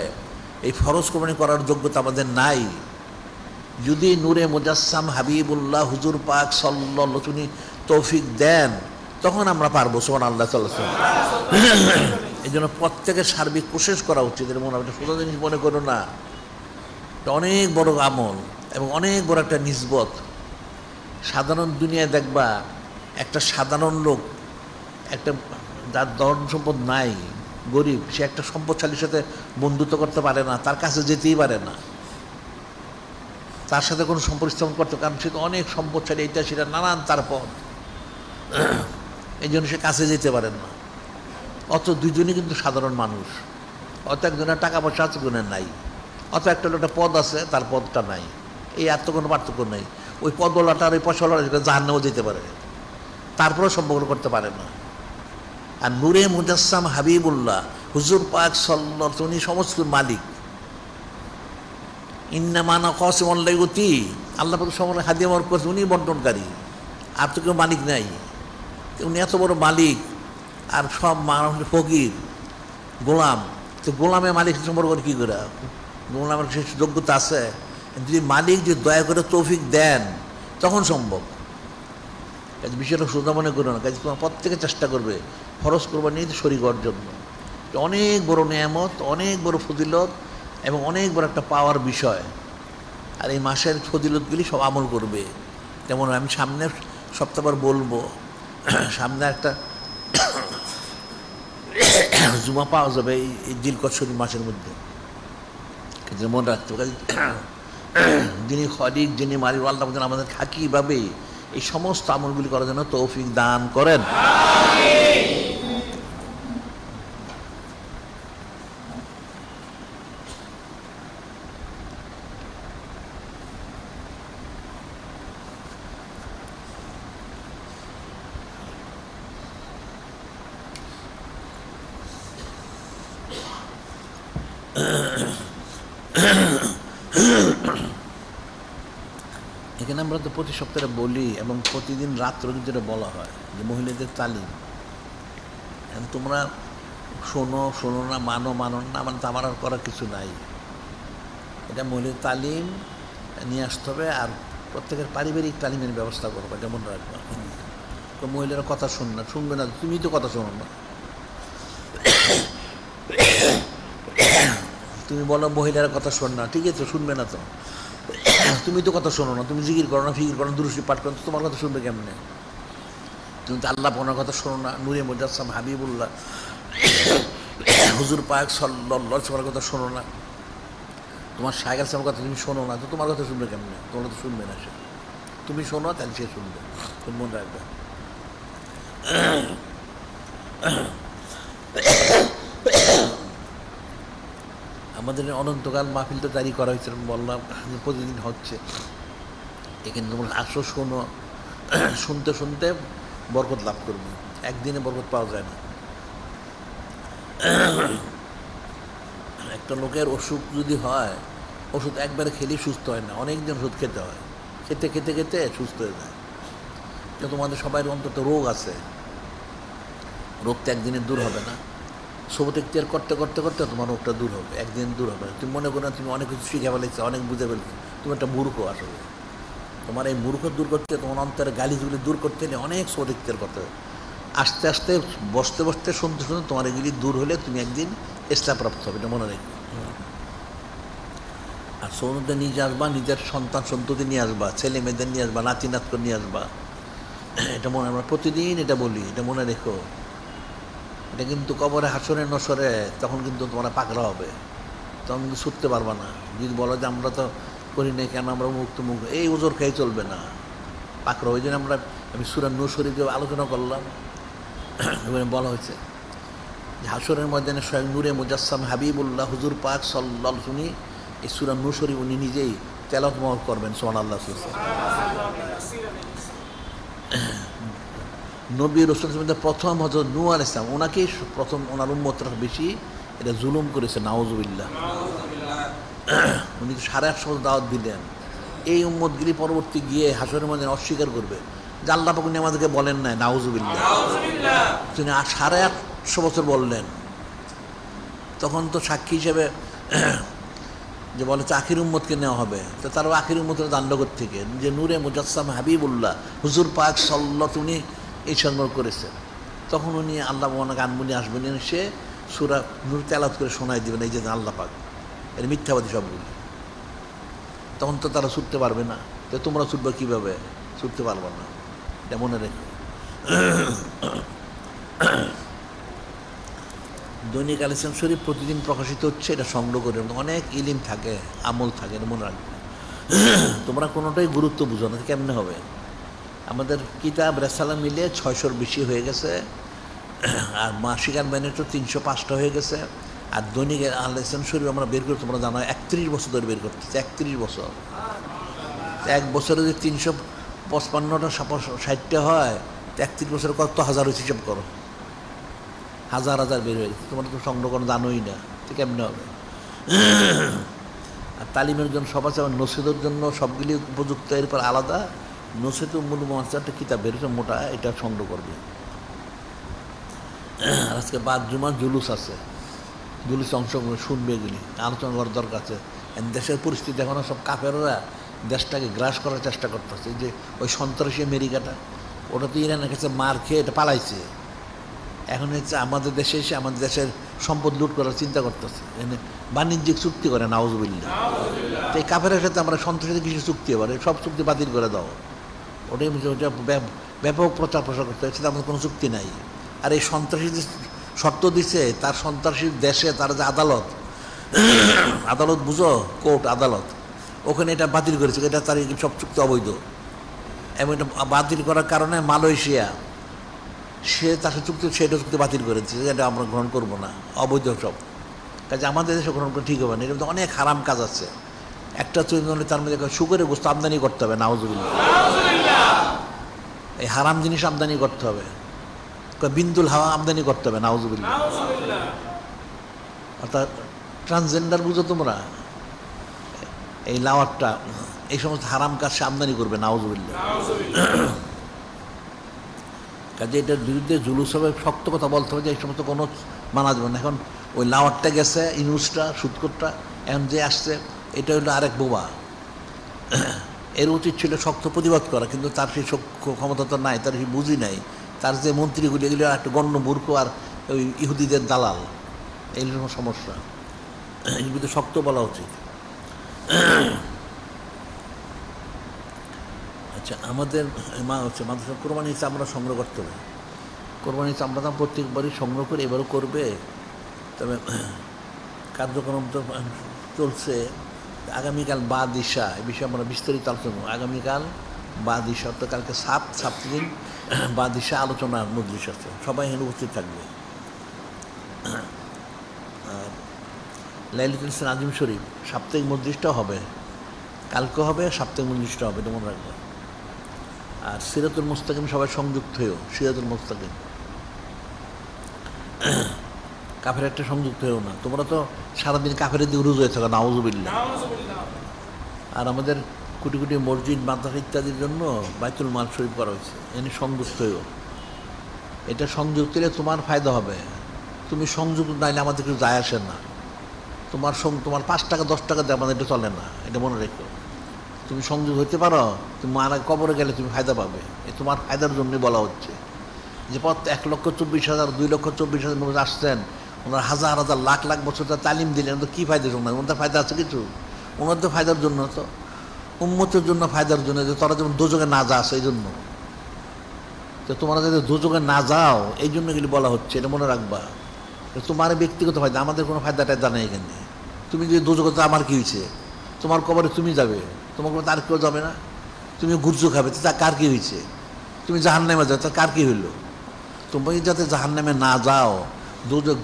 এই ফরজ কোরবানি করার যোগ্যতা আমাদের নাই। যদি নূরে মুজাসসাম হাবিবুল্লাহ হুজুর পাক সাল্লাল্লাহু তুমি তৌফিক দেন তখন আমরা পারবো। সুবহানাল্লাহ। এই জন্য প্রত্যেকের সার্বিক কোশিশ করা উচিত। এর মনে একটা সোজা জিনিস মনে করো না, এটা অনেক বড় আমল এবং অনেক বড় একটা নিসবত। সাধারণ দুনিয়ায় দেখবা একটা সাধারণ লোক, একটা যার ধন সম্পদ নাই, গরিব, সে একটা সম্পদশালীর সাথে বন্ধুত্ব করতে পারে না, তার কাছে যেতেই পারে না, তার সাথে কোনো সম্পর্ক স্থাপন করতে, কারণ সে তো অনেক সম্পদশালী, এটা সেটা নানান তার পথ, এই জন্য সে কাছে যেতে পারেন না। অত দুজনই কিন্তু সাধারণ মানুষ। অত একজনের টাকা পয়সা আছে, একজনের নাই। অত একটা লোকটা পদ আছে, তার পদটা নাই। এই আর তো কোনো পার্থক্য নেই। ওই পদওয়ালাটা আর ওই পয়সাওয়ালাটা সেটা জাহান্নামেও যেতে পারে, তারপরেও সম্পর্ক করতে পারে না। আর নূরে মুজাসসাম হাবিবুল্লাহ হুজুর পাক সাল্লাল্লাহু আলাইহি উনি সমস্ত মালিক। ইন্নামানা কসমল্লাইগতি আল্লাহ পাক সময় হাদিয়া মার করছে, উনি বন্টনকারী, আর তো কেউ মালিক নাই। উনি এত বড় মালিক, আর সব মানুষ ফকির, গোলাম। তো গোলামে মালিক সম্পর্ক করে কী করে? গোলামের সে যোগ্যতা আছে? যদি মালিক যদি দয়া করে তৌফিক দেন তখন সম্ভব। কাজে বিষয়টা সোজা মনে করো না। কাজে তোমার প্রত্যেকে চেষ্টা করবে খরচ করবার নিয়ে শরীর হওয়ার জন্য। অনেক বড় নেয়ামত, অনেক বড় ফজিলত এবং অনেক বড় একটা পাওয়ার বিষয়। আর এই মাসের ফজিলতগুলি সব আমল করবে। যেমন আমি সামনে সপ্তাহবার বলবো, সামনে একটা জুমা পাওয়া যাবে এই জিলকদ শরীফ মাসের মধ্যে, মনে রাখতে হবে। যিনি খলিক, যিনি মালিক, আল্লাহ আমাদের হাকিভাবে এই সমস্ত আমলগুলি করার জন্য তৌফিক দান করেন। এখানে আমরা তো প্রতি সপ্তাহে বলি এবং প্রতিদিন রাত্র যেটা বলা হয় যে মহিলাদের তালিম। তোমরা শোনো না, মানো না, মানে তো আমার আর করার কিছু নাই। এটা মহিলাদের তালিম নিয়ে আসতে হবে। আর প্রত্যেকের পারিবারিক তালিমের ব্যবস্থা করবো, এটা মনে রাখবা। তো মহিলারা কথা শুনবে না, তুমি তো কথা শোনো না। তুমি বলো মহিলারা কথা শোন না, ঠিক আছে, শুনবে না তো। তুমি তো কথা শোনো না, তুমি জিকির করো না, ফিকির করো না, দুরুশি পাঠ করো, তোমার কথা শুনবে কেমনে? তুমি তো আল্লাহ পনার কথা শোনো না, নূরে মুজাসসাম হাবিবুল্লাহ হুজুর পাক সাল্লাল্লাহু আলাইহি ওয়াসাল্লামের কথা শোনো না, তোমার শায়খ আলসালামের কথা তুমি শোনো না, তো তোমার কথা শুনবে কেমনে? তোমার তো শুনবে না সে। তুমি শোনো, তাহলে সে শুনবে। তুমি মনে রাখবে। আমাদের অনন্তকাল মাহফিল তো জারি করা হয়েছে, বললাম প্রতিদিন হচ্ছে। এখানে তোমরা আসো, শোনো, শুনতে শুনতে বরকত লাভ করবে। একদিনে বরকত পাওয়া যায় না। একটা লোকের অসুখ যদি হয়, ওষুধ একবারে খেলেই সুস্থ হয় না, অনেকদিন ওষুধ খেতে হয়। খেতে খেতে খেতে সুস্থ হয়ে যায়। তো তোমাদের সবাই অন্তত রোগ আছে, রোগ তো একদিনে দূর হবে না। সবতে ইখতিয়ার করতে করতে করতে তোমার রোগটা দূর হবে, একদিন দূর হবে। তুমি মনে করো না তুমি অনেক কিছু শিখে ফেলেছো, অনেক বুঝে ফেলেছো, তুমি একটা মূর্খ। আসলে তোমার এই মূর্খ দূর করতে, তোমার অন্তরের গালিগুলি দূর করতে হলে অনেক সবতে ইখতিয়ার করতে হবে। আস্তে আস্তে বসতে বসতে শুনতে শুনতে তোমার এগুলি দূর হলে তুমি একদিন ইসলামপ্রাপ্ত হবে, এটা মনে রাখবে। আর সৌনদের নিয়ে আসবা, নিজের সন্তান সন্ততি নিয়ে আসবা, ছেলে মেয়েদের নিয়ে আসবা, নাতি নাতকে নিয়ে আসবা। এটা মনে, আমরা প্রতিদিন এটা বলি, এটা মনে রেখো। এটা কিন্তু কবরে হাসরে নসরে তখন কিন্তু তোমরা পাকড়া হবে, তখন কিন্তু ছুটতে পারবা না। যদি বলো যে আমরা তো করি না, কেন আমরা মুক্ত এই ওজোর খেয়ে চলবে না, পাকড়া। ওই জন্য আমি সূরা নূর শরীফে আলোচনা করলাম, বলা হয়েছে যে হাসরের ময়দানে স্বয়ং নূরে মুজাসসাম হাবিবুল্লাহ হুজুর পাক সাল্লাল্লাহু আলাইহি ওয়াসাল্লাম এই সূরা নূর শরীফ উনি নিজেই তেলাওয়াত করবেন। সুবহানাল্লাহ। নবী রাসূলের মধ্যে প্রথম হযরত নূহ আলাইহিস সালাম, ওনাকেই প্রথম, ওনার উম্মতরা বেশি এটা জুলুম করেছে, নাউযুবিল্লাহ। উনি তো 150 বছর দাওয়াত দিলেন। এই উম্মতগুলি পরবর্তী গিয়ে হাসরের ময়দানে অস্বীকার করবে যে আল্লাহ পাক উনি আমাদেরকে বলেন নাই, নাউযুবিল্লাহ। তিনি 850 বছর বললেন। তখন তো সাক্ষী হিসেবে যে বলে তো আখির উম্মতকে নেওয়া হবে, তো তারও আখির উম্মতের দান্ডগর থেকে যে নূরে মুজাসসাম হাবিবুল্লাহ হুজুর পাক সাল্লাল্লাহু উনি এই সংগ্রহ করেছে। তখন উনি আল্লাহ ওনাকে আনবুনি আসবেন, সে সূরা নূর তেলাওয়াত করে শোনাই দেবেন, এই যে আল্লাহ পাক এর মিথ্যাবাদী সবগুলি। তখন তো তারা ছুটতে পারবে না। তো তোমরা ছুটবে কীভাবে? ছুটতে পারবে না, এটা মনে রেখো। দৈনিক আল ইসলাম শরীফ প্রতিদিন প্রকাশিত হচ্ছে, এটা সংগ্রহ করে। অনেক ইলিম থাকে, আমল থাকে, এটা মনে রাখবে। তোমরা কোনোটাই গুরুত্ব বুঝো না, কেমনে হবে? আমাদের কিতাব রেসালা মিলে 600-র বেশি হয়ে গেছে, আর মাসিক আর ম্যানেজ তো 305টা হয়ে গেছে। আর দৈনিক আল ইসলাম শরীফ আমরা বের করে, তোমরা জানো 31 বছর ধরে বের করতেছে, 31 বছর। এক বছরে যদি 355টা 60টা হয়, 31 বছরে কত হাজার হয়েছে হিসাব করো, হাজার হাজার বের হয়ে গেছে। তোমরা তো সংগ্রহ জানোই না, তো কেমনে হবে? আর তালিমের জন্য সব আছে, আবার নসিহতের জন্য সবগুলি উপযুক্ত। এরপর আলাদা নসিহত মূল মহাজা একটা কিতাব বেরোছে মোটা, এটা সংগ্রহ করবে। আর আজকে বাদ জুমার জুলুস আছে, জুলুসে অংশগ্রহণ শুনবে, এগুলি আলোচনা করার দরকার আছে। দেশের পরিস্থিতি এখন সব কাফেররা দেশটাকে গ্রাস করার চেষ্টা করতেছে। যে ওই সন্ত্রাসী আমেরিকাটা, ওটা তো ইরানের কাছে মার খেয়ে এটা পালাইছে। এখন হচ্ছে আমাদের দেশে এসে আমাদের দেশের সম্পদ লুট করার চিন্তা করতেছে, বাণিজ্যিক চুক্তি করে নাউজুবিল্লাহ। তো এই কাফেরের সাথে আমরা সন্ত্রাসী কিছু চুক্তি এবারে সব চুক্তি বাতিল করে দাও, ওটাই ওটা ব্যাপক প্রচার প্রসার করতে হচ্ছে, আমাদের কোনো চুক্তি নাই। আর এই সন্ত্রাসী যে শর্ত দিচ্ছে, তার সন্ত্রাসীর দেশে তার যে আদালত, আদালত বুঝো, কোর্ট আদালত, ওখানে এটা বাতিল করেছে, এটা তার সব চুক্তি অবৈধ। এবং এটা বাতিল করার কারণে মালয়েশিয়া সে তার সাথে চুক্তি, সেটা চুক্তি বাতিল করেছে, এটা আমরা গ্রহণ করবো না, অবৈধ সব কাজে আমাদের দেশে গ্রহণ করে ঠিক হবে না। এর মধ্যে অনেক হারাম কাজ আছে। একটা চরিত্র হলে তার মধ্যে সুগারের গোস্ত আমদানি করতে হবে, নাউজুবিল্লাহ। এই হারাম জিনিস আমদানি করতে হবে, বিন্দুল হাওয়া আমদানি করতে হবে, নাউজুবিল্লাহ। অর্থাৎ ট্রান্সজেন্ডার বুঝো তোমরা, এই লাওয়ারটা, এই সমস্ত হারাম কাজ সে আমদানি করবে, নাউজুবিল্লাহ। কাজে এটার বিরুদ্ধে জুলুস হবে, শক্ত কথা বলতে হবে যে এই সমস্ত কোনো মানা যাবে না। এখন ওই লাওয়ারটা গেছে, ইনুসটা, সুদকরটা, এখন যে আসছে এটা হলো আরেক বোবা। এর উচিত ছিল শক্ত প্রতিবাদ করা, কিন্তু তার সেই ক্ষমতা তো নাই, তার সেই বুঝি নাই। তার যে মন্ত্রীগুলি, এগুলি একটা গণ্য মূর্খ আর ওই ইহুদিদের দালাল, এই সমস্যা। এর বিরুদ্ধে শক্ত বলা উচিত। আচ্ছা, আমাদের মা হচ্ছে মাদ্রাসা কোরবানির চামড়া সংগ্রহ করতে হবে। কোরবানির চামড়া তো প্রত্যেকবারই সংগ্রহ করে, এবারও করবে। তবে কার্যক্রম তো চলছে। আগামীকাল বাদিশা, এই বিষয়ে আমরা বিস্তারিত আলোচনা করব। আগামীকাল বাদিশা, তো কালকে সাপ্তাহিক বাদিশা আলোচনার মজলিস আছে, সবাই এখানে উপস্থিত থাকবে। আর লাইলাতুল ইসলাম আজিম শরীফ সাপ্তাহিক মজলিসটাও হবে, কালকে হবে, সাপ্তাহিক মজলিসটা হবে, এটা মনে রাখবে। আর সিরাতুল মুস্তাকিম সবাই সংযুক্ত হয়েও, সিরাতুল মুস্তাকিম কাফের একটা সংযুক্ত হয়েও না। তোমরা তো সারাদিন কাফের দিকে রুজু হয়ে থাকো, নাউজুবিল্লাহ। আর আমাদের কোটি কোটি মসজিদ, মাদ্রাসা ইত্যাদির জন্য বাইতুল মাল শরীফ করা হয়েছে, এনে সংযুক্ত হয়েও। এটা সংযুক্ত হলে তোমার ফায়দা হবে। তুমি সংযুক্ত নাইলে আমাদের কিছু যায় আসে না। তোমার 5 টাকা 10 টাকা দেয়, আমাদের এটা চলে না, এটা মনে রেখো। তুমি সংযোগ হতে পারো, তুমি মারা কবরে গেলে তুমি ফায়দা পাবে। তোমার ফায়দার জন্যই বলা হচ্ছে যে 1,24,000 2,24,000 মানুষ আসছেন, ওনার হাজার হাজার লাখ লাখ বছর তালিম দিলেন, তো কী ফায়দা শোনায়? ওনাদের ফায়দা আছে কিছু? ওনাদের ফায়দার জন্য, তো উম্মতের জন্য, ফায়দার জন্য, যে তোরা যেমন দোজগে না যাস, এই জন্য। তো তোমরা যদি দোজগে না যাও, এই জন্য এগুলি বলা হচ্ছে, এটা মনে রাখবা। তোমার ব্যক্তিগত ফায়দা, আমাদের কোনো ফায়দা টায়দা নেই এখানে। তুমি যদি দোজগে যাও, আমার কী হয়েছে? তোমার কবরে তুমি যাবে, তোমার কোনো তার কেউ যাবে না। তুমি গুর্জু খাবে, তা কার কী হয়েছে? তুমি জাহান্নামে যাও, তার কার কী হইলো? তুমি যাতে জাহান্নামে না যাও,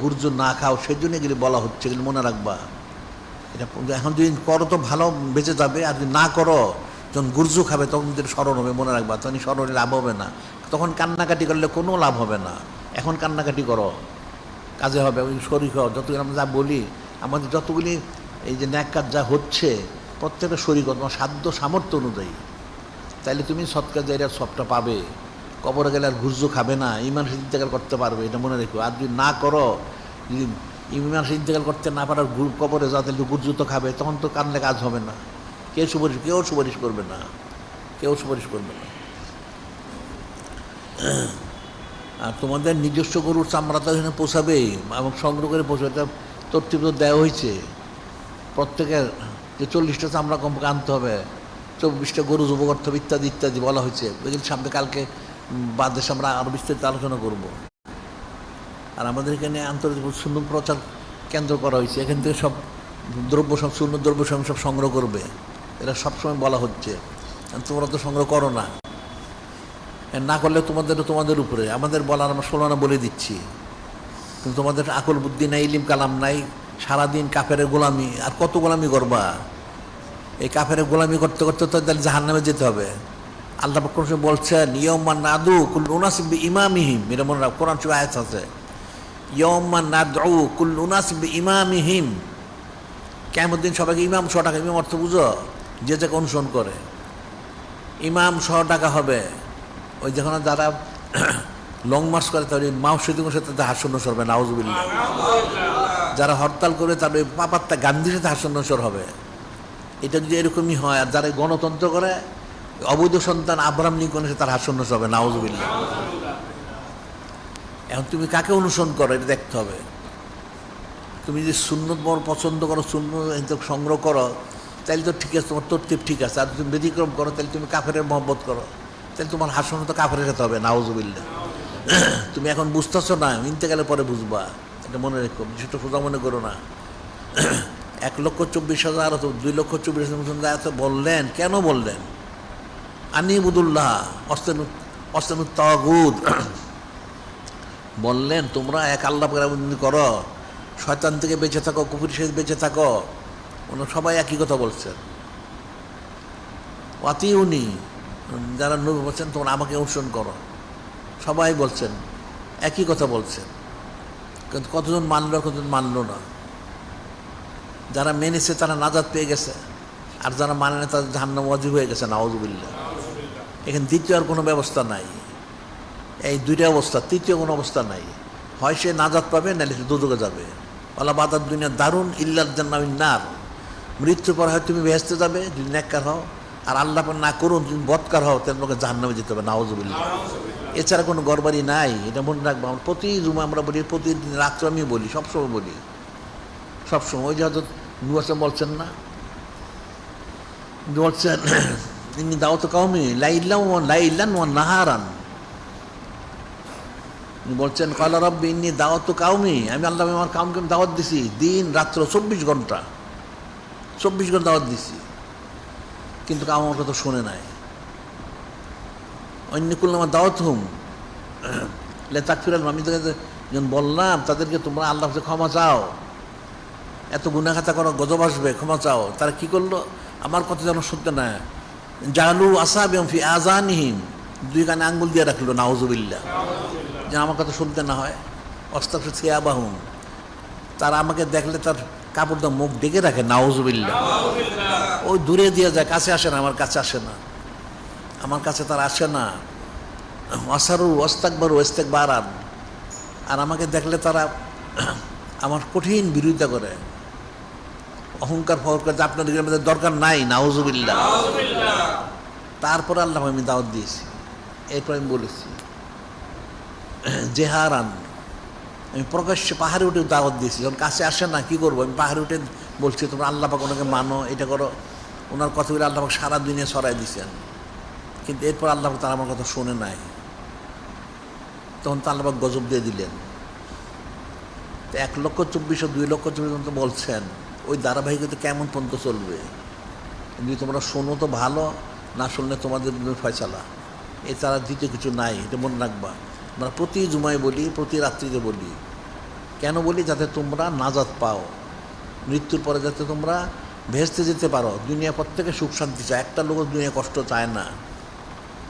গুর্জু না খাও, সেই জন্য এগুলি বলা হচ্ছে, এগুলি মনে রাখবা। এটা এখন যদি করো তো ভালো, বেঁচে যাবে। আর যদি না করো, যখন গুর্জু খাবে তখন স্মরণ হবে, মনে রাখবা। তখন স্মরণে লাভ হবে না, তখন কান্নাকাটি করলে কোনো লাভ হবে না। এখন কান্নাকাটি করো, কাজে হবে। ওই শরীর যতগুলি আমরা যা বলি, আমাদের যতগুলি এই যে ন্যাক কাজ যা হচ্ছে, প্রত্যেকটা শরীর তোমার সাধ্য সামর্থ্য অনুযায়ী, তাইলে তুমি সৎকার জায়গার সবটা পাবে। কবরে গেলে আর গুর্জু খাবে না, ইমান ইন্তেকাল করতে পারবে, এটা মনে রেখো। আর যদি না করো, যদি ইমান ইন্তেকাল করতে না পারার কবরে যাও, তাহলে গুর্জু তো খাবে, তখন তো কানলে কাজ হবে না। কেউ সুপারিশ করবে না, কেউ সুপারিশ করবে না। আর তোমাদের নিজস্ব গরুর চামড়া তো এখানে পোষাবেই, এবং সংগ্রহ করে পোষাবে। এটা তরতিব দেওয়া হয়েছে, প্রত্যেকের যে 40টা চামড়া কমপক্ষে আনতে হবে, 24টা গরু জব করতে হবে, ইত্যাদি ইত্যাদি বলা হয়েছে। এগুলি সামনে কালকে বাদেশ আমরা আরও বিস্তারিত আলোচনা করব। আর আমাদের এখানে আন্তর্জাতিক সুন্নত প্রচার কেন্দ্র করা হয়েছে, এখান থেকে সব দ্রব্য, সব সুন্নত দ্রব্য সব সংগ্রহ করবে। এটা সবসময় বলা হচ্ছে। তোমরা তো সংগ্রহ করো না, না করলে তোমাদের উপরে। আমাদের বলার আমরা ষোলো না বলে দিচ্ছি, কিন্তু তোমাদের আকল বুদ্ধি নাই, ইলিম কালাম নাই। সারাদিন কাফের গোলামি, আর কত গোলামি করবা? এই কাফের গোলামি করতে করতে তো তাহলে জাহান্নামে যেতে হবে। আল্লাহ পাক কোরআনে বলছেন, ইয়াউমা নাদু কুল্লু উনাসিন বিইমামিহিম। এটা মনে রাখ, কোরআন শরীফে আয়াত আছে, ইয়াউমা নাদউ কুল্লু উনাসিন বিইমামিহিম। কিয়ামতের দিন সবাইকে ইমাম সহ টাকা, ইমাম অর্থ বুঝো যে যাকে অনুসরণ করে, ইমাম সহ টাকা হবে। ওই যখন যারা লং মার্চ করে তার ওই মাওসিদিনের সাথে হাস্য নসর হবে, নাউজুবিল্লাহ। যারা হরতাল করে তার ওই পাপাত্তা গান্ধীর সাথে হাস্য নসর হবে। এটা যদি এরকমই হয়, আর যারা গণতন্ত্র করে অবৈধ সন্তান আব্রাহাম লিঙ্কনের সাথে তার হাস্য নসর হবে, নাউজুবিল্লাহ। এখন তুমি কাকে অনুসরণ করো এটা দেখতে হবে। তুমি যদি সুন্নত বড় পছন্দ করো, সুন্নত সংগ্রহ করো, তাহলে তো ঠিক আছে, তোমার তরতিব ঠিক আছে। আর তুমি ব্যতিক্রম করো, তাহলে তুমি কাফেরের মহব্বত করো, তাহলে তোমার হাসন তো কাফেরের সাথে হবে, নাউজুবিল্লাহ। তুমি এখন বুঝতেছো না, ইন্তেকালের পরে বুঝবা, এটা মনে রেখো, সেটা সোজা মনে করো না। 1,24,000 অথবা 2,24,000 বললেন, কেন বললেন? আনিবুদুল্লাহ অস্তানু তাগুদ বললেন, তোমরা এক আল্লাহ করো, শয়তান থেকে বেঁচে থাকো, কুফরির সাথে বেঁচে থাকো। সবাই একই কথা বলছেন। ওয়াতিউনি, যারা নবী বলছেন তোমরা আমাকে অনুসরণ করো, সবাই বলছেন একই কথা বলছেন। কিন্তু কতজন মানলো, কতজন মানলো না। যারা মেনেছে তারা নাজাত পেয়ে গেছে, আর যারা মানে না তাদের জাহান্নাম ওয়াজিব হয়ে গেছে, নাউজুবিল্লাহ। এখানে দ্বিতীয় আর কোনো ব্যবস্থা নাই, এই দুইটা অবস্থা, তৃতীয় কোনো অবস্থা নাই। হয় সে নাজাত পাবে, নাহলে সে দুজকে যাবে। আল্লাহ বাদার দুনিয়া দারুন ইল্লাল জান্নাতুন নার। মৃত্যুর পর হয় তুমি বেহেশতে যাবে যদি নেককার হও, আর আল্লাহ পাক না করুন তুমি বদকার হও, তাহলে তোমাকে জাহান্নামে যেতে হবে, নাউজুবিল্লাহ। এছাড়া কোনো গড়বাড়ি নাই, এটা মনে রাখবো। আমরা প্রতি জুমা আমরা বলি, প্রতিদিন রাত্রে আমি বলি, সবসময় বলি, সবসময়। ওই যে হয়তো নুয়াসে বলছেন না, বলছেন ইন্নী দাওয়াতু কওমি লাইলান ওয়া নাহারান। বলছেন ক্বালা রাব্বি ইন্নী দাওয়াতু কওমি, আমি আল্লাহ আমার কাউমকে দাওয়াত দিছি দিন রাত্র 24 ঘন্টা, 24 ঘন্টা দাওয়াত দিছি, কিন্তু কাউম আমার কথা শুনে নাই। অন্য কুল্লামা দাওয়াত হুম লেতাকফিরাল, আমি তাদেরকে যখন বললাম তাদেরকে তোমরা আল্লাহর কাছে ক্ষমা চাও, এত গুনাহগাতা করো, গজব আসবে, ক্ষমা চাও, তারা কি করলো? আমার কথা যেন শুনতে না, জালু আসাবিহুম ফি আযানিহিম, দুই কানে আঙ্গুল দিয়ে রাখলো, নাউজুবিল্লাহ, যেন আমার কথা শুনতে না হয়। অস্তাগফির সিয়াবাহুম, তারা আমাকে দেখলে তার কাপড় দিয়ে মুখ ডেকে রাখে, নাউজুবিল্লাহ। ওই দূরে দিয়ে যায়, কাছে আসে না, আমার কাছে আসে না, আমার কাছে তারা আসে না। ওয়াসারু ওয়াস্তাকবারু ইস্তিকবারান, আর আমাকে দেখলে তারা আমার কঠিন বিরোধিতা করে, অহংকার ফহর করে, আপনাদের মধ্যে দরকার নাই, নাউজুবিল্লাহ। তারপরে আল্লাহ আমি দাওয়াত দিয়েছি, এরপর আমি বলেছি জেহারান, আমি প্রকাশ্যে পাহাড়ে উঠে দাওয়াত দিয়েছি। যখন কাছে আসে না, কি করবো, আমি পাহাড়ে উঠে বলছি তোমরা আল্লাহ পাক ওনাকে মানো, এটা করো। ওনার কথাগুলো আল্লাহ পাক সারা দুনিয়া ছড়াই দিয়েছেন, কিন্তু এরপর আল্লাহ পাক তারা আমার কথা শোনে নাই। তখন তো আল্লাহ পাক গজব দিয়ে দিলেন। 1,24,000 2,24,000 তো বলছেন, ওই ধারাবাহিকতা কেমন পর্যন্ত চলবে? যদি তোমরা শোনো তো ভালো, না শুনলে তোমাদের ফয়সালা, এছাড়া দ্বিতীয় কিছু নাই, এটা মনে রাখবা। আমরা প্রতি জুমায় বলি, প্রতি রাত্রিতে বলি, কেন বলি? যাতে তোমরা নাজাত পাও, মৃত্যুর পরে যাতে তোমরা ভেস্তে যেতে পারো। দুনিয়া প্রত্যেকে সুখ শান্তি চায়, একটা লোক দুনিয়া কষ্ট চায় না।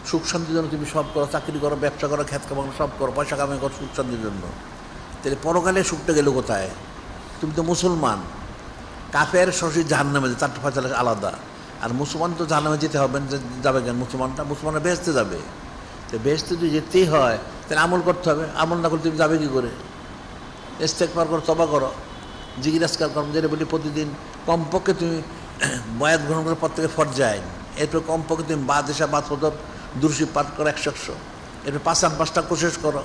সুখ শান্তির জন্য তুমি সব করো, চাকরি করো, ব্যবসা করো, খ্যাত কামানো সব করো, পয়সা কামাই করো সুখ শান্তির জন্য, তাহলে পরকালে সুখটা গেল কোথায়? তুমি তো মুসলমান, কাফের সরাসরি জাহান্নামে, তার ফয়সালা আলাদা। আর মুসলমান তো জাহান্নামে যেতে হবে, যাবে কেন? মুসলমানরা বেহেশতে যাবে। তো বেহেশতে যদি যেতেই হয় তাহলে আমল করতে হবে, আমল না করলে তুমি যাবে কী করে? ইস্তেগফার করো, তওবা করো, জিকির আজকার করো, যেটা বলি প্রতিদিন কমপক্ষে তুমি বয়াত গ্রহণ করার পর থেকে ফরজাইন, এরপর কমপক্ষে তুমি বাদেশা বাদ ফজর দুরূদ পাঠ করো 100, এরপর 5-5টা কোশিশ করো।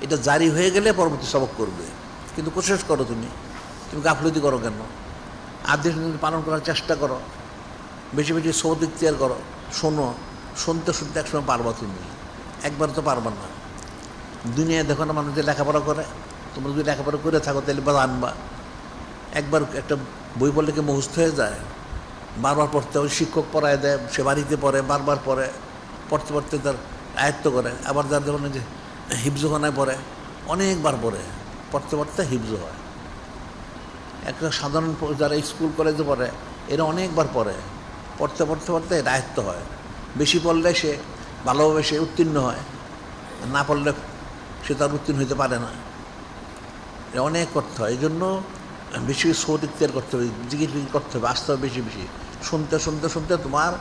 এটা জারি হয়ে গেলে পরবর্তী সবক করবে, কিন্তু কোশিশ করো। তুমি গাফলতি করো কেন? আদেশ পালন করার চেষ্টা করো, বেশি বেশি সৌদ ইখতিয়ার করো, শোনো, শুনতে শুনতে একসময় পারবা। তুমি একবার তো পারবা না। দুনিয়ায় দেখো না মানুষ যে লেখাপড়া করে, তোমরা যদি লেখাপড়া করে থাকো তাহলে বা আনবা। একবার একটা বই পড়লে কি মুখস্থ হয়ে যায়? বারবার পড়তে হয়, শিক্ষক পড়ায় দেয়, সে বাড়িতে পড়ে, বারবার পড়ে, পড়তে পড়তে তার আয়ত্ত করে। আবার যার যখন যে হিফজখানায় পড়ে, অনেকবার পড়ে, পড়তে পড়তে হিফজ হয়। একটা সাধারণ যারা স্কুল কলেজে পড়ে, এরা অনেকবার পড়ে, পড়তে পড়তে পড়তে এটা আয়ত্ত হয়। বেশি পড়লে সে ভালোভাবে সে উত্তীর্ণ হয়, না পড়লে সে তার উত্তীর্ণ হতে পারে না। এটা অনেক করতে হয়। এই জন্য বেশি সোট ইত্যাদি করতে হবে, জিকির ফিকির করতে হবে, আসতে হবে বেশি বেশি, শুনতে শুনতে শুনতে তোমার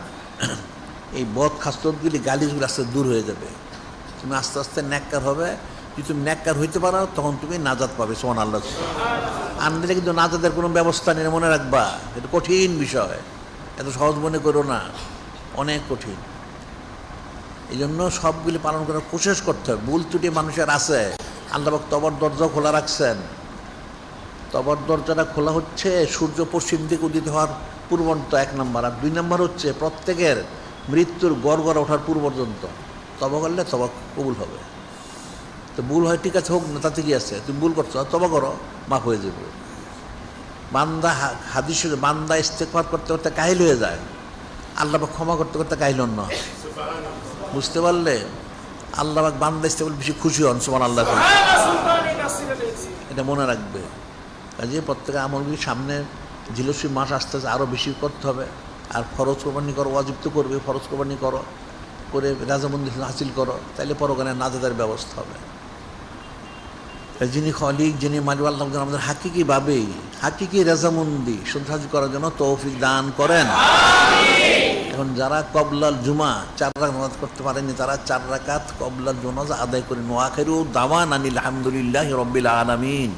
এই বদ খাস্তগুলি গালিগুলি আস্তে দূর হয়ে যাবে, তুমি আস্তে আস্তে ন্যাক্কার হবে। যদি তুমি ন্যাক্কার হইতে পারো তখন তুমি নাজাত পাবে। সুবহানাল্লাহ। আনলে কিন্তু নাজাতের কোনো ব্যবস্থা নেই, মনে রাখবা। এটা কঠিন বিষয়, এত সহজ মনে করো না, অনেক কঠিন। এই জন্য সবগুলি পালন করার কোশিশ করতে হবে। ভুল ত্রুটি মানুষের আছে, আল্লাহ পাক তওবার দরজা খোলা রাখছেন। তওবার দরজাটা খোলা হচ্ছে সূর্য পশ্চিম দিকে উদিত হওয়ার পূর্বন্ত, 1 নম্বর। আর 2 নম্বর হচ্ছে প্রত্যেকের মৃত্যুর গড়গড়া ওঠার পূর্ব পর্যন্ত তওবা করলে তওবা কবুল হবে। তো ভুল হয়, ঠিক আছে, হোক না, তাতে কি আছে? তুমি ভুল করছো, তওবা করো, মাফ হয়ে যাবে। বান্দা হাদিসের বান্দা ইস্তেগফার করতে করতে কাহিল হয়ে যায়, আল্লাহ পাক ক্ষমা করতে করতে কাহিল হন না। বুঝতে পারলে? আল্লাহ পাক বান্দা ইস্তেগফার বেশি খুশি হন। সুবহানাল্লাহ। এটা মনে রাখবে। কাজে প্রত্যেকে আমলগুলি সামনে জিলসি মাস আসতে আরও বেশি করতে হবে। আর ফরজ কোরবানি করো, ওয়াজিব তো করবে, ফরজ কোরবানি করো, করে রাজামন্দি হাসিল করো, তাইলে পরকালে নাজাতের ব্যবস্থা হবে। যিনি খলিক, যিনি মালিক, আল্লাহ আমাদের হাকিকিভাবেই হাকিকি রাজামন্দি শুদ্ধ হাজির করার জন্য তৌফিক দান করেন। এখন যারা কবলাল জুমা 4 রাকাত নামাজ করতে পারেনি, তারা 4 রাকাত কবলাল জুমা আদায় করেন। ওয়া আখিরু দাওয়ানা আনিল হামদুলিল্লাহি রাব্বিল আলামিন।